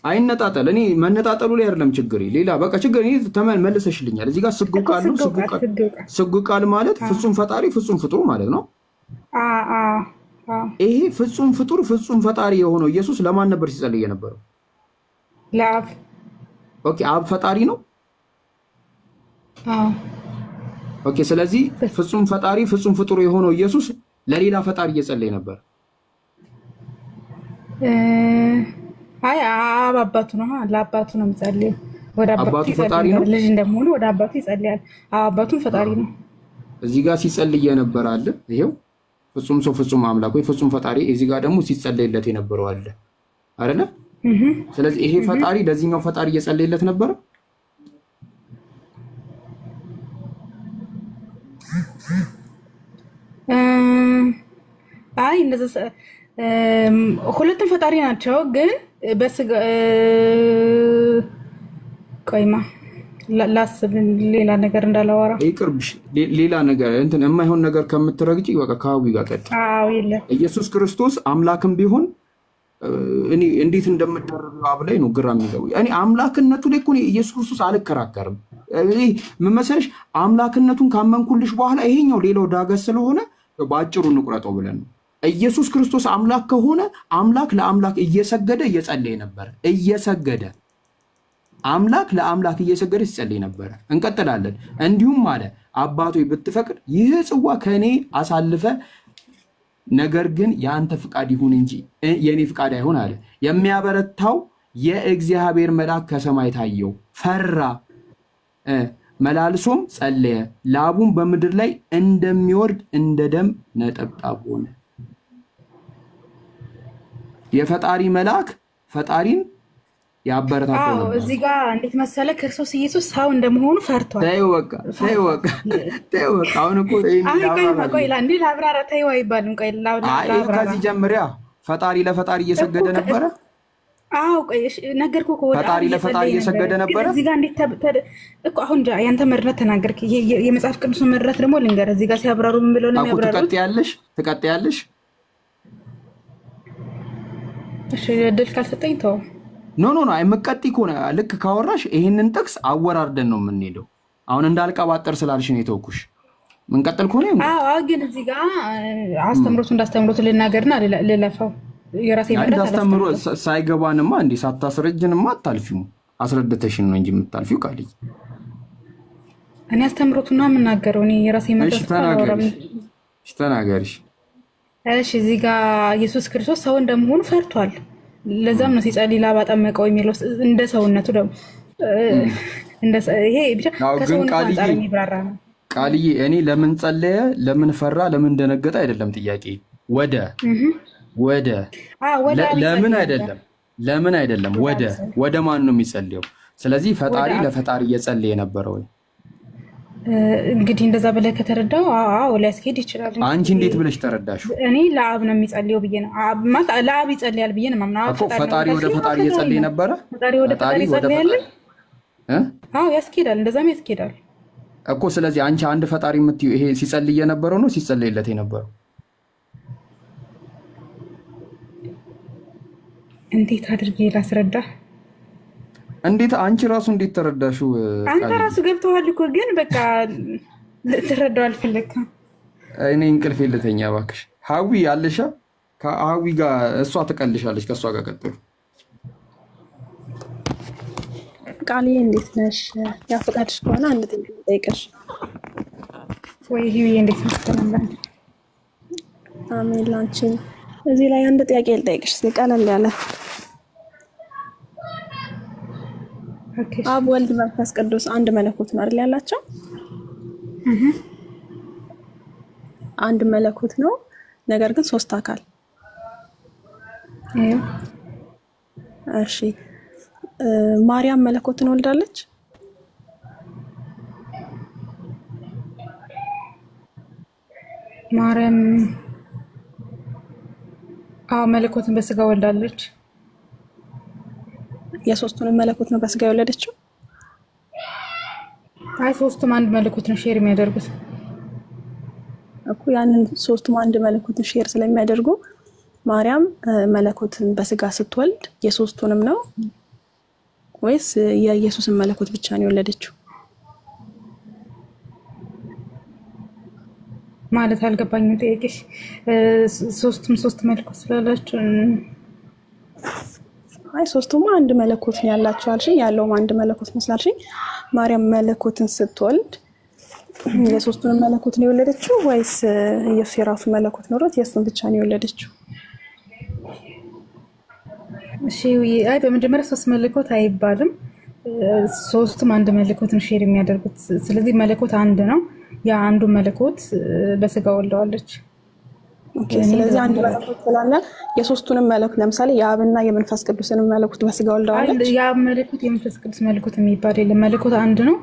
አይነጣጠል። እኔ መነጣጠሉ ላይ አይደለም ችግሬ፣ ሌላ በቃ ችግር እኔ መልሰሽልኛል። እዚህ ጋር ስግው ቃል ነው። ስግው ቃል ማለት ፍጹም ፈጣሪ ፍጹም ፍጡር ማለት ነው። ይሄ ፍጹም ፍጡር ፍጹም ፈጣሪ የሆነው ኢየሱስ ለማን ነበር ሲጸልይ የነበረው? ለአብ። ኦኬ አብ ፈጣሪ ነው። ኦኬ ስለዚህ ፍጹም ፈጣሪ ፍጹም ፍጡር የሆነው ኢየሱስ ለሌላ ፈጣሪ እየጸለየ ነበር። አይ አብ አባቱ ነው። ለአባቱ ነው የሚጸልየው። ወደ አባቱ ፈጣሪ ነው። ልጅ እንደመሆኑ ወደ አባቱ ይጸልያል። አባቱም ፈጣሪ ነው። እዚህ ጋር ሲጸልይ የነበረ አለ። ይሄው ፍጹም ሰው ፍጹም አምላክ ወይ ፍጹም ፈጣሪ። እዚህ ጋር ደግሞ ሲጸለይለት የነበረው አለ አይደለ? ስለዚህ ይሄ ፈጣሪ ለዚህኛው ፈጣሪ እየጸለይለት ነበር። አይ እንደዛ ሁለቱም ፈጣሪ ናቸው። ግን በስጋ ቆይማ ላስብ ሌላ ነገር እንዳላወራ ይቅርብሽ። ሌላ ነገር እንትን የማይሆን ነገር ከምትረግጪ በቃ ከአዊ ጋር ቀጥ። ኢየሱስ ክርስቶስ አምላክም ቢሆን እኔ እንዴት እንደምደረብ አብ ላይ ነው ግራ የሚገባው። እኔ አምላክነቱ ላይ እኮ ኢየሱስ ክርስቶስ አልከራከርም። ምን መሰለሽ አምላክነቱን ካመንኩልሽ በኋላ ይሄኛው ሌላው ዳገስ ስለሆነ በአጭሩ እንቁረጠው ብለን ነው። ኢየሱስ ክርስቶስ አምላክ ከሆነ አምላክ ለአምላክ እየሰገደ እየጸለየ ነበር። እየሰገደ አምላክ ለአምላክ እየሰገደ ሲጸልይ ነበር። እንቀጥላለን። እንዲሁም አለ አባቶ ብትፈቅድ ይህ ጽዋ ከኔ አሳልፈ፣ ነገር ግን የአንተ ፍቃድ ይሁን እንጂ የኔ ፍቃድ አይሁን አለ። የሚያበረታው የእግዚአብሔር መልአክ ከሰማይ ታየው፣ ፈራ፣ መላልሶም ጸለየ። ላቡም በምድር ላይ እንደሚወርድ እንደ ደም ነጠብጣብ ሆነ። የፈጣሪ መልአክ ፈጣሪን ያበረታታው ነበር። እዚህ ጋር እንዴት መሰለ ክርስቶስ ኢየሱስ ሰው እንደመሆኑ ፈርቷል። ተይው በቃ። አሁን እኮ ቆይ እንዴ ላብራራ። ተይው አይባልም። ቆይ ላብራራ። ከዚህ ጀምሪያ ፈጣሪ ለፈጣሪ እየሰገደ ነበረ። ቆይ ነገርኩህ እኮ ፈጣሪ ለፈጣሪ እየሰገደ ነበረ። እዚህ ጋር እንዴት እኮ አሁን ያንተ መረዳት ተናገርክ። የመጽሐፍ ቅዱስ መረዳት ደግሞ ልንገር። እዚህ ጋር ሲያብራሩ ምን ብለው ነው የሚያብራሩት? ትቀጥያለሽ እሺ እድል ካልሰጠኝ ተው። ኖ አይመቀጥ ይኮና ልክ ካወራሽ ይሄንን ጥቅስ አወራርደን ነው የምንሄደው። አሁን እንዳልቀባጠር ስላልሽ ነው የተውኩሽ። ምን ቀጥል ኮነ? አዎ ግን እዚህ ጋር አስተምሮቱ እንዳስተምሮቱ ልናገርና ልለፋው የራሴ መረዳት አስተምሮ ሳይገባንማ እንዴ ሳታስረጅንማ አታልፊው። አስረድተሽን ነው እንጂ የምታልፊው ቃልይ። እኔ አስተምሮቱና የምናገረው እኔ የራሴ መረዳት ተናገሪሽ። እሺ እዚህ ጋር ኢየሱስ ክርስቶስ ሰው እንደመሆኑ ፈርቷል። ለዛም ነው ሲጸልይ ላባ ጠመቀው የሚለው እንደ ሰውነቱ ደግሞ ይሄ ብቻ ከሰውነቱ አንፃር የሚብራራ ነው። ቃልዬ እኔ ለምን ጸለየ ለምን ፈራ ለምን እንደነገጠ አይደለም ጥያቄ። ወደ ለምን አይደለም ወደ ማን ነው የሚጸልየው? ስለዚህ ፈጣሪ ለፈጣሪ እየጸለየ የነበረው እንግዲህ እንደዛ ብለህ ከተረዳው አዎ ሊያስኬድ ይችላል። አንቺ እንዴት ብለሽ ተረዳሽው? እኔ ለአብ ነው የሚጸልየው ብዬ ነው ማለት ለአብ ይጸልያል ብዬ ነው ማምናው። ፈጣሪ ወደ ፈጣሪ እየጸለየ ነበረ። ፈጣሪ ወደ ፈጣሪ ይጸልያል። አዎ ያስኬዳል፣ እንደዛም ያስኬዳል እኮ። ስለዚህ አንቺ አንድ ፈጣሪ የምትዩ ይሄ ሲጸልይ የነበረው ነው ሲጸልይለት የነበረው? እንዴት አድርጌ ላስረዳ? እንዴት አንቺ ራሱ እንዴት ተረዳሽው? አንተ ራሱ ገብተዋል እኮ ግን በቃ ልትረዳው አልፈለግም። እኔ እንቅልፍ የለተኛ እባክሽ። ሀዊ አለሻ? ከሀዊ ጋር እሷ ትቀልሻለች፣ ከእሷ ጋር ቀጥሉ። ቃልዬ እንዴት ነሽ? ያው ፈቃድሽ ከሆነ አንድ ጥያቄ ልጠይቅሽ። ወይ ይሄ እንዴት ነው? አሜን ላንቺ። እዚህ ላይ አንድ ጥያቄ ልጠይቅሽ ቀለል ያለ። አብ ወልድ መንፈስ ቅዱስ አንድ መለኮት ነው አይደል ያላቸው? አንድ መለኮት ነው፣ ነገር ግን ሶስት አካል። እሺ ማርያም መለኮትን ወልዳለች? ማርያም መለኮትን በስጋ ወልዳለች። የሶስቱንም መለኮት ነው በስጋ የወለደችው? አይ ሶስቱም አንድ መለኮት ነው ሼር የሚያደርጉት እኮ። ያንን ሶስቱም አንድ መለኮት ሼር ስለሚያደርጉ ማርያም መለኮትን በስጋ ስትወልድ የሶስቱንም ነው ወይስ የኢየሱስን መለኮት ብቻ ነው የወለደችው? ማለት አልገባኝም ጥያቄሽ። ሶስቱም ሶስት መለኮት ስላላችሁ አይ ሶስቱም አንድ መለኮት ነው ያላችሁ አልሽኝ። ያለውም አንድ መለኮት መስላልሽኝ። ማርያም መለኮትን ስትወልድ የሶስቱንም መለኮት ነው የወለደችው ወይስ ኢየሱስ የራሱ መለኮት ኖሮት የሱን ብቻ ነው የወለደችው? እሺ አይ በመጀመሪያ ሶስት መለኮት አይባልም። ሶስቱም አንድ መለኮትን ሼር የሚያደርጉት። ስለዚህ መለኮት አንድ ነው። ያ አንዱ መለኮት በስጋ ወልደዋለች። ኦኬ ስለዚህ አንድ መለኮት ስላለ የሶስቱንም መለኮት ለምሳሌ የአብና የመንፈስ ቅዱስን መለኮት በስጋ ወልደዋለች። ያ መለኮት የመንፈስ ቅዱስ መለኮት የሚባል የለም። መለኮት አንድ ነው።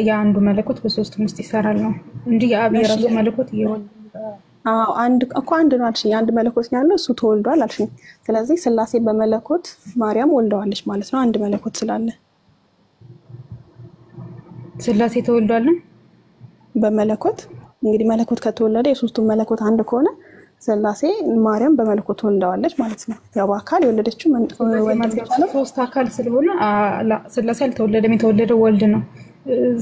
ያ አንዱ መለኮት በሶስቱም ውስጥ ይሰራል ነው እንጂ የአብ የራሱ መለኮት ይወልድ አንድ እኮ አንድ ነው አልሽኝ። አንድ መለኮት ነው ያለው እሱ ተወልዷል አልሽኝ። ስለዚህ ስላሴ በመለኮት ማርያም ወልደዋለች ማለት ነው አንድ መለኮት ስላለ። ስላሴ ተወልዷል በመለኮት እንግዲህ መለኮት ከተወለደ የሶስቱም መለኮት አንድ ከሆነ ስላሴ ማርያም በመለኮት ወልደዋለች ማለት ነው። ያው በአካል የወለደችው ሶስት አካል ስለሆነ ስላሴ አልተወለደም። የተወለደው ወልድ ነው።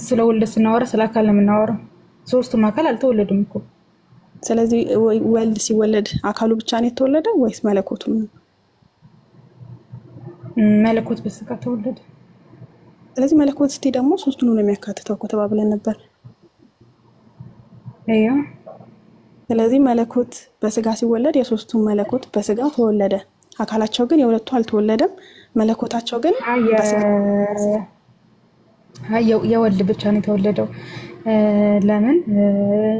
ስለ ወልድ ስናወራ ስለ አካል ነው የምናወራው። ሶስቱም አካል አልተወለዱም እኮ። ስለዚህ ወልድ ሲወለድ አካሉ ብቻ ነው የተወለደው ወይስ መለኮቱም ነው? መለኮት በስጋ ተወለደ። ስለዚህ መለኮት እስቲ ደግሞ ሶስቱን ነው የሚያካትተው እኮ ተባብለን ነበር። አያ ስለዚህ መለኮት በስጋ ሲወለድ የሶስቱም መለኮት በስጋ ተወለደ። አካላቸው ግን የሁለቱ አልተወለደም። መለኮታቸው ግን የወልድ ብቻ ነው የተወለደው። ለምን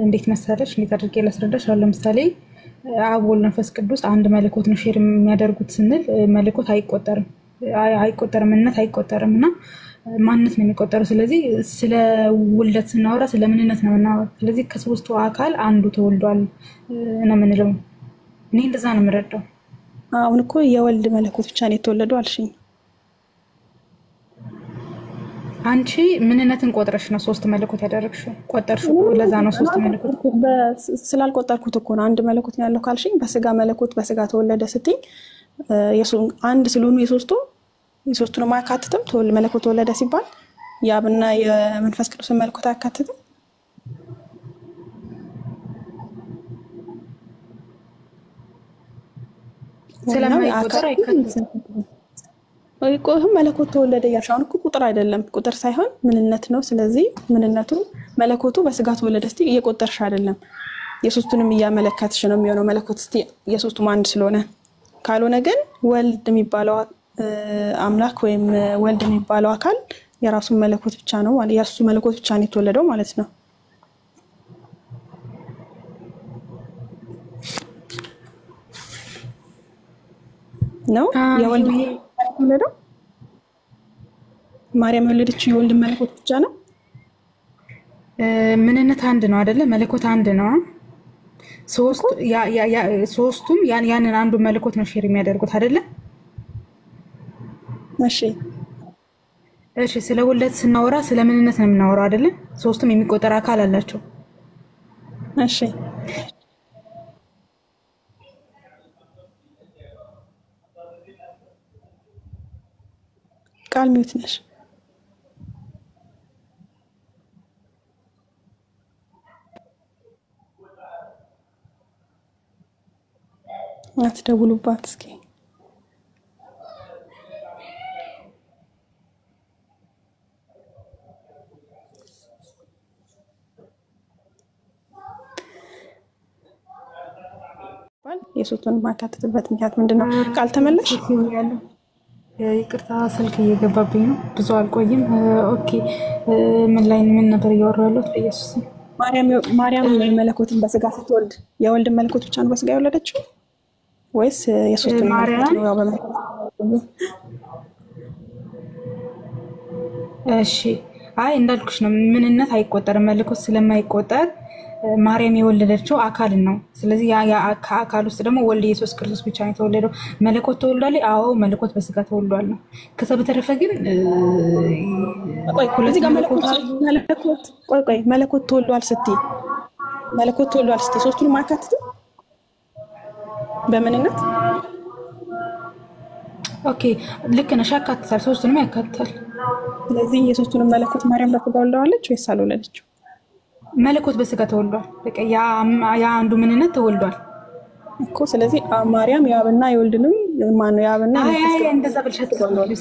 እንዴት መሰለሽ? እንዴት አድርጌ ላስረዳሽ? ለምሳሌ አብ ወልድ መንፈስ ቅዱስ አንድ መለኮት ነው ሼር የሚያደርጉት ስንል መለኮት አይቆጠርም እነት አይቆጠርም እና ማንነት ነው የሚቆጠረው። ስለዚህ ስለ ውልደት ስናወራ ስለ ምንነት ነው የምናወራው። ስለዚህ ከሶስቱ አካል አንዱ ተወልዷል ነው የምንለው። እኔ እንደዛ ነው የምረዳው። አሁን እኮ የወልድ መለኮት ብቻ ነው የተወለደው አልሽኝ። አንቺ ምንነትን ቆጥረሽ ነው ሶስት መለኮት ያደረግሽው። ቆጠርሽው ለዛ ነው ሶስት መለኮት። ስላልቆጠርኩት እኮ ነው አንድ መለኮት ያለው ካልሽኝ በስጋ መለኮት በስጋ ተወለደ ስትይ አንድ ስለሆኑ የሶስቱንም አያካትትም። መለኮት ተወለደ ሲባል የአብና የመንፈስ ቅዱስን መለኮት አያካትትም። ስለማይቆጠር አይካትትም። ቆይም መለኮት ተወለደ ያሻውን ቁጥር አይደለም፣ ቁጥር ሳይሆን ምንነት ነው። ስለዚህ ምንነቱ መለኮቱ በስጋ ተወለደ እስቲ እየቆጠርሽ አይደለም፣ የሶስቱንም እያመለከትሽ ነው የሚሆነው። መለኮት እስቲ የሶስቱም አንድ ስለሆነ ካልሆነ ግን ወልድ የሚባለው አምላክ ወይም ወልድ የሚባለው አካል የራሱ መለኮት ብቻ ነው ማለት የራሱ መለኮት ብቻ ነው የተወለደው ማለት ነው። ነው የወልድ የተወለደው ማርያም የወለደችው የወልድ መለኮት ብቻ ነው። ምንነት አንድ ነው አይደለ? መለኮት አንድ ነው። ሶስቱም ያንን አንዱ መለኮት ነው ሼር የሚያደርጉት አይደለ? እሺ ስለ ውልደት ስናወራ ስለ ምንነት ነው የምናወራው አይደለ? ሶስቱም የሚቆጠር አካል አላቸው። እሺ ቃል ሚውት ነሽ። አትደውሉባት እስኪ። የሶስቱን ማካተትበት ምክንያት ምንድነው? ቃል ተመለሽ ያለው ይቅርታ ስልክ እየገባብኝ ነው፣ ብዙ አልቆይም። ኦኬ ምን ነበር እያወራሁት? ኢየሱስ ማርያም መለኮትን በስጋ ስትወልድ የወልድ መለኮት ብቻ ነው በስጋ የወለደችው ወይስ የሶስቱን መለኮት ነው? ያው በመለኮት እሺ አይ እንዳልኩሽ ነው፣ ምንነት አይቆጠርም። መለኮት ስለማይቆጠር ማርያም የወለደችው አካል ነው። ስለዚህ ያ አካል ውስጥ ደግሞ ወልድ ኢየሱስ ክርስቶስ ብቻ ነው የተወለደው። መለኮት ተወልዷል? አዎ መለኮት በስጋ ተወልዷል ነው። ከዛ በተረፈ ግን መለኮት ተወልዷል ስትይ ሶስቱንም አካትተው በምንነት? ኦኬ ልክ ነሽ፣ ያካትታል፣ ሶስቱንም ያካትታል። ስለዚህ የሶስቱንም መለኮት ማርያም በስጋ ወልደዋለች ወይስ አልወለደችው? መለኮት በስጋ ተወልዷል። በቃ ያ አንዱ ምንነት ተወልዷል እኮ። ስለዚህ ማርያም የአብና የወልድንም ማነው የአብና እንደዛ ብልሻት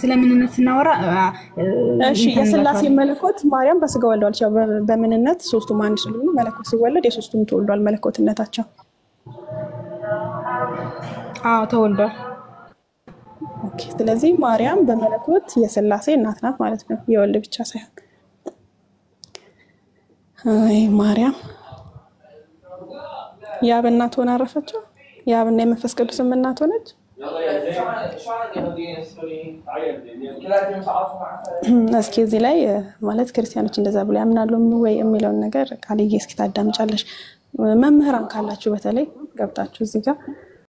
ስለምንነት ስናወራ እሺ የሥላሴ መለኮት ማርያም በስጋ ወልደዋለች። ያው በምንነት ሶስቱም አንድ ስለሆኑ መለኮት ሲወለድ የሶስቱም ተወልዷል መለኮትነታቸው። አዎ ተወልዷል። ኦኬ ስለዚህ ማርያም በመለኮት የሥላሴ እናት ናት ማለት ነው፣ የወልድ ብቻ ሳይሆን። አይ ማርያም የአብ እናት ሆና አረፈችው። የአብና የመንፈስ ቅዱስም እናት ሆነች። እስኪ እዚህ ላይ ማለት ክርስቲያኖች እንደዛ ብለው ያምናሉ ወይ የሚለውን ነገር ካልዬ እስኪ ታዳምጫለሽ። መምህራን ካላችሁ በተለይ ገብታችሁ እዚህ ጋር